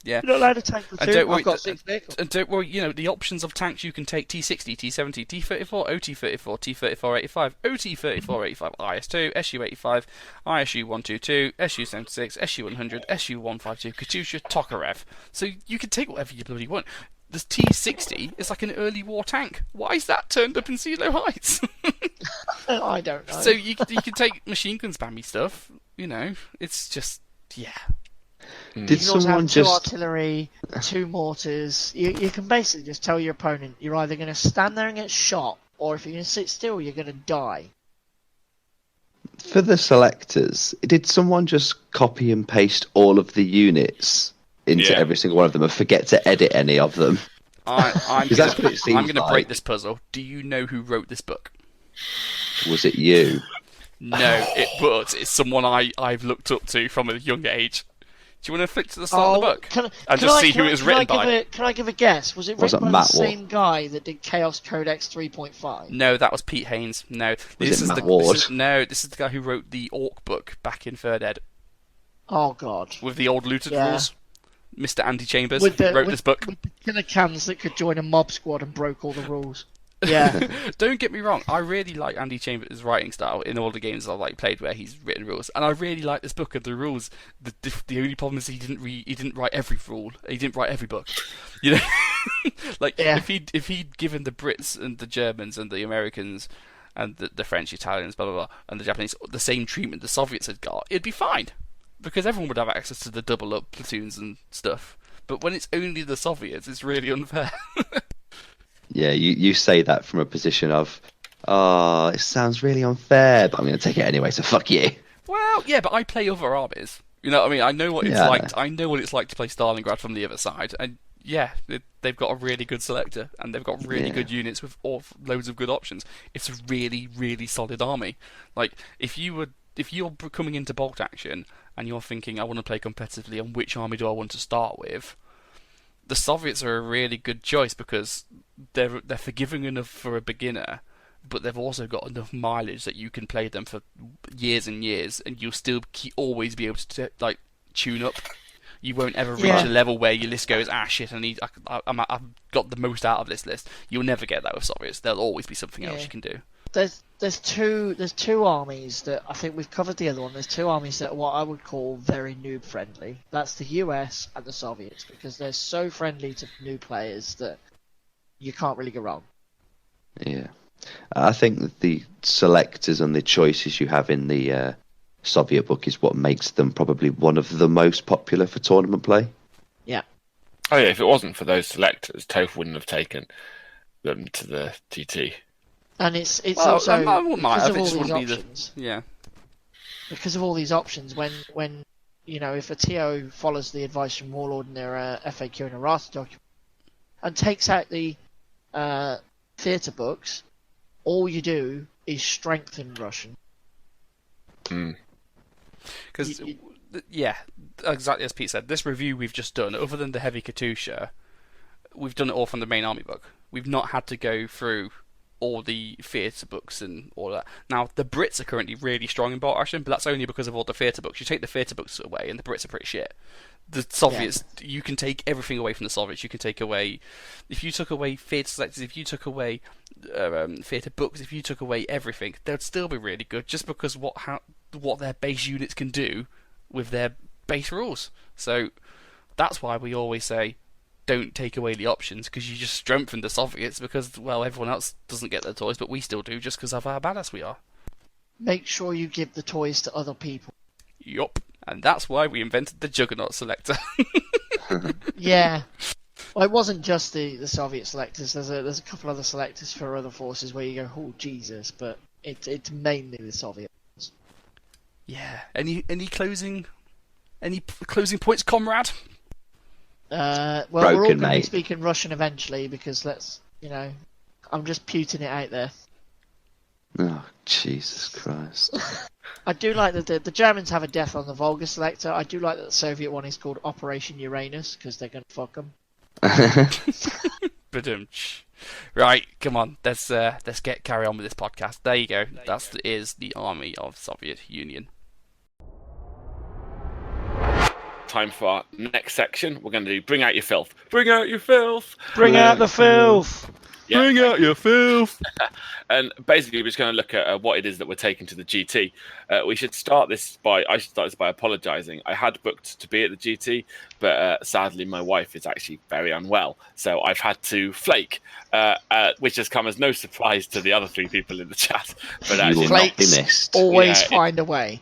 Yeah. You're not allowed to tank platoon. I've got 6 vehicles. And don't worry, the options of tanks you can take: T60, T70, T34, OT34, T3485, OT3485, IS2, SU85, ISU122, SU76, SU100, SU152, Katyusha, Tokarev. So you can take whatever you bloody want. The T60 is like an early war tank. Why is that turned up in Silo Heights? I don't know. So you can take machine gun spammy stuff. It's just Did you can also someone have 2 just artillery, 2 mortars. You can basically just tell your opponent you're either going to stand there and get shot, or if you're going to sit still, you're going to die. for the selectors? Did someone just copy and paste all of the units into every single one of them and forget to edit any of them? I'm that's what it seems going to like. break this puzzle. Do you know who wrote this book? Was it you? No, but it's someone I've looked up to from a young age. Do you want to flick to the start of the book and just see who it was written by? Can I give a guess? Was it written by the same guy that did Chaos Codex 3.5? No, that was Pete Haynes. No, this is the guy who wrote the Orc book back in 3rd Ed. Oh God! With the old looted rules. Mr. Andy Chambers wrote this book. With the killer cans that could join a mob squad and broke all the rules. Yeah. Don't get me wrong, I really like Andy Chambers' writing style in all the games I've played where he's written rules, and I really like this book and the rules. The only problem is he didn't write every rule. He didn't write every book. If he'd given the Brits and the Germans and the Americans and the French, Italians, blah blah blah, and the Japanese the same treatment the Soviets had got, it'd be fine. Because everyone would have access to the double up platoons and stuff. But when it's only the Soviets, it's really unfair. Yeah, you say that from a position of, it sounds really unfair, but I'm going to take it anyway, so fuck you. Well, yeah, but I play other armies. You know what I mean? I know what it's like. I know what it's like to play Stalingrad from the other side, and they've got a really good selector, and they've got really good units with loads of good options. It's a really, really solid army. Like if you're coming into bolt action and you're thinking, I want to play competitively, and which army do I want to start with? The Soviets are a really good choice because they're forgiving enough for a beginner, but they've also got enough mileage that you can play them for years and years, and you'll still always be able to tune up. You won't ever reach a level where your list goes, shit, I've got the most out of this list. You'll never get that with Soviets. There'll always be something else you can do. There's two armies that I think we've covered the other one. There's 2 armies that are what I would call very noob friendly. That's the US and the Soviets, because they're so friendly to new players that you can't really go wrong. Yeah, I think the selectors and the choices you have in the Soviet book is what makes them probably one of the most popular for tournament play. Yeah. Oh yeah, if it wasn't for those selectors, Toph wouldn't have taken them to the TT. And it's also because of all these options. Because of all these options, when if a TO follows the advice from Warlord in their FAQ and errata document and takes out the theatre books, all you do is strengthen Russian. Because, yeah, exactly as Pete said, this review we've just done, other than the Heavy Katusha, we've done it all from the main army book. We've not had to go through all the theatre books and all that. Now, the Brits are currently really strong in bolt action, but that's only because of all the theatre books. You take the theatre books away, and the Brits are pretty shit. The Soviets, you can take everything away from the Soviets. You can take away, if you took away theatre selectors, if you took away theatre books, if you took away everything, they'd still be really good, just because what their base units can do with their base rules. So that's why we always say, don't take away the options, because you just strengthen the Soviets, because, well, everyone else doesn't get their toys, but we still do, just because of how badass we are. Make sure you give the toys to other people. Yup. And that's why we invented the Juggernaut selector. Yeah. Well, it wasn't just the Soviet selectors. There's a couple other selectors for other forces where you go, oh, Jesus, but it's mainly the Soviets. Yeah. Any closing points, comrade? Well, Broken, we're all going to be mate. speaking Russian eventually, because I'm just puting it out there. Oh, Jesus Christ. I do like that the Germans have a death on the Volga selector. I do like that the Soviet one is called Operation Uranus, because they're going to fuck them. Badumch. Right, come on, let's carry on with this podcast. There you go. That is the Army of Soviet Union. Time for our next section. We're going to do Bring Out Your Filth. Bring out your filth! Bring out the filth! Yeah. Bring out your filth! And basically, we're just going to look at what it is that we're taking to the GT. I should start this by apologising. I had booked to be at the GT, but sadly, my wife is actually very unwell, so I've had to flake, which has come as no surprise to the other three people in the chat. But You actually, will not be Flakes missed. always Yeah, find a way.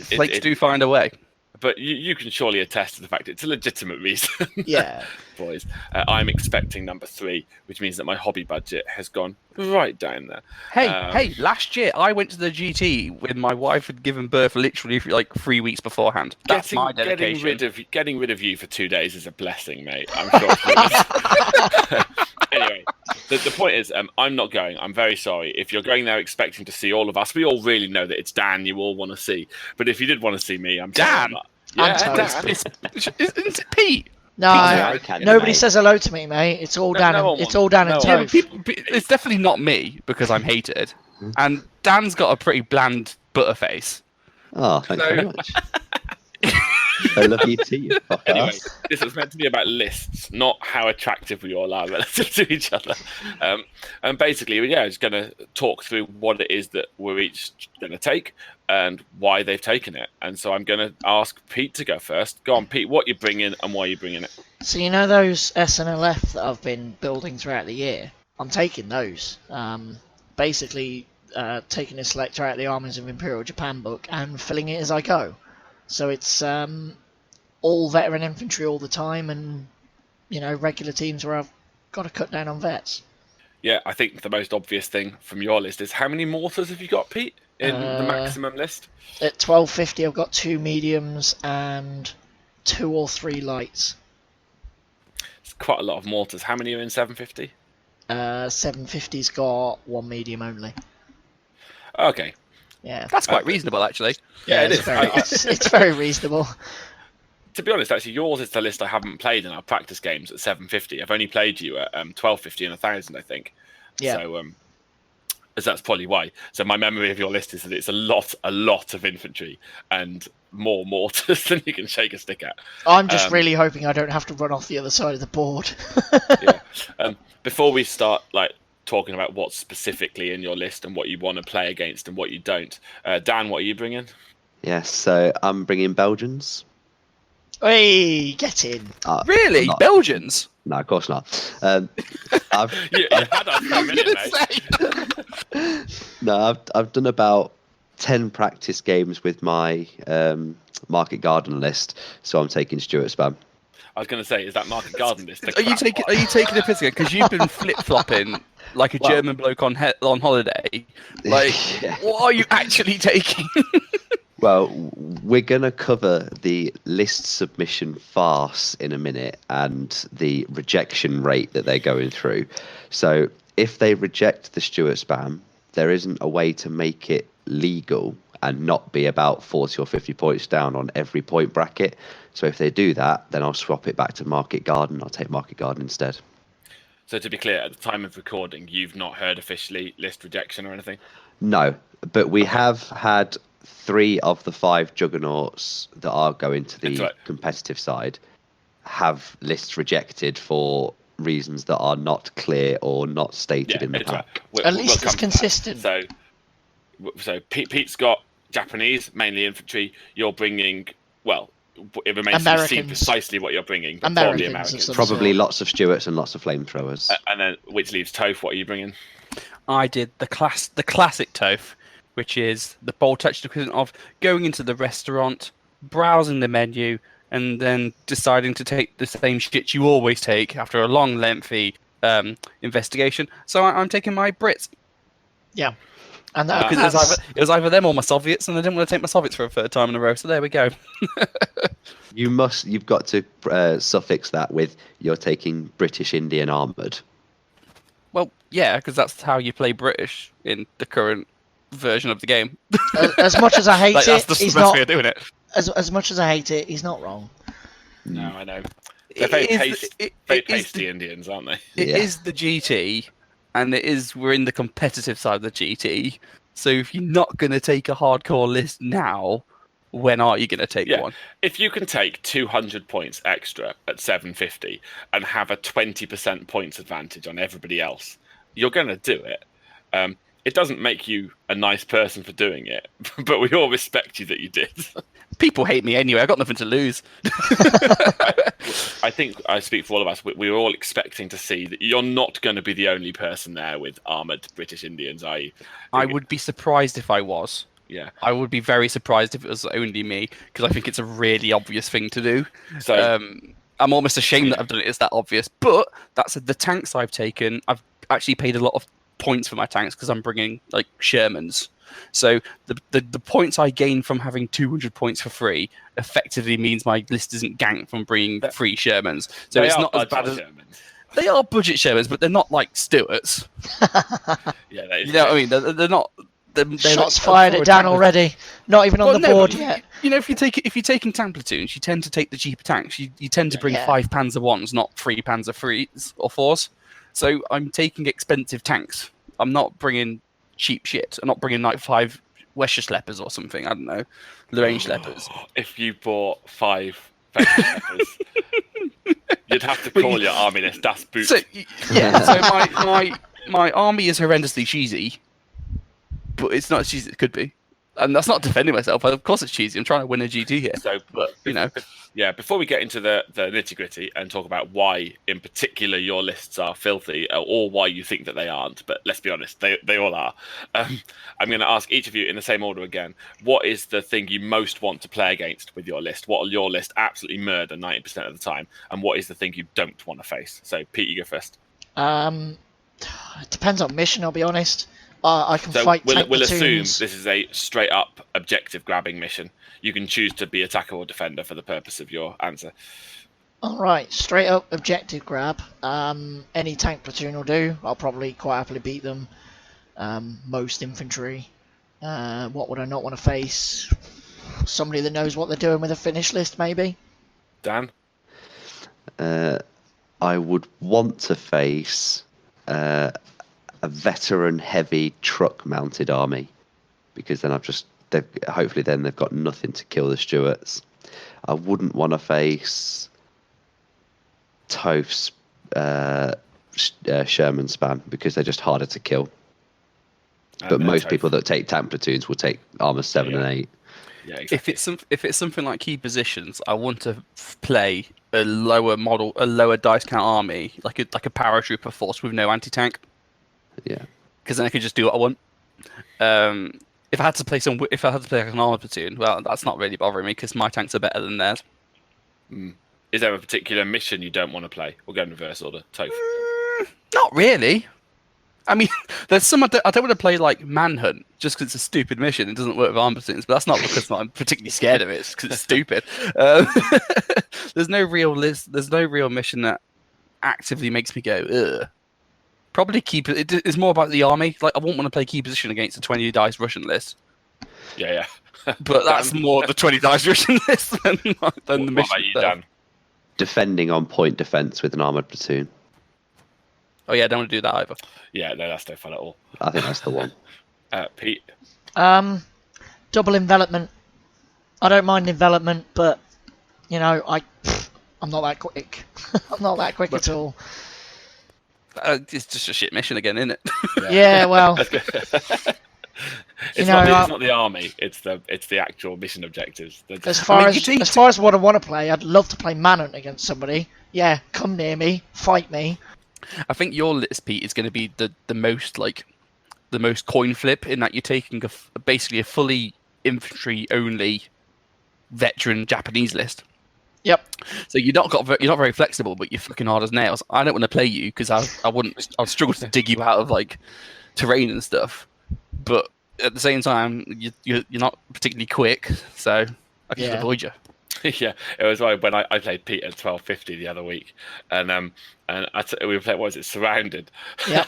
Flakes do find a way. But you can surely attest to the fact it's a legitimate reason. Yeah. Boys, I'm expecting number 3, which means that my hobby budget has gone right down there. Hey, last year I went to the GT when my wife had given birth literally like 3 weeks beforehand. That's my dedication. Getting rid of you for 2 days is a blessing, mate. I'm sure. Anyway, the point is, I'm not going. I'm very sorry. If you're going there expecting to see all of us, we all really know that it's Dan you all want to see. But if you did want to see me, I'm Dan? sorry. I'm Dan. sorry. Isn't it Pete? No, American, nobody mate. says hello to me, mate. It's all No, Dan. no one It's wants- all Dan no and one Toph. wants- It's definitely not me because I'm hated, and Dan's got a pretty bland butterface. Oh, thanks very much. I love you too, you fuck Anyway, ass. this is meant to be about lists, not how attractive we all are relative to each other. And basically, it's going to talk through what it is that we're each going to take and why they've taken it. And so I'm going to ask Pete to go first. Go on, Pete, what you're bringing and why you're bringing it. So you know those SNLF that I've been building throughout the year? I'm taking those. Basically, taking a selector out of the Armies of Imperial Japan book and filling it as I go. So it's all veteran infantry all the time, and regular teams where I've got to cut down on vets. Yeah, I think the most obvious thing from your list is how many mortars have you got, Pete, in the maximum list? At 1250, I've got 2 mediums and 2 or 3 lights. It's quite a lot of mortars. How many are in 750? 750's got 1 medium only. Okay. Yeah, That's quite reasonable, actually. Yeah, it it's is. very, it's very reasonable. To be honest, actually, yours is the list I haven't played in our practice games at 750. I've only played you at 1250 and 1000, I think. Yeah. So that's probably why. So my memory of your list is that it's a lot of infantry and more mortars than you can shake a stick at. I'm just really hoping I don't have to run off the other side of the board. Yeah. Before we start, talking about what's specifically in your list and what you want to play against and what you don't, Dan, what are you bringing? Yes, so I'm bringing Belgians. Hey, get in. Really? Not- Belgians? No, of course not. I've You had us for a minute, mate. I've done about 10 practice games with my Market Garden list, so I'm taking Stuart Spam. I was going to say, is that Market Garden list? Are you taking a piss again? Because you've been flip flopping like a German bloke on holiday. Like, Yeah. what are you actually taking? Well, we're going to cover the list submission farce in a minute and the rejection rate that they're going through. So if they reject the Stuart Spam, there isn't a way to make it legal and not be about 40 or 50 points down on every point bracket. So if they do that, then I'll swap it back to Market Garden. I'll take Market Garden instead. So to be clear, at the time of recording, you've not heard officially list rejection or anything? No, but we have had 3 of the 5 Juggernauts that are going to the competitive side have lists rejected for reasons that are not clear or not stated in the pack. At least it's consistent. So Pete's got Japanese, mainly infantry. You're bringing, well, it remains to be seen precisely what you're bringing. But probably Americans. Probably lots of Stuarts and lots of flamethrowers. And then, which leaves Toph. What are you bringing? I did the classic Toph, which is the bold touch equivalent of going into the restaurant, browsing the menu, and then deciding to take the same shit you always take after a long, lengthy investigation. So I'm taking my Brits. Yeah. And because it was either them or my Soviets, and I didn't want to take my Soviets for a third time in a row. So there we go. You've got to suffix that with you're taking British Indian armoured. Well, yeah, because that's how you play British in the current version of the game. As much as I hate that's the he's best not. way of doing it. As much as I hate it, he's not wrong. No, I know. They're very pasty Indians, aren't they? It is the GT, and we're in the competitive side of the GT. So if you're not going to take a hardcore list now, when are you going to take one? If you can take 200 points extra at 750 and have a 20% points advantage on everybody else, you're going to do it. It doesn't make you a nice person for doing it, but we all respect you that you did. People hate me anyway. I've got nothing to lose. I think I speak for all of us. We were all expecting to see that you're not going to be the only person there with armoured British Indians, are you? I would be surprised if I was. Yeah. I would be very surprised if it was only me, because I think it's a really obvious thing to do. So I'm almost ashamed that I've done it. It's that obvious. But that's the tanks I've taken. I've actually paid a lot of points for my tanks because I'm bringing like Shermans. So the points I gain from having 200 points for free effectively means my list isn't ganked from bringing free Shermans. So it's not as bad as Shermans. They are budget Shermans, but they're not like Stuarts. Yeah, that is you know what I mean? They're not. Shots fired at Dan already. Not even on the board yet. You know, if you're taking tank platoons, you tend to take the cheaper tanks. You tend to bring 5 Panzer ones, not 3 Panzer threes or fours. So I'm taking expensive tanks. I'm not bringing cheap shit. I'm not bringing like 5 Wesher Schleppers or something. I don't know, Lorraine Schleppers. If you bought 5 Schleppers, you'd have to call your army list Das Boot. So my army is horrendously cheesy, but it's not as cheesy as it could be. And that's not defending myself. Of course it's cheesy. I'm trying to win a GT here. So, but you know. Yeah, before we get into the nitty-gritty and talk about why, in particular, your lists are filthy, or why you think that they aren't, but let's be honest, they all are. I'm going to ask each of you in the same order again, what is the thing you most want to play against with your list? What will your list absolutely murder 90% of the time? And what is the thing you don't want to face? So, Pete, you go first. It depends on mission, I'll be honest. I can fight tank we'll assume platoons. this is a straight-up objective grabbing mission. You can choose to be attacker or defender for the purpose of your answer. All right, straight up objective grab. Any tank platoon will do. I'll probably quite happily beat them. Most infantry. What would I not want to face? Somebody that knows what they're doing with a finish list, maybe. Dan? I would want to face a veteran heavy truck mounted army, because then hopefully they've got nothing to kill the Stuarts. I wouldn't want to face Toph's Sherman span, because they're just harder to kill. But most people that take tank platoons will take armor 7 and 8. Yeah, exactly. If it's something like key positions, I want to play a lower dice count army, like a paratrooper force with no anti-tank. Yeah, because then I could just do what I want. If I had to play like an armored platoon, well, that's not really bothering me because my tanks are better than theirs. Is there a particular mission you don't want to play? We'll go in reverse order. Toph. Not really. I mean, there's some I don't want to play like Manhunt just because it's a stupid mission. It doesn't work with armored platoons, but that's not because I'm particularly scared of it. It's because it's stupid. There's no real list. There's no real mission that actively makes me go, ugh. Probably it's more about the army. Like, I won't want to play key position against a 20 dice Russian list. Yeah. But that's more the 20 dice version list than the What mission. about you, itself. Dan? Defending on point defense with an armored platoon. Oh yeah, I don't want to do that either. Yeah, no, that's no fun at all. I think that's the one. Pete? Double envelopment. I don't mind envelopment, but I'm not that quick. I'm not that quick at all. It's just a shit mission again, isn't it? Yeah, well, It's not the army. It's the actual mission objectives. as far as what I want to play, I'd love to play Manhunt against somebody. Yeah, come near me, fight me. I think your list, Pete, is going to be the most coin flip in that you're taking basically a fully infantry only veteran Japanese list. Yep. So you're not very flexible, but you're fucking hard as nails. I don't want to play you because I'd struggle to dig you out of like terrain and stuff. But at the same time, you're not particularly quick, so I can just avoid you. Yeah, it was like when I played Pete at 1250 the other week, and we played, what was it, Surrounded. Yeah.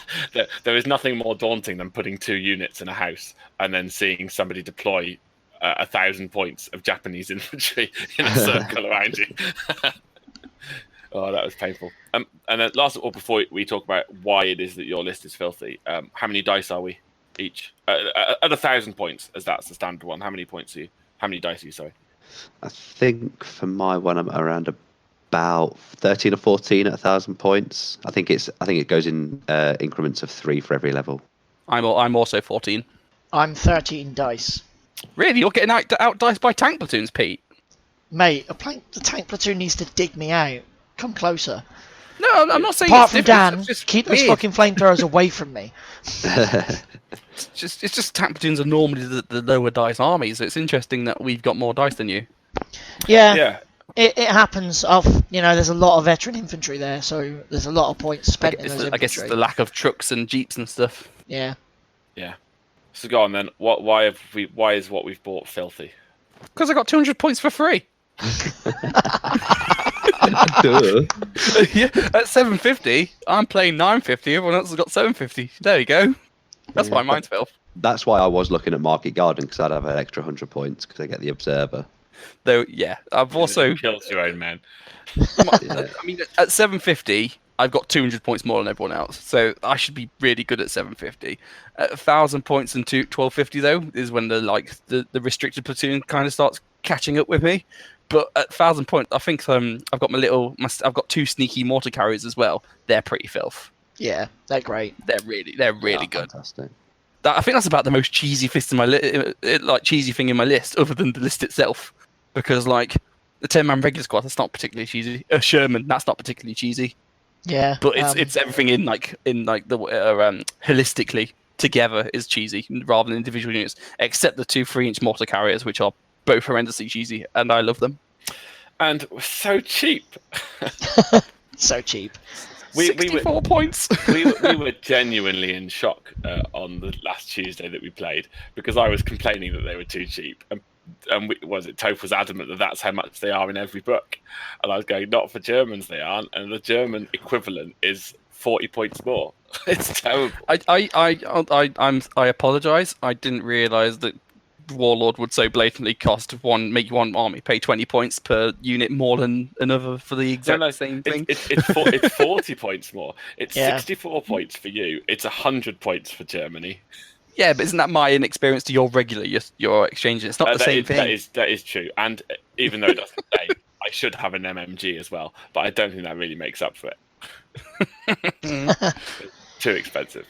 There is nothing more daunting than putting 2 units in a house and then seeing somebody deploy 1,000 points of Japanese infantry in a circle around you. Oh, that was painful. And then last of all, before we talk about why it is that your list is filthy, how many dice are we each? At 1,000 points, as that's the standard one. How many points are you? How many dice are you? Sorry. I think for my one, I'm around about 13 or 14 at 1,000 points. I think it goes in increments of 3 for every level. I'm also 14. I'm 13 dice. Really, you're getting out diced by tank platoons, Pete? Mate, the tank platoon needs to dig me out. Come closer. No, I'm not saying. Apart it's from Dan, it's just keep those weird. fucking flamethrowers away from me. It's just tank platoons are normally the lower dice armies. So it's interesting that we've got more dice than you. Yeah. It happens. There's a lot of veteran infantry there, so there's a lot of points spent in those infantry. I guess it's the lack of trucks and jeeps and stuff. Yeah. So go on then. Why is what we've bought filthy? Because I got 200 points for free. Duh. Yeah, at 750, I'm playing 950. Everyone else has got 750. There you go. That's why mine's filth. That's why I was looking at Market Garden, because I'd have an extra 100 points because I get the Observer. Though, yeah, I've also Kills your own men. I mean, at 750, I've got 200 points more than everyone else, so I should be really good at 750. At 1,000 points and 1250 though is when the restricted platoon kind of starts catching up with me. But at 1,000 points, I think I've got I've got 2 sneaky mortar carriers as well. They're pretty filth. Yeah, they're great. They're really good. Fantastic. I think that's about the most cheesy cheesy thing in my list, other than the list itself. Because the 10-man regular squad, that's not particularly cheesy. Sherman, that's not particularly cheesy. Yeah, but it's everything in the holistically together is cheesy rather than individual units, except the 2 3-inch mortar carriers, which are both horrendously cheesy, and I love them. And so cheap. So cheap. 64 points. we were genuinely in shock on the last Tuesday that we played, because I was complaining that they were too cheap, and Toph was adamant that that's how much they are in every book, and I was going, not for Germans they aren't, and the German equivalent is 40 points more. It's terrible. I apologise. I didn't realise that Warlord would so blatantly make one army pay 20 points per unit more than another for the exact same thing. It's 40 points more. It's 64 points for you. It's 100 points for Germany. Yeah, but isn't that my inexperience to your regular? You're exchanging. It's not the same thing. That is true. And even though it doesn't say, I should have an MMG as well, but I don't think that really makes up for it. Too expensive.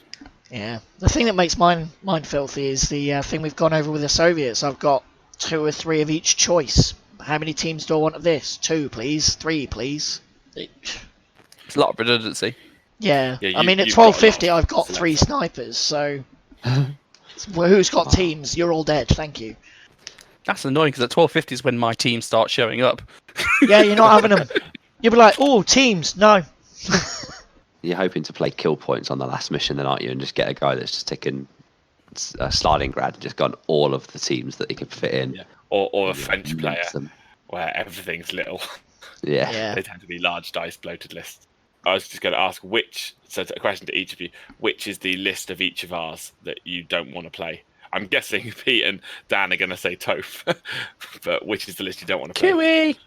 Yeah, the thing that makes mine filthy is the thing we've gone over with the Soviets. I've got 2 or 3 of each choice. How many teams do I want of this? 2, please. 3, please. It's a lot of redundancy. Yeah, I mean, at 1250, I've got 3 snipers, so who's got teams? You're all dead, thank you. That's annoying, because at 1250 is when my team starts showing up. Yeah, you're not having them. You'll be like, oh, teams, no. You're hoping to play kill points on the last mission, then, aren't you? And just get a guy that's just taken Stalingrad and just gone all of the teams that he could fit in. Yeah. Or a French player where everything's little. Yeah. They tend to be large dice bloated lists. I was just going to ask a question to each of you. Which is the list of each of ours that you don't want to play? I'm guessing Pete and Dan are going to say Toph, but which is the list you don't want to play? Chewie!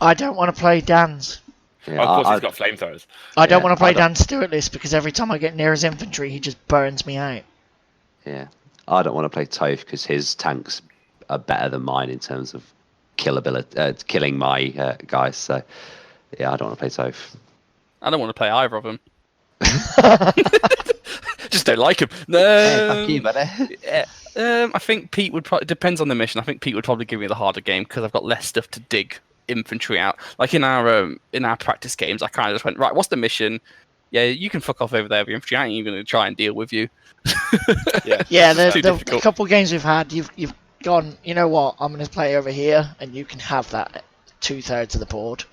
I don't want to play Dan's. Yeah, Of course, he's got flamethrowers. I don't Yeah, want to play I don't- Dan's Stewart list because every time I get near his infantry, he just burns me out. Yeah, I don't want to play Toph because his tanks are better than mine in terms of killing my guys. So yeah, I don't want to play Toph. I don't want to play either of them. Just don't like him. No. Hey, fuck you, buddy. I think Pete would probably, depends on the mission. I think Pete would probably give me the harder game because I've got less stuff to dig infantry out. Like in our practice games, I kind of just went, right, what's the mission? Yeah, you can fuck off over there with your infantry. I ain't even going to try and deal with you. Yeah, Too the difficult. couple games we've had, you've gone, you know what, I'm going to play over here, and you can have that 2/3 of the board.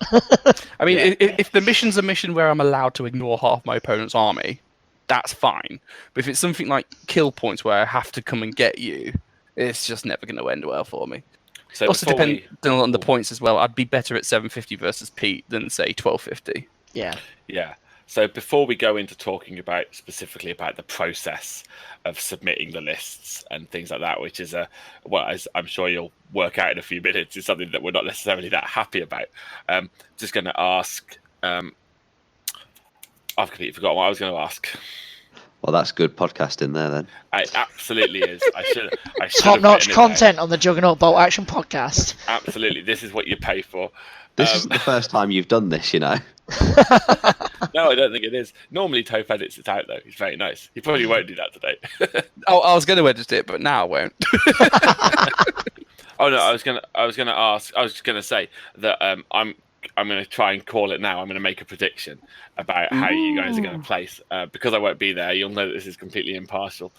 I mean, if the mission's a mission where I'm allowed to ignore half my opponent's army, that's fine. But if it's something like kill points where I have to come and get you, it's just never going to end well for me. So It also before depends on the points as well. I'd be better at 750 versus Pete than say 1250. Yeah. Yeah. So before we go into talking about specifically about the process of submitting the lists and things like that, which is as I'm sure you'll work out in a few minutes, is something that we're not necessarily that happy about. Just going to ask. I've completely forgotten what I was going to ask. Well, that's good podcasting there then. It absolutely is. I should Top-notch content on the Juggernaut Bolt Action podcast. Absolutely, this is what you pay for. This isn't the first time you've done this, you know. No, I don't think it is. Normally, Toph edits it out though. He's very nice. He probably won't do that today. Oh, I was going to edit it, but now I won't. Oh no, I was gonna ask. I was just gonna say that I'm gonna try and call it now. I'm gonna make a prediction about how you guys are gonna place. Because I won't be there, you'll know that this is completely impartial.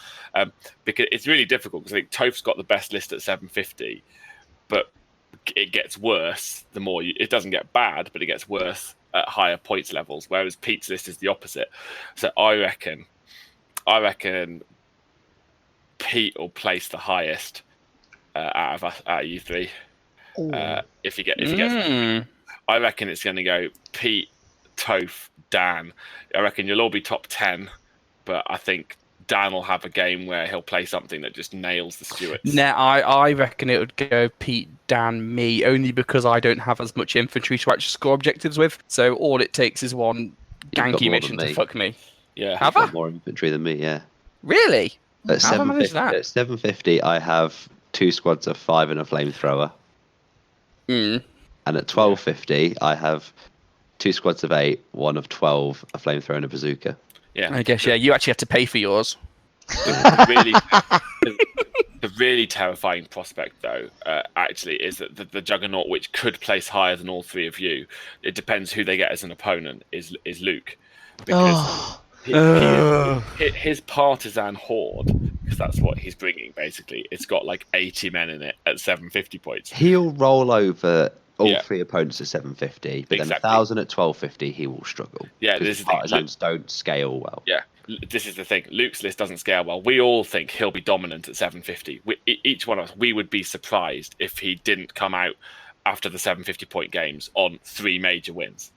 Because it's really difficult because I think Toph's got the best list at 750, but it gets worse the more it doesn't get bad, but it gets worse at higher points levels. Whereas Pete's list is the opposite. So I reckon Pete will place the highest out of you three. If he gets, I reckon it's going to go Pete, Toph, Dan. I reckon you'll all be top 10, but I think Dan will have a game where he'll play something that just nails the Stuarts. Nah, I reckon it would go Pete, Dan, me, only because I don't have as much infantry to actually score objectives with. So all it takes is one got ganky more mission than to me. fuck me. Yeah. Have Got I? more infantry than me, yeah. Really? At How have I managed 750, that? at 750, I have 2 squads of 5 and a flamethrower. Mm. And at 1250, I have 2 squads of 8, 1 of 12, a flamethrower and a bazooka. Yeah. I guess, yeah, you actually have to pay for yours. The really terrifying prospect, though, actually, is that the Juggernaut, which could place higher than all three of you, it depends who they get as an opponent, is Luke. Because his partisan horde, because that's what he's bringing, basically, it's got like 80 men in it at 750 points. He'll roll over all Yeah. 3 opponents at 750, but then Exactly. 1,000 at 1250, he will struggle. Yeah, because this is the thing. partisans don't scale well. Yeah, this is the thing. Luke's list doesn't scale well. We all think he'll be dominant at 750. Each one of us, we would be surprised if he didn't come out after the 750 point games on 3 major wins.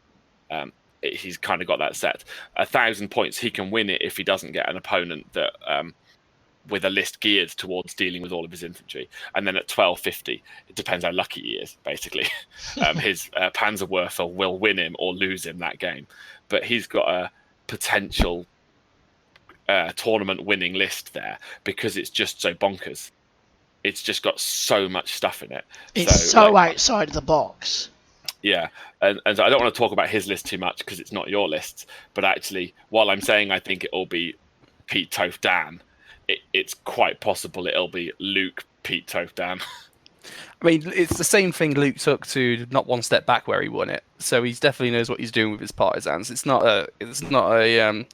He's kind of got that set. 1,000 points, he can win it if he doesn't get an opponent that with a list geared towards dealing with all of his infantry. And then at 1250, it depends how lucky he is, basically. His Panzerwerfer will win him or lose him that game. But he's got a potential tournament winning list there because it's just so bonkers. It's just got so much stuff in it. It's so outside of the box. Yeah, and so I don't want to talk about his list too much because it's not your list. But actually, while I'm saying I think it'll be Pete, Toph, Dan, it's quite possible it'll be Luke, Pete, Toph, Dan. I mean, it's the same thing Luke took to not one step back where he won it. So he definitely knows what he's doing with his partisans. It's not an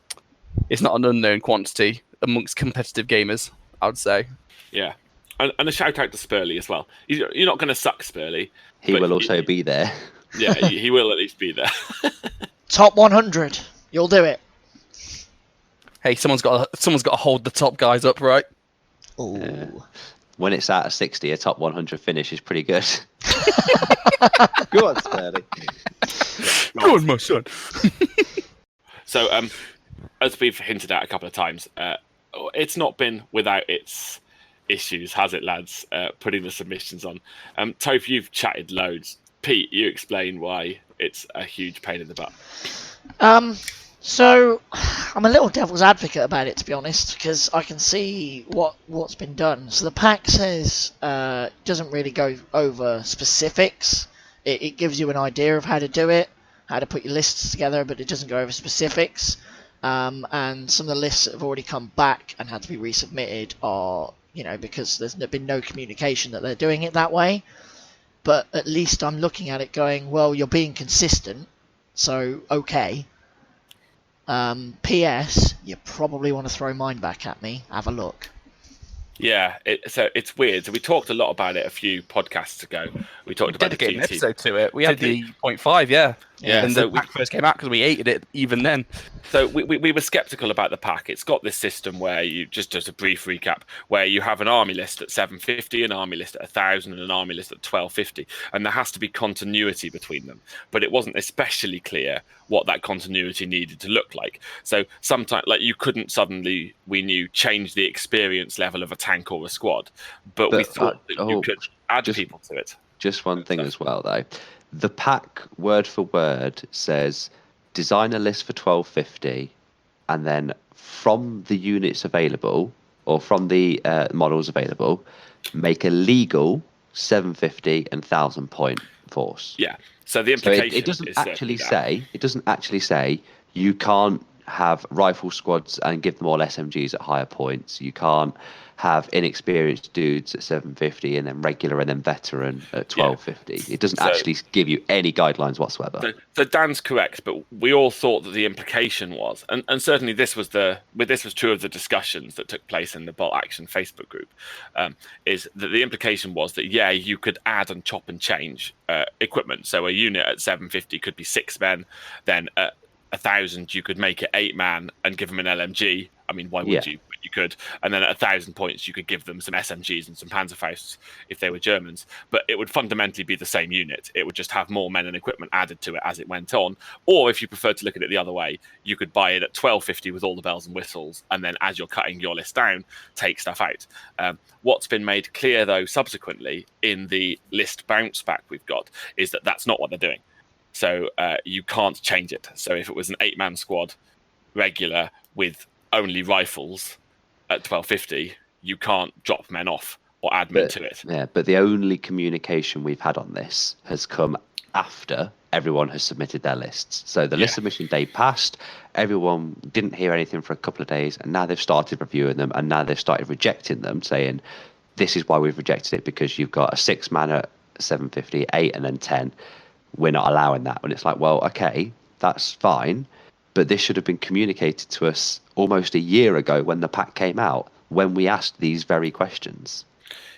unknown quantity amongst competitive gamers, I would say. Yeah, and a shout out to Spurley as well. You're not going to suck Spurley. He but will also be there. Yeah, he will at least be there. Top 100. You'll do it. Hey, someone's got to hold the top guys up, right? Ooh. When it's at a 60, a top 100 finish is pretty good. Go on, Spurley. Go on, my son. So, as we've hinted at a couple of times, it's not been without its issues, has it, lads? Putting the submissions on. Toph, you've chatted loads. Pete, you explain why it's a huge pain in the butt. So I'm a little devil's advocate about it, to be honest, because I can see what's been done. So the pack says doesn't really go over specifics. It gives you an idea of how to do it, how to put your lists together, but it doesn't go over specifics. And some of the lists that have already come back and had to be resubmitted are, because there's been no communication that they're doing it that way. But at least I'm looking at it going, well, you're being consistent, so okay. P.S. You probably want to throw mine back at me. Have a look. Yeah, so it's weird. So we talked a lot about it a few podcasts ago. We talked about the dedicated GT. an episode to it. We had the 0.5, yeah. Yeah, and so the pack first came out because we hated it even then. So we were skeptical about the pack. It's got this system where you just a brief recap, where you have an army list at 750, an army list at 1,000, and an army list at 1,250, and there has to be continuity between them. But it wasn't especially clear what that continuity needed to look like. So sometimes, like, you couldn't suddenly, we knew, change the experience level of a tank or a squad, but we thought that you could add people to it. Just one thing as well, though. The pack, word for word, says design a list for 1250, and then from the units available, or from the models available, make a legal 750 and 1,000 point force. Yeah. So the implication it doesn't actually say you can't have rifle squads and give them all SMGs at higher points. You can't have inexperienced dudes at 750 and then regular and then veteran at 1250. Yeah. It doesn't actually give you any guidelines whatsoever. So Dan's correct, but we all thought that the implication was, and certainly this was true of the discussions that took place in the Bolt Action Facebook group, is that the implication was that, yeah, you could add and chop and change equipment. So a unit at 750 could be 6 men, then at 1,000 you could make it 8 man and give them an LMG. I mean, why would you? But you could. And then at 1,000 points you could give them some SMGs and some Panzerfausts if they were Germans. But it would fundamentally be the same unit. It would just have more men and equipment added to it as it went on. Or if you preferred to look at it the other way, you could buy it at 1,250 with all the bells and whistles, and then as you're cutting your list down, take stuff out. What's been made clear, though, subsequently in the list bounce back we've got is that that's not what they're doing. So you can't change it. So if it was an 8-man squad regular with only rifles at 1250, you can't drop men off or add men to it. Yeah, but the only communication we've had on this has come after everyone has submitted their lists. So the list submission day passed, everyone didn't hear anything for a couple of days, and now they've started reviewing them, and now they've started rejecting them, saying, this is why we've rejected it, because you've got a 6-man at 750, 8, and then 10. We're not allowing that. And it's like, well, okay, that's fine, but this should have been communicated to us almost a year ago when the pack came out, when we asked these very questions.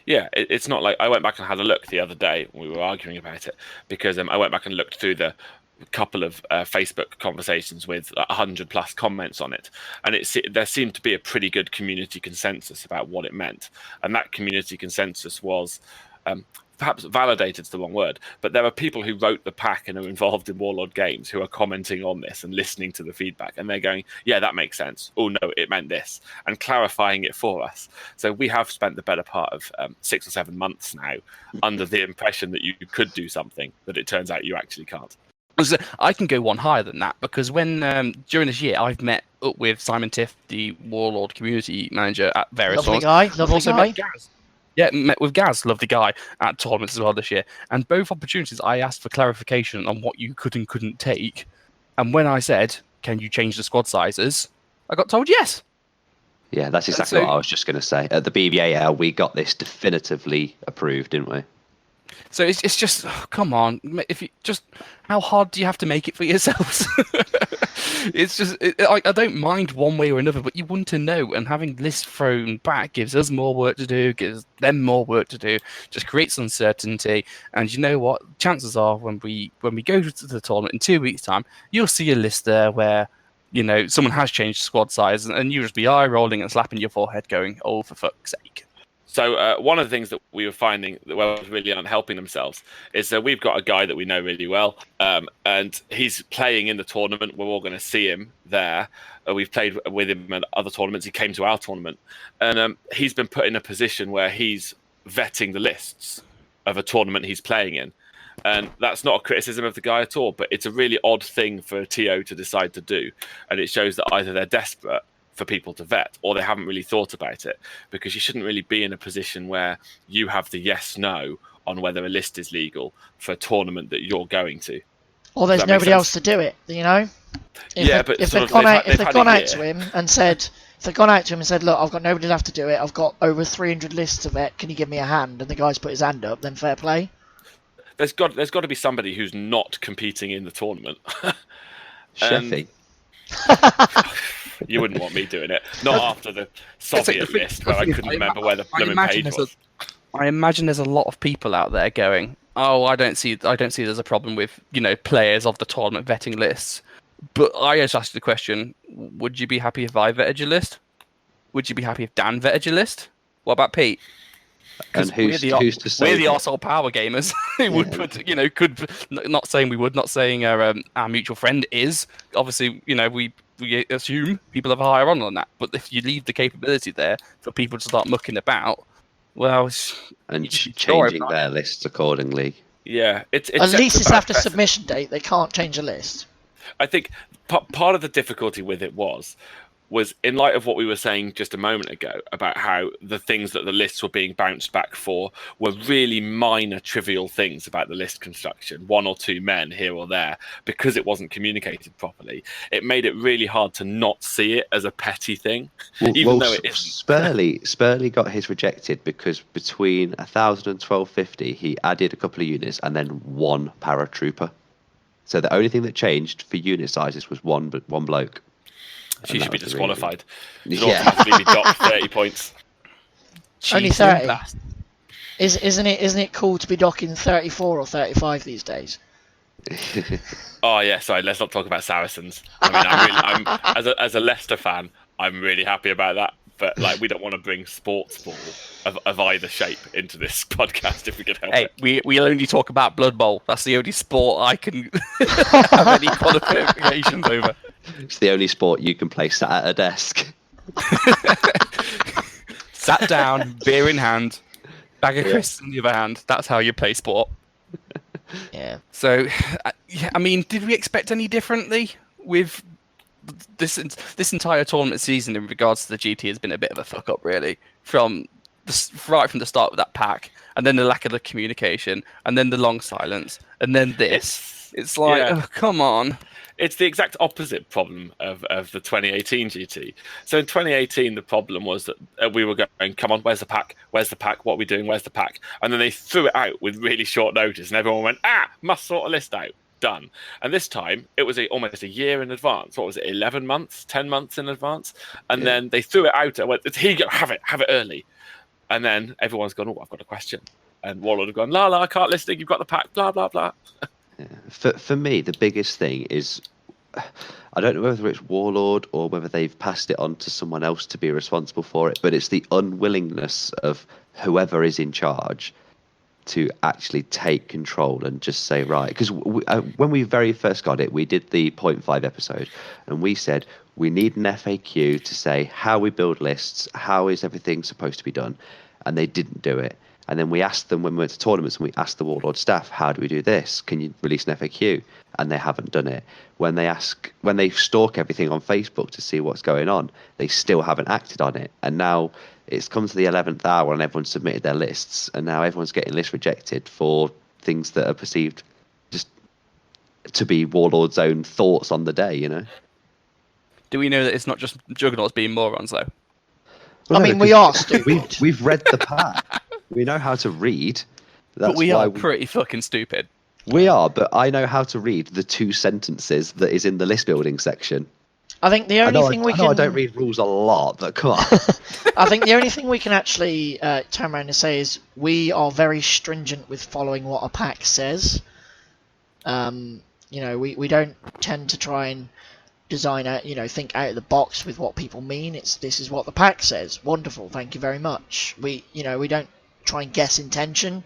Yeah, it's not like I went back and had a look the other day when we were arguing about it, because I went back and looked through the couple of Facebook conversations with 100 plus comments on it, and there seemed to be a pretty good community consensus about what it meant, and that community consensus was perhaps validated is the wrong word, but there are people who wrote the pack and are involved in Warlord games who are commenting on this and listening to the feedback, and they're going, yeah, that makes sense. Oh no, it meant this, and clarifying it for us. So we have spent the better part of 6 or 7 months now under the impression that you could do something that it turns out you actually can't. I can go one higher than that, because when during this year I've met up with Simon Tiff, the Warlord community manager at various lovely guy. Met Gaz. Yeah, met with Gaz, lovely guy, at tournaments as well this year. And both opportunities I asked for clarification on what you could and couldn't take. And when I said, can you change the squad sizes, I got told yes. Yeah, that's exactly what I was just going to say. At the BBAL, we got this definitively approved, didn't we? So it's just, come on, if you just, how hard do you have to make it for yourselves? It's just, I don't mind one way or another, but you want to know, and having lists thrown back gives us more work to do, gives them more work to do, just creates uncertainty. And you know what? Chances are when we go to the tournament in 2 weeks' time, you'll see a list there where, you know, someone has changed squad size, and you just be eye rolling and slapping your forehead, going, "Oh, for fuck's sake!" So one of the things that we were finding that Wales really aren't helping themselves is that we've got a guy that we know really well, and he's playing in the tournament. We're all going to see him there. We've played with him at other tournaments. He came to our tournament, and he's been put in a position where he's vetting the lists of a tournament he's playing in. And that's not a criticism of the guy at all, but it's a really odd thing for a TO to decide to do. And it shows that either they're desperate for people to vet, or they haven't really thought about it, because you shouldn't really be in a position where you have the yes/no on whether a list is legal for a tournament that you're going to. Or there's nobody else to do it, you know? If they've gone out to him and said, look, I've got nobody left to do it, I've got over 300 lists to vet, can you give me a hand? And the guy's put his hand up, then fair play. There's got to be somebody who's not competing in the tournament. Sheffy. You wouldn't want me doing it. Not after the Soviet list where I couldn't remember where the blooming page was. I imagine there's a lot of people out there going, "Oh, I don't see there's a problem with, players of the tournament vetting lists." But I just asked the question: would you be happy if I vetted your list? Would you be happy if Dan vetted your list? What about Pete? And who's to say we're the arsehole power gamers who would put, could, not saying we would, not saying our mutual friend is. Obviously, we assume people have a higher on that. But if you leave the capability there for people to start mucking about, well, and changing their lists accordingly. Yeah, it's at least it's after submission date. They can't change a list. I think part of the difficulty with it was in light of what we were saying just a moment ago about how the things that the lists were being bounced back for were really minor, trivial things about the list construction, 1 or 2 men here or there, because it wasn't communicated properly. It made it really hard to not see it as a petty thing, even though it isn't. Spurley got his rejected because between 1,000 and 1,250, he added a couple of units and then 1 paratrooper. So the only thing that changed for unit sizes was one bloke. She should be disqualified. Should automatically be docked 30 points. Only 30. Isn't it cool to be docking 34 or 35 these days? Oh yeah, sorry. Let's not talk about Saracens. I mean, as a Leicester fan, I'm really happy about that. But we don't want to bring sports ball of either shape into this podcast if we can help it. We only talk about Blood Bowl. That's the only sport I can have any qualifications over. It's the only sport you can play sat at a desk. Sat down, beer in hand, bag of crisps in the other hand. That's how you play sport. Yeah. So, I mean, did we expect any differently with this entire tournament season in regards to the GT? Has been a bit of a fuck up, really, right from the start with that pack, and then the lack of the communication, and then the long silence, and then this. It's like, oh, come on. It's the exact opposite problem of the 2018 GT. So in 2018, the problem was that we were going, come on, where's the pack? Where's the pack? What are we doing? Where's the pack? And then they threw it out with really short notice, and everyone went, must sort a list out. Done. And this time, it was almost a year in advance. What was it, 11 months, 10 months in advance? And then they threw it out and went, here you go, have it early. And then everyone's gone, I've got a question. And Warlord have gone, I can't list it, you've got the pack, blah, blah, blah. For me, the biggest thing is, I don't know whether it's Warlord or whether they've passed it on to someone else to be responsible for it, but it's the unwillingness of whoever is in charge to actually take control and just say, right, because when we very first got it, we did the 0.5 episode, and we said we need an FAQ to say how we build lists, how is everything supposed to be done, and they didn't do it. And then we asked them when we went to tournaments, and we asked the Warlord staff, how do we do this? Can you release an FAQ? And they haven't done it. When they stalk everything on Facebook to see what's going on, they still haven't acted on it. And now it's come to the 11th hour and everyone's submitted their lists, and now everyone's getting lists rejected for things that are perceived just to be Warlord's own thoughts on the day, Do we know that it's not just Juggernauts being morons, though? Well, I mean, we are stupid. We've read the pack. We know how to read. But we are pretty fucking stupid. We are, but I know how to read the 2 sentences that is in the list building section. I think the only thing we can... I don't read rules a lot, but come on. I think the only thing we can actually turn around and say is we are very stringent with following what a pack says. We don't tend to try and design out, think out of the box with what people mean. This is what the pack says. Wonderful, thank you very much. We don't try and guess intention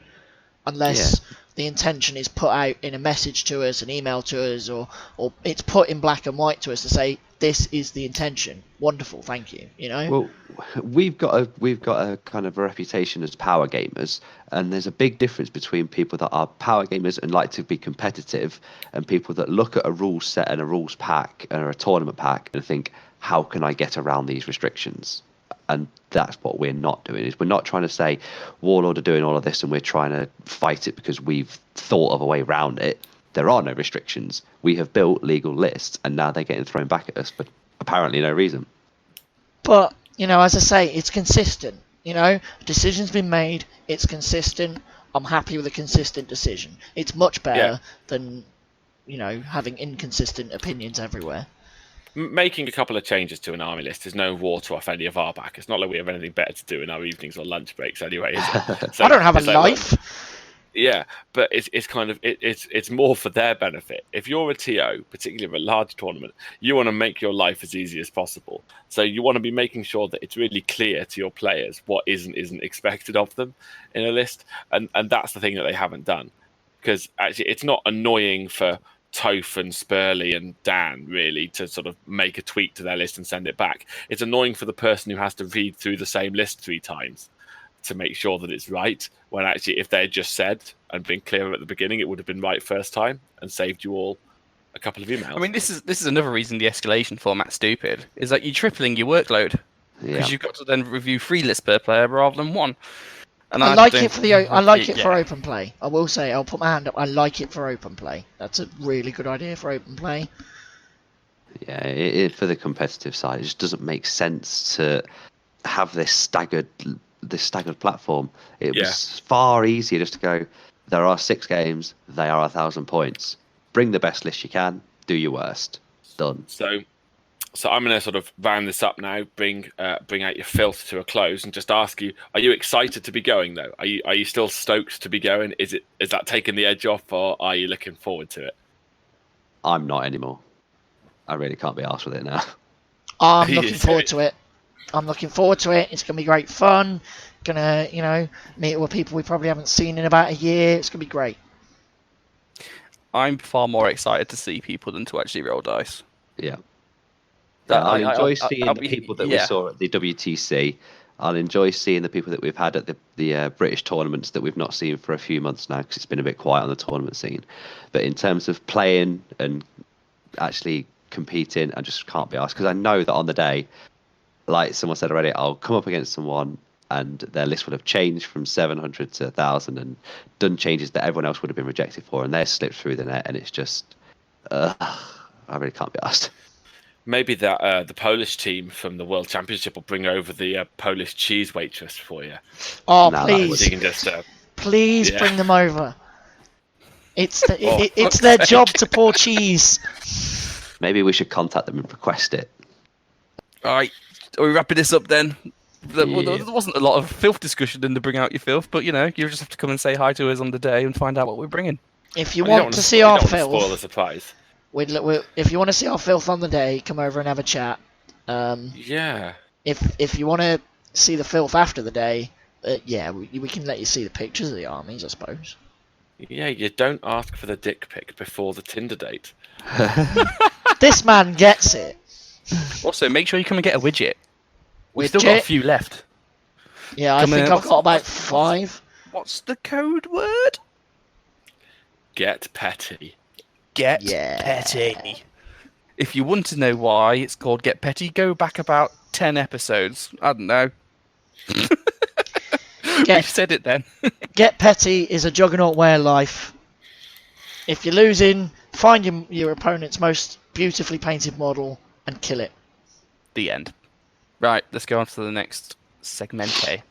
unless the intention is put out in a message to us, an email to us, or it's put in black and white to us to say this is the intention. Wonderful, thank you. Well, we've got a kind of a reputation as power gamers, and there's a big difference between people that are power gamers and like to be competitive, and people that look at a rules set and a rules pack or a tournament pack and think, how can I get around these restrictions? And that's what we're not doing. Is we're not trying to say Warlord are doing all of this and we're trying to fight it because we've thought of a way around it. There are no restrictions. We have built legal lists, and now they're getting thrown back at us for apparently no reason. But, as I say, it's consistent. A decision's been made, it's consistent. I'm happy with a consistent decision. It's much better than, having inconsistent opinions everywhere. Making a couple of changes to an army list is no water off any of our back. It's not like we have anything better to do in our evenings or lunch breaks anyway, is it? So I don't have a life. Yeah, but it's kind of it's more for their benefit. If you're a TO, particularly of a large tournament, you want to make your life as easy as possible. So you want to be making sure that it's really clear to your players what isn't expected of them in a list, and that's the thing that they haven't done. Because actually, it's not annoying for Toph and Spurley and Dan really to sort of make a tweak to their list and send it back. It's annoying for the person who has to read through the same list 3 times to make sure that it's right, when actually if they had just said and been clearer at the beginning, it would have been right first time and saved you all a couple of emails. I mean, this is another reason the escalation format's stupid, is that you're tripling your workload because you've got to then review 3 lists per player rather than 1. And I like it for open play. I will say, I'll put my hand up. I like it for open play. That's a really good idea for open play. Yeah, for the competitive side, it just doesn't make sense to have this staggered platform. It was far easier just to go, there are 6 games, they are 1,000 points. Bring the best list you can, do your worst. Done. So I'm going to sort of round this up now, bring out your filth to a close, and just ask you: are you excited to be going though? Are you still stoked to be going? Is that taking the edge off, or are you looking forward to it? I'm not anymore. I really can't be arsed with it now. I'm looking forward to it. I'm looking forward to it. It's going to be great fun. Gonna meet with people we probably haven't seen in about a year. It's going to be great. I'm far more excited to see people than to actually roll dice. Yeah. I'll enjoy seeing the people that we saw at the WTC. I'll enjoy seeing the people that we've had at the British tournaments that we've not seen for a few months now, because it's been a bit quiet on the tournament scene. But in terms of playing and actually competing, I just can't be asked, because I know that on the day, like someone said already, I'll come up against someone and their list would have changed from 700 to 1,000 and done changes that everyone else would have been rejected for, and they're slipped through the net, and it's just, I really can't be asked. Maybe that the Polish team from the World Championship will bring over the Polish cheese waitress for you. Oh, please. You can just, please bring them over. It's their job to pour cheese. Maybe we should contact them and request it. All right, are we wrapping this up then? There wasn't a lot of filth discussion in the Bring Out Your Filth, but you just have to come and say hi to us on the day and find out what we're bringing. If you want to see our filth, spoil the surprise. If you want to see our filth on the day, come over and have a chat. If you want to see the filth after the day, we can let you see the pictures of the armies, I suppose. Yeah, you don't ask for the dick pic before the Tinder date. This man gets it. Also, make sure you come and get a widget. We've still got a few left. Yeah, I think I've got about 5. What's the code word? Get petty. Get petty. If you want to know why it's called Get Petty, go back about 10 episodes. I don't know. We've said it then. Get Petty is a Juggernaut way of life. If you're losing, find your opponent's most beautifully painted model and kill it. The end. Right, let's go on to the next segmente.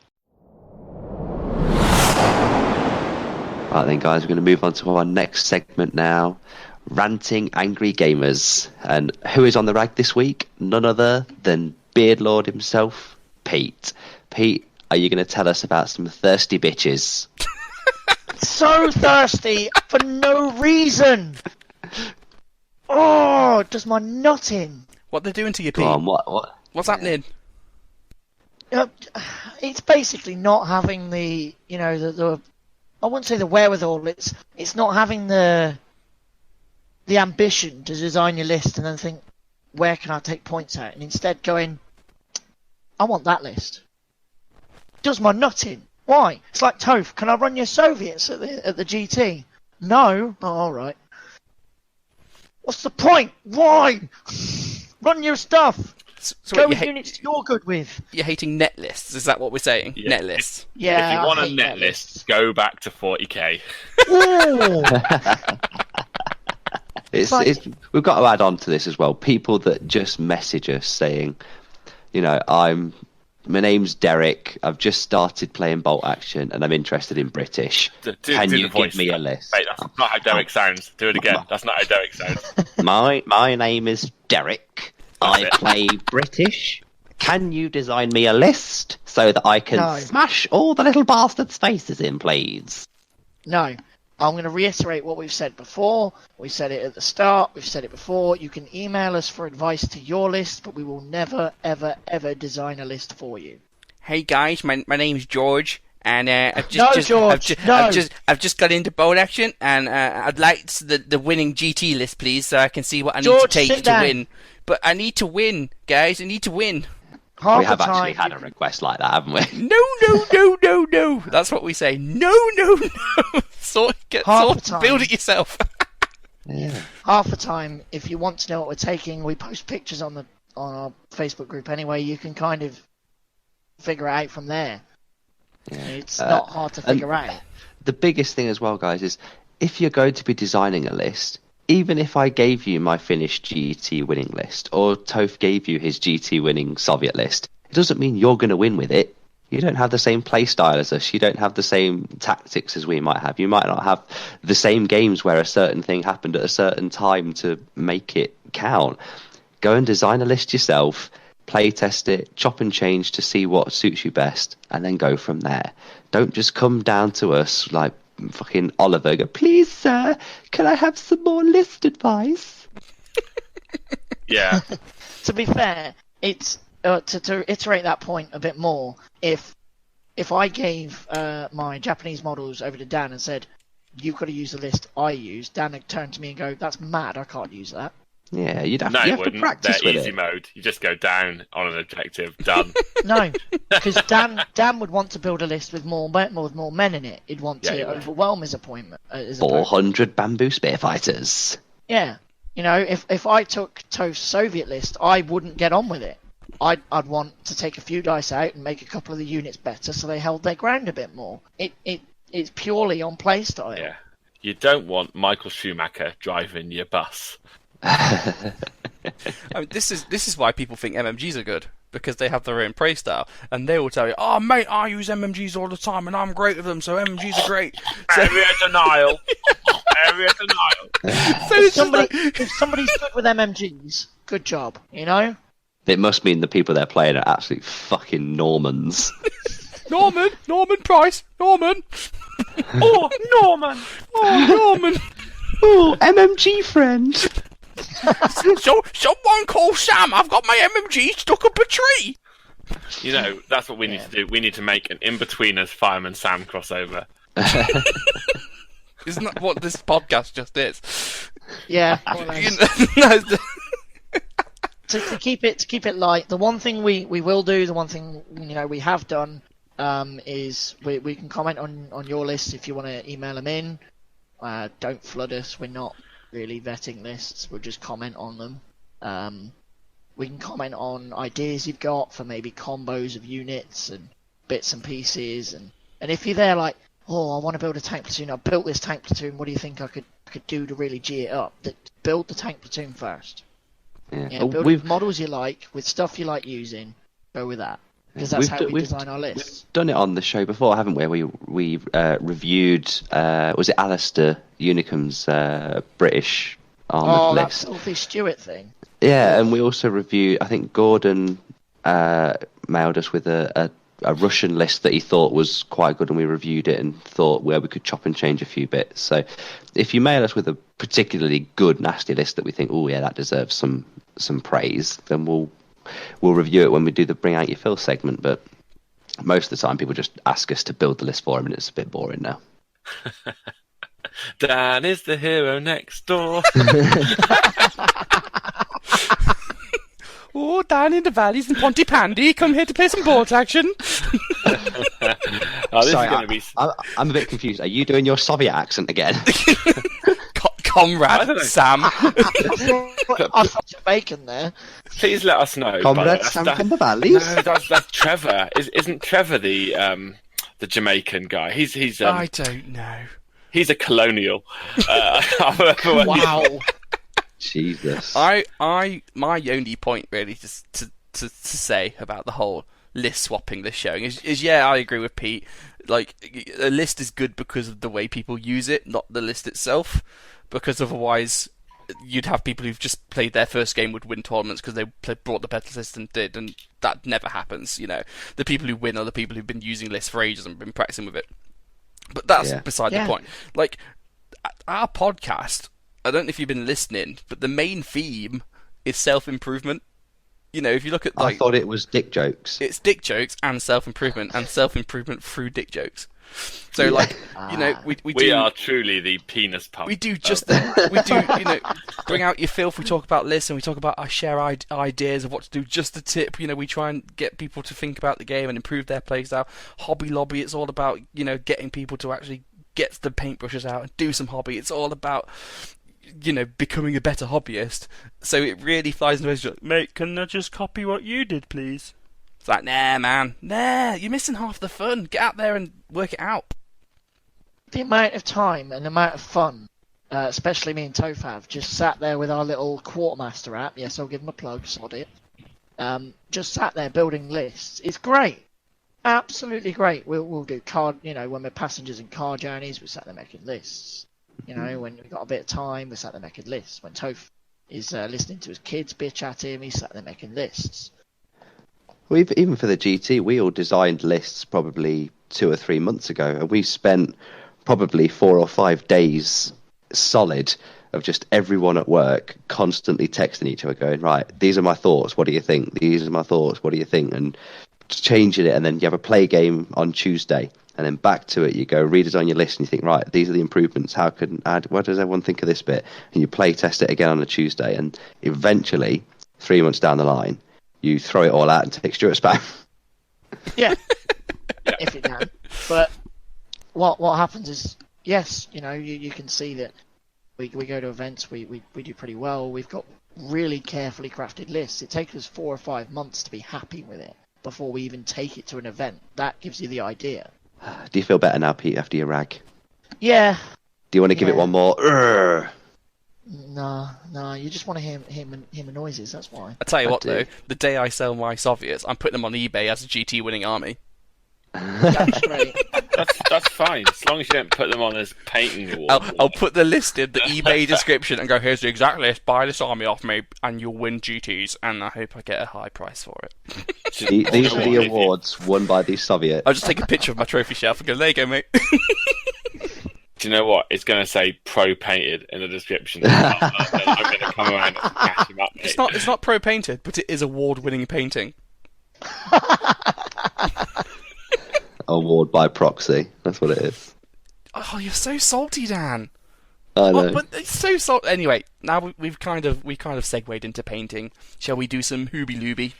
Right then, guys, we're going to move on to our next segment now. Ranting Angry Gamers. And who is on the rag this week? None other than Beardlord himself, Pete. Pete, are you going to tell us about some thirsty bitches? So thirsty for no reason. Oh, it does my nut in. What they're doing to you, Go Pete? on, what? What's happening? It's basically not having the, the I wouldn't say the wherewithal. It's not having the ambition to design your list and then think, where can I take points out? And instead going, I want that list. Does my nut in. Why? It's like, Toph, can I run your Soviets at the GT? No? Oh, all right. What's the point? Why? Run your stuff. So Go what, with units you're good with. you're hating net lists, is that what we're saying? Yeah. Net lists. Yeah. If you want I a hate net that list, go back to 40k. Ooh. We've got to add on to this as well. People that just message us saying, my name's Derek. I've just started playing Bolt Action and I'm interested in British. Can you give me a list? Mate, that's not how Derek sounds. Do it again. That's not how Derek sounds. My name is Derek. I play British. Can you design me a list so that I can smash all the little bastards' faces in, please? No. I'm going to reiterate what we've said before. We said it at the start. We've said it before. You can email us for advice to your list, but we will never, ever, ever design a list for you. Hey guys, my name's George, and I've just got into Bolt Action, and I'd like the winning GT list, please, so I can see what I need to take to win. But I need to win, guys. I need to win. We have actually had a request like that, haven't we? No. That's what we say. No. Build it yourself. Yeah. Half the time, if you want to know what we're taking, we post pictures on our Facebook group anyway. You can kind of figure it out from there. Yeah. It's not hard to figure out. The biggest thing as well, guys, is if you're going to be designing a list, even if I gave you my finished GT winning list, or Toph gave you his GT winning Soviet list, it doesn't mean you're going to win with it. You don't have the same play style as us. You don't have the same tactics as we might have. You might not have the same games where a certain thing happened at a certain time to make it count. Go and design a list yourself, play test it, chop and change to see what suits you best, and then go from there. Don't just come down to us like fucking Oliver, go, please sir, can I have some more list advice? Yeah. To be fair, it's to iterate that point a bit more, if I gave my Japanese models over to Dan and said, you've got to use the list I use, Dan would turn to me and go, that's mad, I can't use that. Yeah, you have to practice They're with easy it. mode. You just go down on an objective, done. No, because Dan would want to build a list with more men in it. He'd want to overwhelm his opponent. 400 bamboo spear fighters. Yeah, if I took Toph's Soviet list, I wouldn't get on with it. I'd want to take a few dice out and make a couple of the units better so they held their ground a bit more. It's purely on playstyle. Yeah, you don't want Michael Schumacher driving your bus. I mean, this is why people think MMGs are good, because they have their own play style, and they will tell you, "Oh, mate, I use MMGs all the time, and I'm great with them, so MMGs are great." Area denial. Area denial. So if somebody's good with MMGs, good job. It must mean the people they're playing are absolute fucking Normans. Norman Price, Norman. Oh, Norman. Oh, MMG friend. So someone call Sam. I've got my MMG stuck up a tree. That's what we need to do. We need to make an in-betweeners Fireman Sam crossover. Isn't that what this podcast just is? Yeah. To keep it light, the one thing we will do, the one thing we have done, is we can comment on your list if you want to email them in. Don't flood us. We're not really vetting lists. We'll just comment on them. We can comment on ideas you've got for maybe combos of units and bits and pieces, and if you're there like, oh, I want to build a tank platoon. I built this tank platoon. What do you think I could do to really G it up? Build the tank platoon first. Yeah, build models you like with stuff you like using. Go with that, because that's how we design our lists. We've done it on the show before, haven't we? We reviewed. Was it Alistair Unicum's British armoured list? Oh, that Filthy Stewart thing. Yeah, and we also reviewed. I think Gordon mailed us with a a Russian list that he thought was quite good, and we reviewed it and thought where we could chop and change a few bits. So if you mail us with a particularly good nasty list that we think, oh yeah, that deserves some praise, then we'll review it when we do the Bring Out Your Fill segment. But most of the time people just ask us to build the list for them, and it's a bit boring now. Dan is the hero next door. Oh, down in the valleys in Pontypandy, come here to play some board action. Oh, this Sorry, is going to be. I'm a bit confused. Are you doing your Soviet accent again? Comrade Sam. I thought Jamaican there. Please let us know. Comrade Sam from the valleys? No, that's Trevor. Isn't Trevor the Jamaican guy? He's I don't know. He's a colonial. Wow. Jesus. My only point really just to say about the whole list swapping this showing is yeah, I agree with Pete. Like, a list is good because of the way people use it, not the list itself. Because otherwise, you'd have people who've just played their first game would win tournaments because they brought the better list and did, and that never happens. You know, the people who win are the people who've been using lists for ages and been practicing with it. But that's beside the point. Like, our podcast, I don't know if you've been listening, but the main theme is self-improvement. You know, if you look at, like, I thought it was dick jokes. It's dick jokes and self-improvement through dick jokes. So, like, you know, we are truly the penis pump. We do just you know, bring out your filth. We talk about lists and we talk about our share ideas of what to do. Just a tip, you know, we try and get people to think about the game and improve their playstyle. Hobby Lobby, it's all about, you know, getting people to actually get the paintbrushes out and do some hobby. It's all about, you know, becoming a better hobbyist. So it really flies in the face. Mate, can I just copy what you did, please? It's like, nah, man. Nah, you're missing half the fun. Get out there and work it out. The amount of time and the amount of fun, especially me and Tophav, just sat there with our little Quartermaster app. Yes, I'll give him a plug, sod it. Just sat there building lists. It's great. Absolutely great. We'll do card, you know, when we're passengers in car journeys, we sat there making lists. You know, when we've got a bit of time, we sat there making lists. When Toph is listening to his kids bitch at him, he's sat there making lists. Well, even for the GT, we all designed lists probably 2 or 3 months ago, and we spent probably 4 or 5 days solid of just everyone at work constantly texting each other going, right, these are my thoughts, what do you think? These are my thoughts, what do you think? And changing it, and then you have a play game on Tuesday, and then back to it, you go read it on your list, and you think, right, these are the improvements, what does everyone think of this bit? And you play test it again on a Tuesday, and eventually, 3 months down the line, you throw it all out and take Stuart's back. Yeah, if you can. But what happens is, yes, you know, you can see that we go to events, we do pretty well. We've got really carefully crafted lists. It takes us 4 or 5 months to be happy with it before we even take it to an event. That gives you the idea. Do you feel better now, Pete, after your rag? Yeah. Do you want to give it one more? Urgh. No, you just want to hear my noises, that's why. I tell you what, though, the day I sell my Soviets, I'm putting them on eBay as a GT winning army. That's great. That's fine, as long as you don't put them on as painting awards. I'll put the list in the eBay description and go, here's the exact list, buy this army off me, and you'll win GTs, and I hope I get a high price for it. These are the awards won by the Soviets. I'll just take a picture of my trophy shelf and go, there you go, mate. Do you know what? It's going to say pro painted in the description. I'm going to come around and catch him up. Mate. It's not pro painted, but it is award winning painting. Award by proxy. That's what it is. Oh, you're so salty, Dan. I know. But it's so salty. Anyway, now we've kind of segued into painting. Shall we do some hooby looby?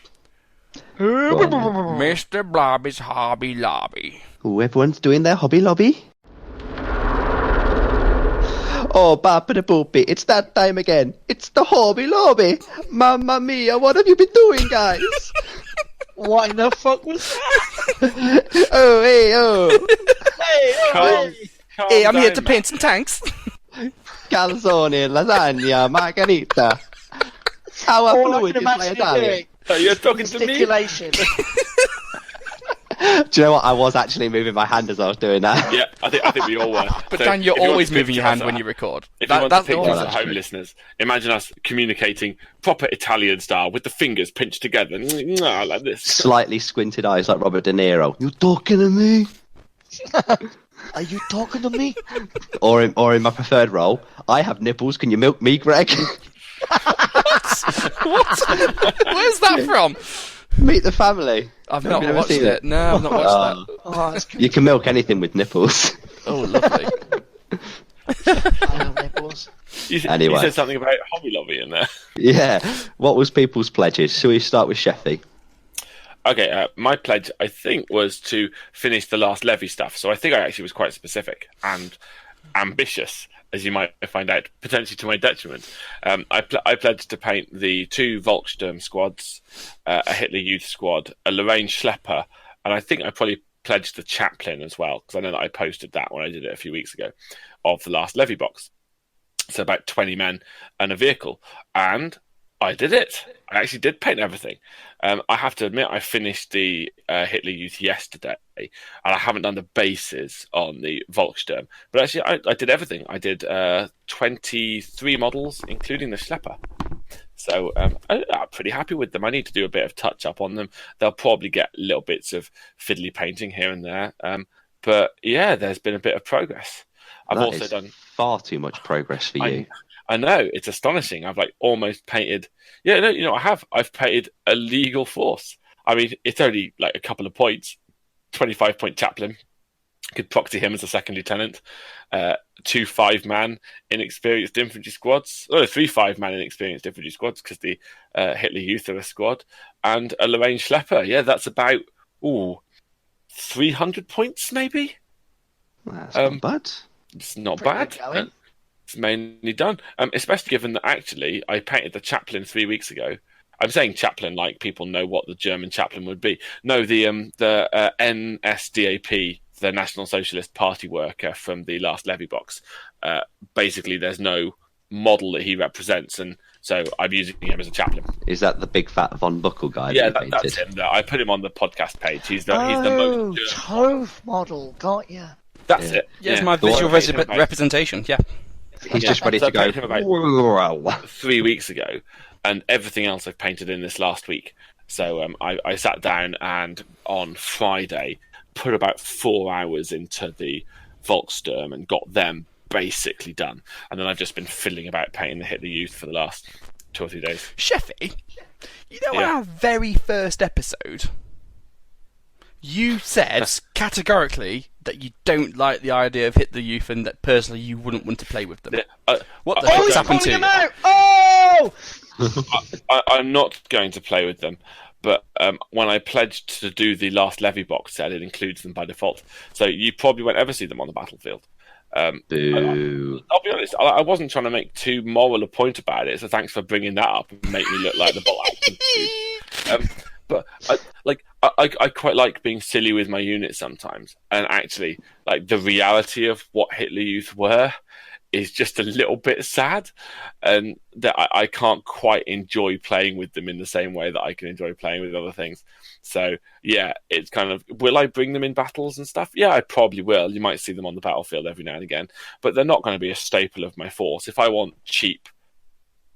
Mr. Blobby's Hobby Lobby. Ooh, everyone's doing their Hobby Lobby. Oh, Bappa Boopy, it's that time again. It's the Hobby Lobby. Mamma mia, what have you been doing, guys? What in the fuck was that? Oh, hey, oh. Hey, I'm here to paint some tanks. Calzone, lasagna, margarita. How All I fluid can is my imagine you Italian? doing Oh, you're talking to me? gesticulation. Do you know what? I was actually moving my hand as I was doing that. Yeah, I think we all were. But So Dan, you're if you want always to moving your hand picture when us you record. If you want to That's picture the us that's at home, true. listeners, imagine us communicating proper Italian style with the fingers pinched together, like this. Slightly squinted eyes like Robert De Niro. You talking to me? Are you talking to me? Or in my preferred role, I have nipples. Can you milk me, Greg? Where's that from? Meet the Family. I've Have not you never watched seen it. No, I've not watched that. Oh, that's You can milk anything with nipples. Oh, lovely. I have nipples. You Anyway. said something about Hobby Lobby in there. Yeah. What was people's pledges? Shall we start with Sheffy? Okay, my pledge, I think, was to finish the last levy stuff. So I think I actually was quite specific and ambitious, as you might find out, potentially to my detriment. I pledged to paint the 2 Volkssturm squads, a Hitler Youth squad, a Lorraine Schlepper, and I think I probably pledged the Chaplain as well, because I know that I posted that when I did it a few weeks ago, of the last levy box. So about 20 men and a vehicle. And I did it. I actually did paint everything. I have to admit, I finished the Hitler Youth yesterday, and I haven't done the bases on the Volkssturm. But actually, I did everything. I did 23 models, including the Schlepper. So I'm pretty happy with them. I need to do a bit of touch-up on them. They'll probably get little bits of fiddly painting here and there. But yeah, there's been a bit of progress. I've That also is done... far too much progress for you. I know, it's astonishing. I've like almost painted. Yeah, no, you know, I've painted a legal force. I mean, it's only like a couple of points. 25-point chaplain. Could proxy him as a second lieutenant. 2 5-man inexperienced infantry squads. 3 5-man inexperienced infantry squads because the Hitler Youth are a squad. And a Lorraine Schlepper. Yeah, that's about 300 points maybe. That's not bad. It's not Pretty bad. good going. It's mainly done, especially given that actually I painted the Chaplain 3 weeks ago. I'm saying Chaplain like people know what the German Chaplain would be. No, the NSDAP, the National Socialist Party worker from the last levy box. Basically, there's no model that he represents, and so I'm using him as a Chaplain. Is that the big fat Von Buckle guy? Yeah, that you that's painted? him. I put him on the podcast page. He's the Oh, most. Tove model. Got ya. That's Yeah. it. Yeah, it's my The one visual I painted about- representation. Yeah. He's just ready So to I go. painted him about Wow. 3 weeks ago, and everything else I've painted in this last week. So I sat down and on Friday put about 4 hours into the Volkssturm and got them basically done. And then I've just been fiddling about painting the Hitler Youth for the last 2 or 3 days. Sheffy, you know Yeah. our very first episode, you said categorically that you don't like the idea of Hitler Youth and that personally you wouldn't want to play with them. What the I- fuck's I- happened to you? Oh! I'm not going to play with them, but when I pledged to do the last levy box set, it includes them by default. So you probably won't ever see them on the battlefield. Boo. I'll be honest, I wasn't trying to make too moral a point about it, so thanks for bringing that up and make me look like the bolt action dude. But I quite like being silly with my units sometimes, and actually, like the reality of what Hitler Youth were is just a little bit sad, and that I can't quite enjoy playing with them in the same way that I can enjoy playing with other things. So yeah, it's kind of, will I bring them in battles and stuff? Yeah, I probably will. You might see them on the battlefield every now and again, but they're not going to be a staple of my force. If I want cheap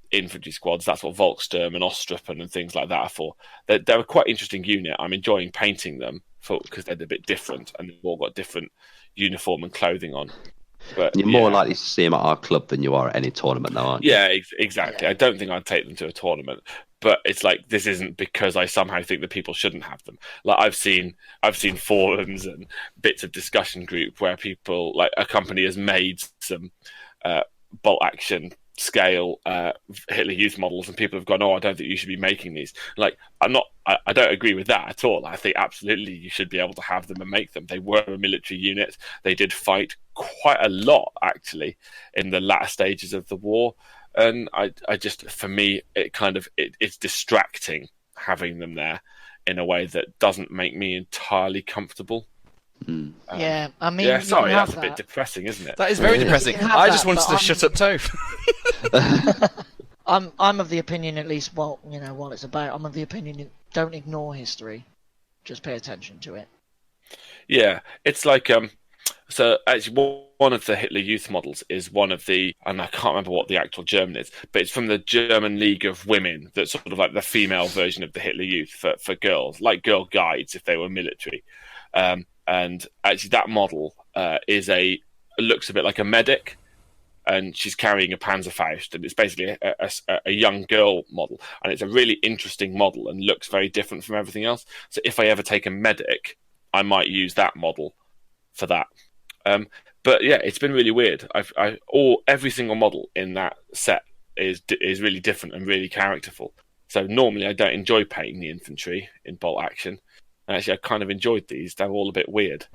infantry squads, that's what Volkssturm and Ostruppen and things like that are for. They're a quite interesting unit. I'm enjoying painting them because they're a bit different and they've all got different uniform and clothing on. But You're more likely to see him at our club than you are at any tournament, though, aren't you? Yeah, exactly. Yeah. I don't think I'd take them to a tournament, but it's like this isn't because I somehow think that people shouldn't have them. Like I've seen forums and bits of discussion group where people, like a company has made some bolt action scale Hitler Youth models, and people have gone, "Oh, I don't think you should be making these." Like I don't agree with that at all. I think absolutely you should be able to have them and make them. They were a military unit. They did fight quite a lot actually in the latter stages of the war, and I just, for me, it's distracting having them there in a way that doesn't make me entirely comfortable. Yeah, I mean, Yeah, you sorry, can have that's a bit depressing, isn't it? That is very Yeah. depressing. You can have I that, just wanted but to shut up Tove. I'm of the opinion, at least, well, you know what it's about. I'm of the opinion, don't ignore history, just pay attention to it. Yeah, it's like so actually one of the Hitler Youth models is one of the, and I can't remember what the actual German is, but it's from the German League of Women. That's sort of like the female version of the Hitler Youth for girls, like Girl Guides if they were military. And actually, that model looks a bit like a medic, and she's carrying a Panzerfaust, and it's basically a young girl model, and it's a really interesting model and looks very different from everything else. So if I ever take a medic, I might use that model for that. But yeah, it's been really weird. Every single model in that set is really different and really characterful. So normally I don't enjoy painting the infantry in bolt action. And actually, I kind of enjoyed these. They're all a bit weird.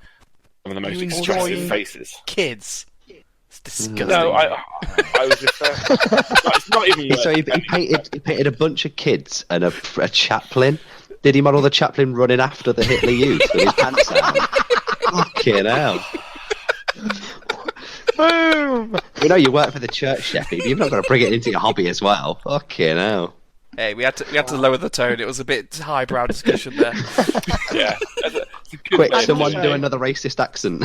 Some of the most You expressive enjoy faces. Kids. It's disgusting. No, I was just. It's not even. So he painted a bunch of kids and a chaplain. Did he model the chaplain running after the Hitler Youth with his pants down? Fucking hell. Boom! We know you work for the church, Sheffy, but you've not got to bring it into your hobby as well. Fucking hell. Hey, we had to lower the tone. It was a bit highbrow discussion there. Yeah. Quick, way. someone Also- do another racist accent.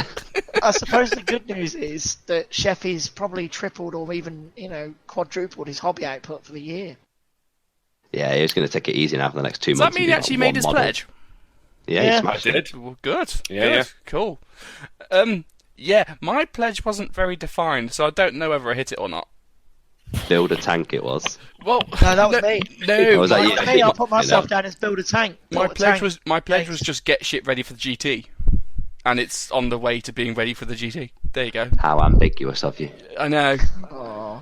I suppose the good news is that Sheffy's probably tripled or even, quadrupled his hobby output for the year. Yeah, he was going to take it easy now for the next 2 Does months. that mean he actually made his pledge? Yeah, Yeah. he smashed I it. did. Well, good. Yeah, Good. yeah. Cool. Yeah, my pledge wasn't very defined, so I don't know whether I hit it or not. Build a tank it was. Well, No, that was me. No, was that my, you? Me, I'll put myself You know. down as build a tank. my Build a pledge tank. was just get shit ready for the GT, and it's on the way to being ready for the GT. There you go. How ambiguous of you. I know. Aw.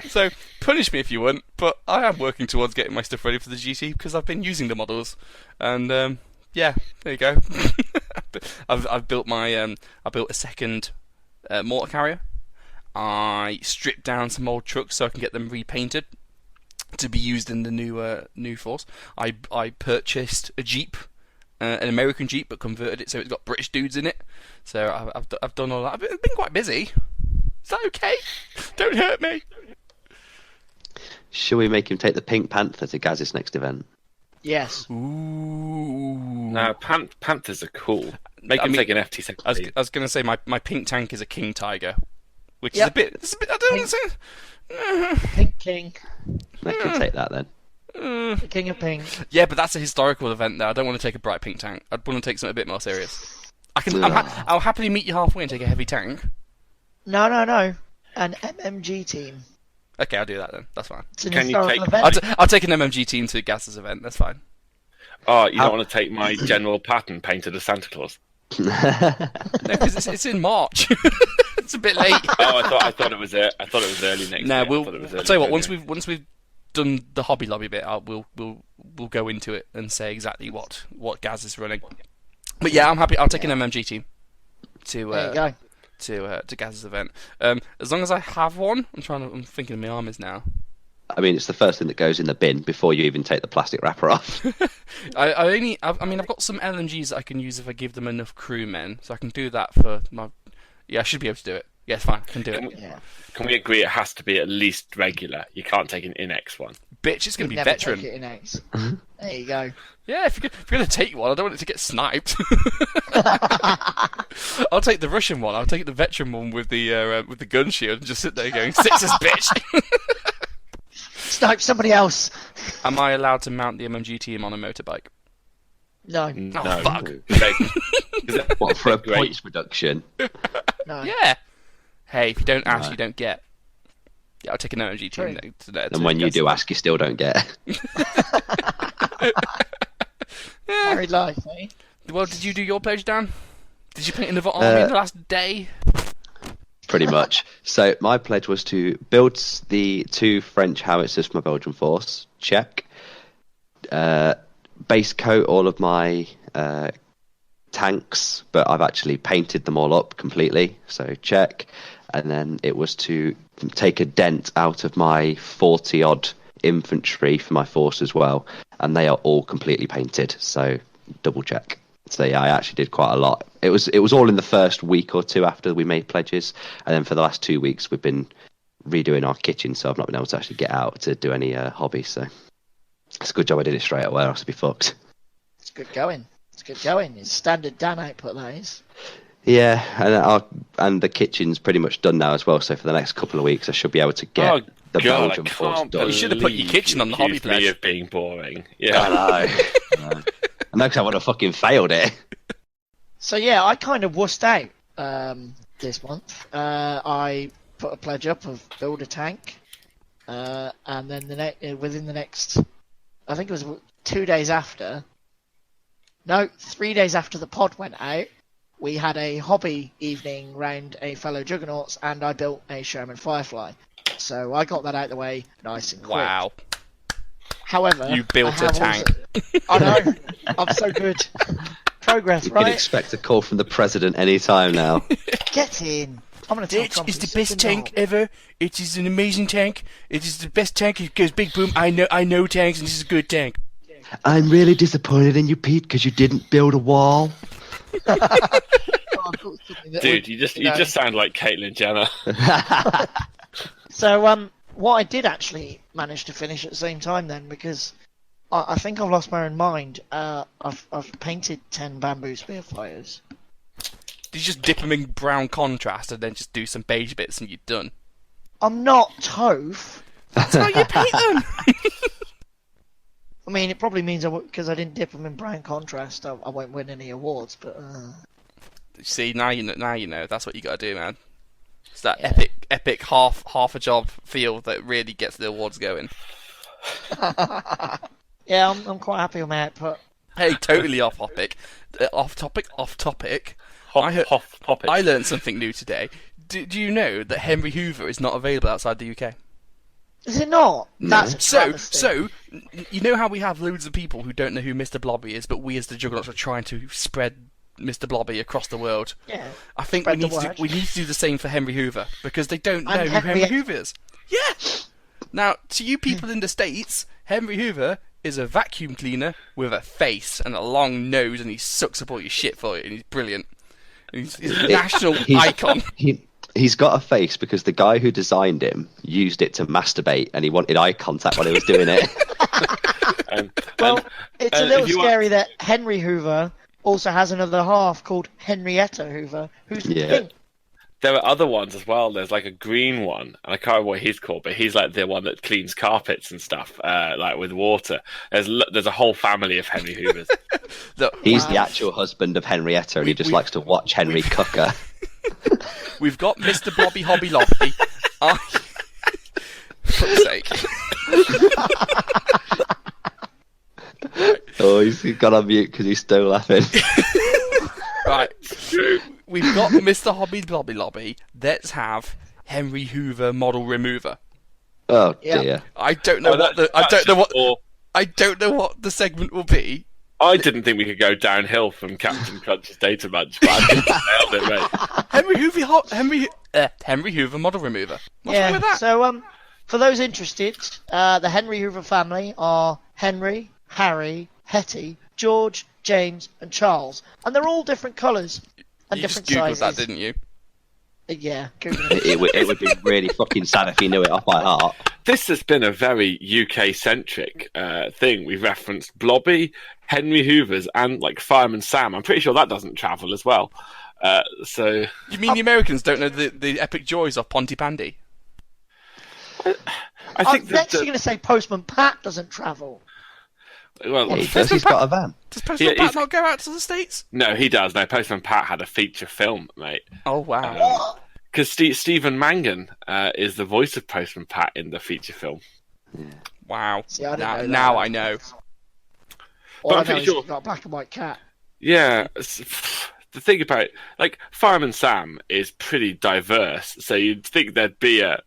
So punish me if you want, but I am working towards getting my stuff ready for the GT because I've been using the models, and yeah, there you go. I've built I built a second mortar carrier. I stripped down some old trucks so I can get them repainted to be used in the new force. I purchased a Jeep, an American Jeep, but converted it so it's got British dudes in it. So I've done all that. I've been quite busy. Is that okay? Don't hurt me. Shall we make him take the Pink Panther to Gaz's next event? Yes. Ooh. No, Panthers are cool. Make him take an FT-17. I was going to say my pink tank is a King Tiger, which Yep. is a bit. I don't want to say. Pink King. Let him take that then. The King of Pink. Yeah, but that's a historical event there. I don't want to take a bright pink tank. I'd want to take something a bit more serious. I'll happily meet you halfway and take a heavy tank. No. An MMG team. Okay, I'll do that then. That's fine. It's an Can you historical take- event. I'll take an MMG team to Gaz's event. That's fine. Oh, you don't want to take my General Patton painted as Santa Claus? No, because it's in March. It's a bit late. Oh, I thought it was early next No, year. we'll I thought it was I'll early tell you what. February. Once we've done the Hobby Lobby bit, we'll go into it and say exactly what Gaz is running. But yeah, I'm happy. I'll take an MMG team to There you go. to Gaz's event. As long as I have one. I'm thinking of my armies now. I mean, it's the first thing that goes in the bin before you even take the plastic wrapper off. I've got some LMGs that I can use if I give them enough crewmen, so I can do that for my. Yeah, I should be able to do it. Yeah, it's fine. I can do it. Yeah. Can we agree it has to be at least regular? You can't take an INX one. Bitch, it's gonna be Never veteran. take it in X. There you go. Yeah, if you're gonna take one, I don't want it to get sniped. I'll take the Russian one. I'll take the veteran one with the gun shield and just sit there going, "Sixes, bitch." Snipe somebody else. Am I allowed to mount the MMG team on a motorbike? No. No, fuck. What, for a Great. points reduction? No. Yeah. Hey, if you don't ask, Right. you don't get. Yeah, I'll take an MMG True. team today. And when you do ask, you still don't get. Married life, eh? Well, did you do your pledge, Dan? Did you paint another army in the last day? Pretty much. So my pledge was to build the 2 French howitzers for my Belgian force. Check. Base coat all of my tanks, but I've actually painted them all up completely. So check. And then it was to take a dent out of my 40-odd infantry for my force as well. And they are all completely painted. So double check. So yeah, I actually did quite a lot. It was all in the first week or two after we made pledges, and then for the last 2 weeks we've been redoing our kitchen, so I've not been able to actually get out to do any hobby. So it's a good job I did it straight away, or else I'd be fucked. It's good going. It's good going. It's standard Dan output, that is. Yeah, and the kitchen's pretty much done now as well. So for the next couple of weeks, I should be able to get the Belgian force done. You should have put your kitchen on the hobby pledge. Me of being boring. Yeah, I know. I know, because I would have fucking failed it. So yeah, I kind of wussed out this month. I put a pledge up of build a tank, and then within the next, I think it was 2 days after. No, 3 days after the pod went out, we had a hobby evening round a fellow Juggernauts, and I built a Sherman Firefly. So I got that out of the way nice and quick. Wow. However, You built a tank. I know. I'm so good. Progress, You right? can expect a call from the president any time now. Get in. I'm going to tell It Trump is the it's best such a tank knob. ever. It is an amazing tank. It is the best tank. It goes big boom. I know tanks, and this is a good tank. I'm really disappointed in you, Pete, because you didn't build a wall. Oh, I thought something that dude, would, you just sound like Caitlyn Jenner. So, what I did actually manage to finish at the same time then, because I think I've lost my own mind. I've painted 10 bamboo spearflyers. Did you just dip them in brown contrast and then just do some beige bits and you're done? I'm not Toph. That's how you paint them. I mean, it probably means because I didn't dip them in brown contrast, I won't win any awards. But See, now you know. That's what you got to do, man. It's that Yeah. epic half a job feel that really gets the awards going. yeah, I'm quite happy with my output. Hey, totally off topic. Off topic. Hop it. I learned something new today. Do you know that Henry Hoover is not available outside the UK? Is it not? That's a travesty. So, you know how we have loads of people who don't know who Mr. Blobby is, but we as the Juggernauts are trying to spread Mr. Blobby across the world. Yeah. I think Spread we the word. need to do the same for Henry Hoover, because they don't know And who Henry Henry- Hoover is. Yeah! Now, to you people in the States, Henry Hoover is a vacuum cleaner with a face and a long nose, and he sucks up all your shit for you, and he's brilliant. He's a national icon. He's got a face because the guy who designed him used it to masturbate, and he wanted eye contact while he was doing it. Well, it's a little if you scary that Henry Hoover also has another half called Henrietta Hoover, who's pink. There are other ones as well. There's like a green one, and I can't remember what he's called, but he's like the one that cleans carpets and stuff, like with water. There's a whole family of Henry Hoovers. Look, He's the actual husband of Henrietta, and he just likes to watch Henry cook her. we've got Mr. Blobby Hobby Lobby. For fuck's sake. Oh, he's got on mute because he's still laughing. Right. We've got Mr. Hobby Lobby Lobby. Let's have Henry Hoover model remover. Oh Yeah. dear. I don't know I don't know what the segment will be. I didn't think we could go downhill from Captain Crunch's data bunch, but I think we nailed it, mate. Henry Hoover model remover. What's wrong with that? So, for those interested, the Henry Hoover family are Henry, Harry, Hetty, George, James, and Charles, and they're all different colours and You just different googled sizes. that, didn't you? Yeah, Google it. It would be really fucking sad if he knew it off by heart. This has been a very UK-centric thing. We've referenced Blobby, Henry Hoovers, and like Fireman Sam. I'm pretty sure that doesn't travel as well. So You mean the Americans don't know the epic joys of Pontypandy? I think Next you're going to say Postman Pat doesn't travel. well, He does. He's got a van. Does Postman Yeah, Pat he's- not go out to the States? no, he does. No, Postman Pat had a feature film, mate. Oh, wow. Because Stephen Mangan is the voice of Postman Pat in the feature film. Wow. See, I didn't know that. Now I know. All I'm I know pretty is sure- he's got a black and white cat. Yeah, the thing about like Fireman Sam is pretty diverse, so you'd think there'd be a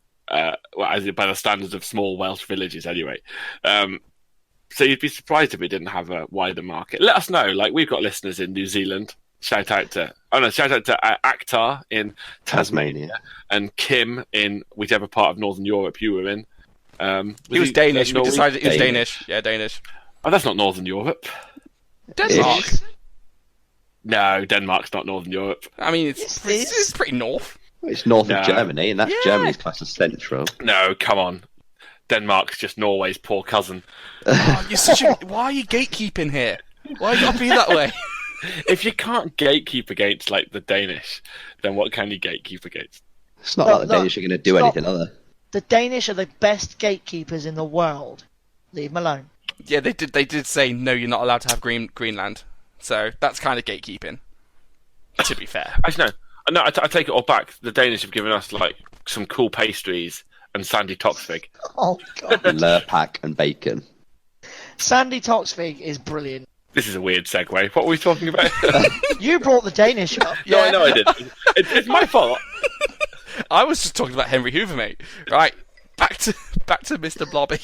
by the standards of small Welsh villages anyway. So you'd be surprised if we didn't have a wider market. Let us know. Like we've got listeners in New Zealand. Shout out to Akhtar in Tasmania and Kim in whichever part of Northern Europe you were in. He was Danish. We Norway? decided he was Danish. Danish. Yeah, Danish. Oh, that's not Northern Europe. Denmark. Ish. No, Denmark's not Northern Europe. I mean, Yes, it is. it's pretty north. It's north No. of Germany, and that's Yeah. Germany's class as central. No, come on. Denmark's just Norway's poor cousin. Oh, why are you gatekeeping here? Why you gotta be that way? If you can't gatekeep against like the Danish, then what can you gatekeep against? It's not Look, like the Danish are going to do stop. anything, are they? The Danish are the best gatekeepers in the world. Leave them alone. Yeah, they did say no, you're not allowed to have Greenland. So that's kind of gatekeeping. To be fair. Actually, no, I take it all back. The Danish have given us like some cool pastries and Sandy Toksvig. Oh god. Lurpak and bacon. Sandy Toksvig is brilliant. This is a weird segue. What were we talking about? You brought the Danish up. No, I know I did. It's my fault. I was just talking about Henry Hoover, mate. Right, back to Mr. Blobby.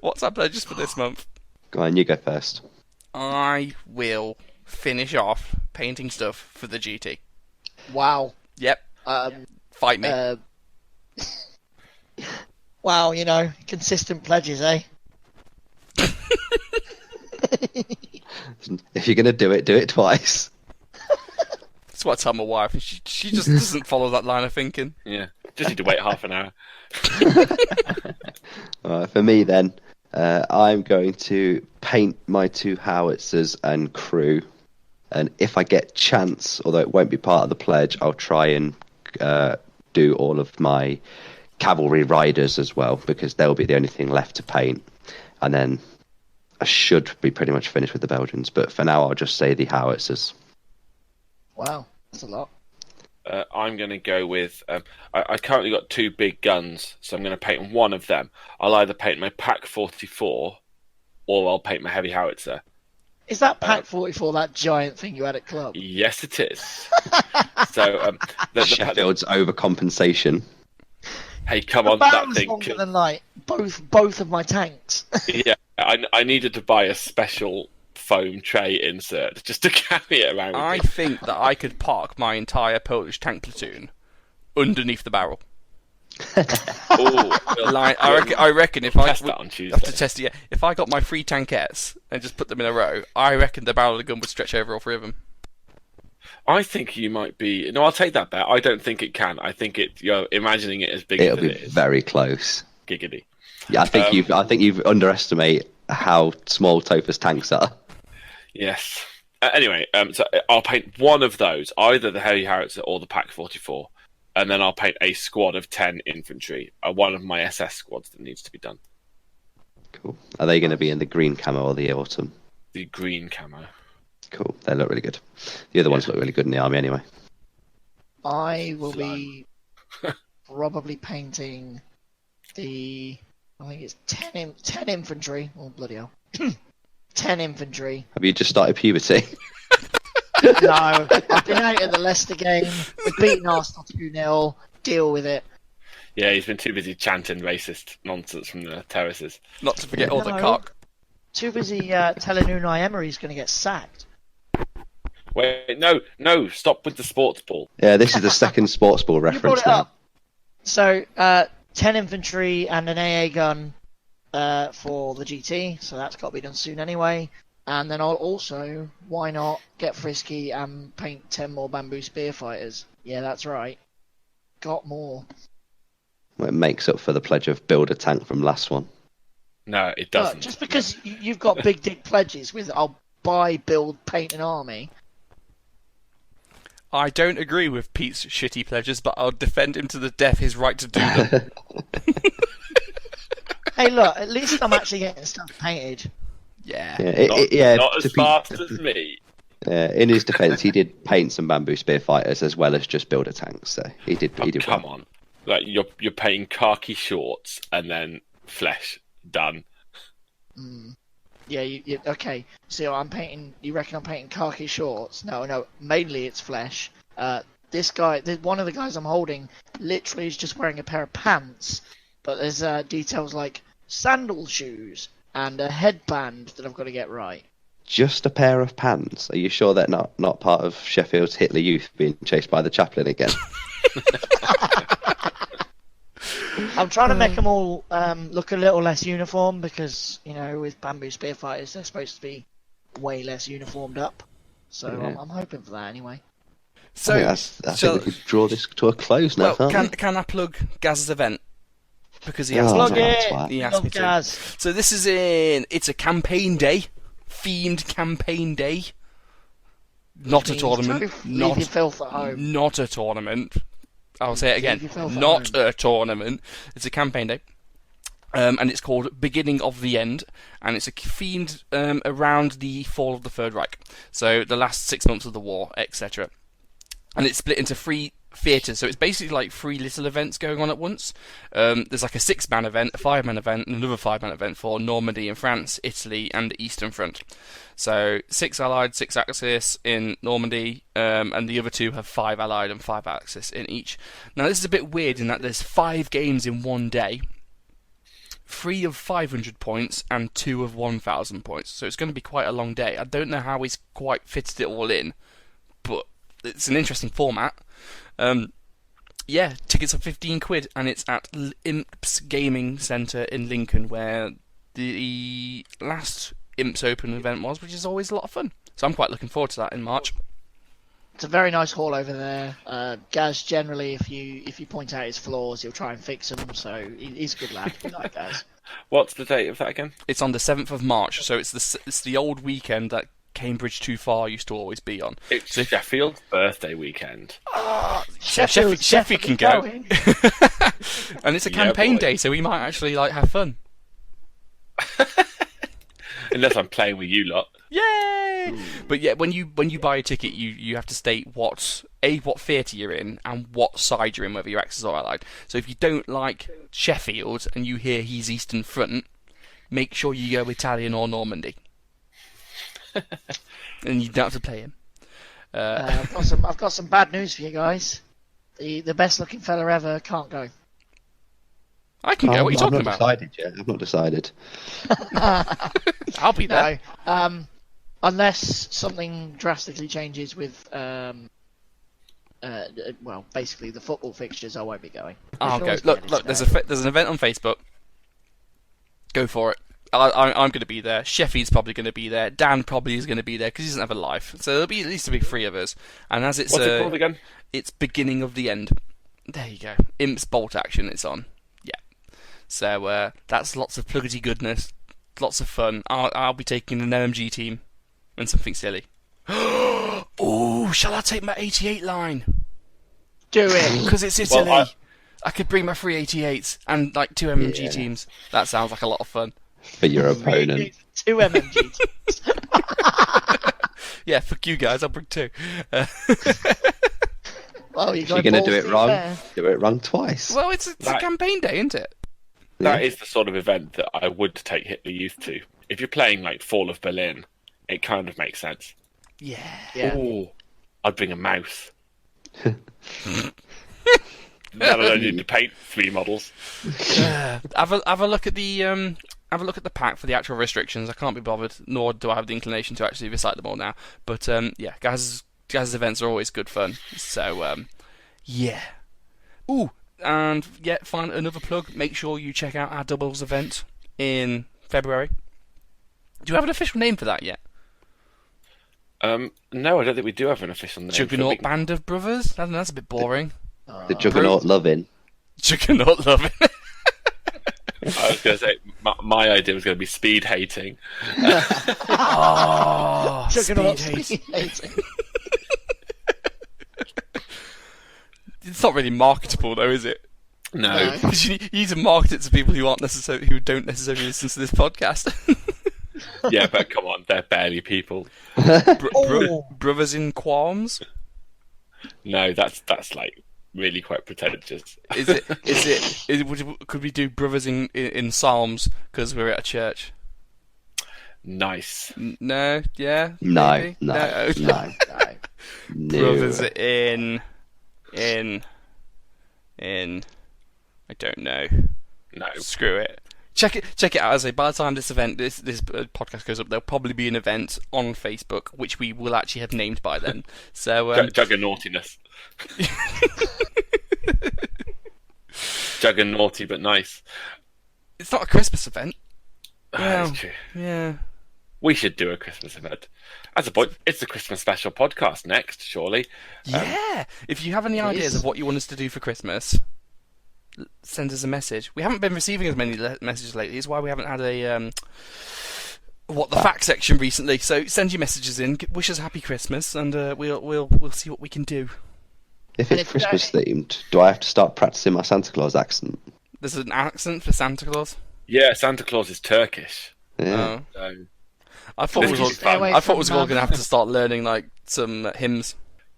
What's our pledges for this month? Go on, you go first. I will finish off painting stuff for the GT. Wow. Yep. Fight me. Wow, consistent pledges, eh? If you're going to do it twice. That's what I tell my wife, and she just doesn't follow that line of thinking. Yeah, just need to wait half an hour. Alright, for me then, I'm going to paint my 2 howitzers and crew, and if I get chance, although it won't be part of the pledge, I'll try and do all of my cavalry riders as well, because they'll be the only thing left to paint, and then I should be pretty much finished with the Belgians, but for now I'll just say the howitzers. Wow, that's a lot. I'm going to go with... I currently got 2 big guns, so I'm going to paint one of them. I'll either paint my Pack 44, or I'll paint my heavy howitzer. Is that Pack 44 that giant thing you had at club? Yes, it is. So Sheffield's overcompensation. Hey, come The on, that barrel's thing. longer than like both of my tanks. Yeah, I needed to buy a special foam tray insert just to carry it around. I with me. think that I could park my entire Polish tank platoon underneath the barrel. I reckon if Test I that on have Tuesday. to test it, yeah. If I got my 3 tankettes and just put them in a row, I reckon the barrel of the gun would stretch over all 3 of them. I think you might be. No, I'll take that bet. I don't think it can. I think you're imagining it as big It'll as be it is. very close. Giggity. Yeah, I think you've underestimate how small Topher's tanks are. Yes. Anyway, so I'll paint one of those, either the heavy howitzer or the Pack 44, and then I'll paint a squad of 10 infantry. One of my SS squads that needs to be done. Cool. Are they going to be in the green camo or the autumn? The green camo. Cool. They look really good. The other ones look really good in the army anyway. I will be probably painting I think it's 10 infantry. Oh, bloody hell. 10 infantry. Have you just started puberty? No, I've been out at the Leicester game. We've beaten Arsenal 2-0. Deal with it. Yeah, he's been too busy chanting racist nonsense from the terraces. Not to forget all the No. cock. Too busy telling Unai Emery's going to get sacked. Wait, no, stop with the sports ball. Yeah, this is the second sports ball You brought reference it now. up. So, 10 infantry and an AA gun for the GT, so that's got to be done soon anyway. And then I'll also, why not, get frisky and paint 10 more bamboo spear fighters. Yeah, that's right. Got more. Well, it makes up for the pledge of build a tank from last one. No, it Look, doesn't. just because you've got big dick pledges with I'll buy, build, paint an army. I don't agree with Pete's shitty pledges, but I'll defend him to the death his right to do them. Hey, look, at least I'm actually getting stuff painted. Yeah. Not as fast as me. In his defence, he did paint some bamboo spear fighters as well as just build a tank. So he did. Oh, He did come well. on. Like you're painting khaki shorts and then flesh. Done. Yeah, okay. So I'm painting. You reckon I'm painting khaki shorts? No. Mainly it's flesh. This guy, one of the guys I'm holding, literally is just wearing a pair of pants. But there's details like sandal shoes and a headband that I've got to get right. Just a pair of pants. Are you sure they're not part of Sheffield's Hitler Youth being chased by the chaplain again? I'm trying to make them all look a little less uniform because, with bamboo spear fighters, they're supposed to be way less uniformed up. So Yeah. I'm hoping for that anyway. So, I think we could draw this to a close now, well, can't we? can I plug Gaz's event? Because he asked Oh, me Plug to. that's it! why. He asked Love me to. Gaz. So this is it's a campaign day, themed campaign day. Not a Means tournament. leave your filth at home. Not a tournament. I'll say it again. Leave your filth at Not home. a tournament. It's a campaign day. And it's called Beginning of the End, and it's themed around the fall of the Third Reich. So the last 6 months of the war, etc. And it's split into 3 theatres, so it's basically like 3 little events going on at once. There's like a 6-man event, a 5-man event, and another 5-man event for Normandy in France, Italy, and the Eastern Front. So 6 Allied, 6 Axis in Normandy, and the other 2 have 5 Allied and 5 Axis in each. Now this is a bit weird in that there's 5 games in one day, 3 of 500 points and 2 of 1,000 points. So it's going to be quite a long day. I don't know how he's quite fitted it all in, but it's an interesting format. Yeah, tickets are £15, and it's at Imps Gaming Centre in Lincoln, where the last Imps Open event was, which is always a lot of fun. So I'm quite looking forward to that in March. It's a very nice hall over there. Gaz, generally, if you point out his flaws, he'll try and fix them. So he's a good lad. We like Gaz. What's the date of that again? It's on the 7th of March, so it's the old weekend that Cambridge Too Far used to always be on. It's Sheffield's birthday weekend. Sheffield can go. And it's a campaign boy. day, so we might actually like have fun. Unless I'm playing with you lot. Yay! But yeah, when you buy a ticket, you have to state what theatre you're in and what side you're in, whether you're Axis or Allied. So if you don't like Sheffield and you hear he's Eastern Front, make sure you go Italian or Normandy. And you don't have to play him. I've got some bad news for you guys. The best looking fella ever can't go. I can go. What are you talking I've not about? decided yet. I've not decided. I'll be there. No, unless something drastically changes with basically the football fixtures, I won't be going. I'll go. Look. There's an event on Facebook. Go for it. I'm going to be there. Sheffy's probably going to be there. Dan probably is going to be there because he doesn't have a life. So there'll be at least 3 of us. And as it's What's it called again? It's Beginning of the End. There you go. Imps Bolt Action. It's on. Yeah. So that's lots of pluggety goodness. Lots of fun. I'll be taking an LMG team and something silly. Oh, shall I take my 88 line? Do it. Because it's Italy. Well, I could bring my 3 88s and like 2 MMG teams. That sounds like a lot of fun. For your opponent. 2 MMG. Yeah, fuck you guys. I'll bring 2. Well, If you're going to do it wrong, do it wrong twice. Well, it's a campaign day, isn't it? That is the sort of event that I would take Hitler Youth to. If you're playing like Fall of Berlin, it kind of makes sense. Yeah. Ooh, I'd bring a mouse. Now I don't need to paint 3 models. Have a look at the pack for the actual restrictions. I can't be bothered, nor do I have the inclination to actually recite them all now. But yeah, Gaz's events are always good fun. So yeah. Ooh, and yeah, find another plug. Make sure you check out our doubles event in February. Do you have an official name for that yet? No, I don't think we do have an official name. Juggernaut Band of Brothers? I don't know, that's a bit boring. The Juggernaut loving. Juggernaut Loving. I was going to say, my idea was going to be speed hating. Oh, Juggernaut speed hate. hating. It's not really marketable though, is it? No. Because you need to market it to people who who don't necessarily listen to this podcast. Yeah, but come on, they're barely people. Brothers in Qualms? No, that's like really quite pretentious. Could we do brothers in Psalms because we're at a church? Nice. No, yeah. No, maybe? no, Okay. no. No. Brothers in. I don't know. No. Screw it. Check it out. As I say, by the time this podcast goes up, there'll probably be an event on Facebook which we will actually have named by then. So Juggernaughtiness. Juggernaughty but nice. it's not a Christmas event. That's true. Yeah. We should do a Christmas event. As a point, it's the Christmas special podcast next, surely. Yeah. If you have any ideas of what you want us to do for Christmas, send us a message. We haven't been receiving as many messages lately. It's why we haven't had a what the fact section recently. So send your messages in, wish us happy Christmas, and we'll see what we can do. If it's Christmas themed, do I have to start practicing my Santa Claus accent? There's an accent for Santa Claus. Yeah, Santa Claus is Turkish. Yeah. So I thought we This were is fun. all going to have to start learning like some hymns.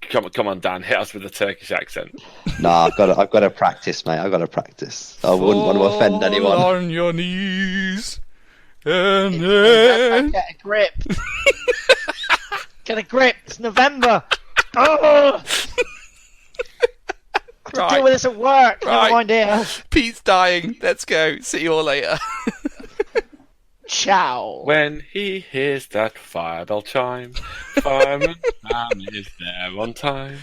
come on, Dan, hit us with a Turkish accent. Nah, I've got to practice, mate. I've got to practice. I wouldn't want to offend anyone. Fall on your knees, and then... Get a grip. Get a grip. It's November. Oh! Right. Deal with this at work. Right. Never mind here. Pete's dying. Let's go. See you all later. Ciao. When he hears that fire bell chime, Fireman Sam is there on time.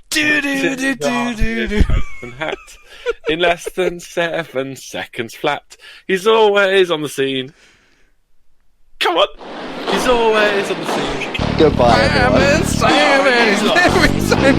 Do do do do do do. And hat. In less than 7 seconds flat, he's always on the scene. Come on, he's always on the scene. Goodbye, everyone. Simon.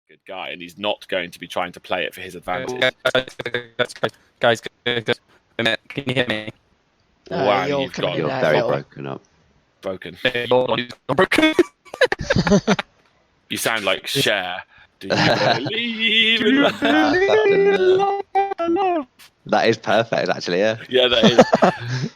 Good guy, and he's not going to be trying to play it for his advantage. Guys, can you hear me? Wow, you're you've coming got in You're there, very Phil. broken up. broken. I'm broken. You sound like Cher. Do you believe in love? That is perfect, actually, yeah. Yeah, that is.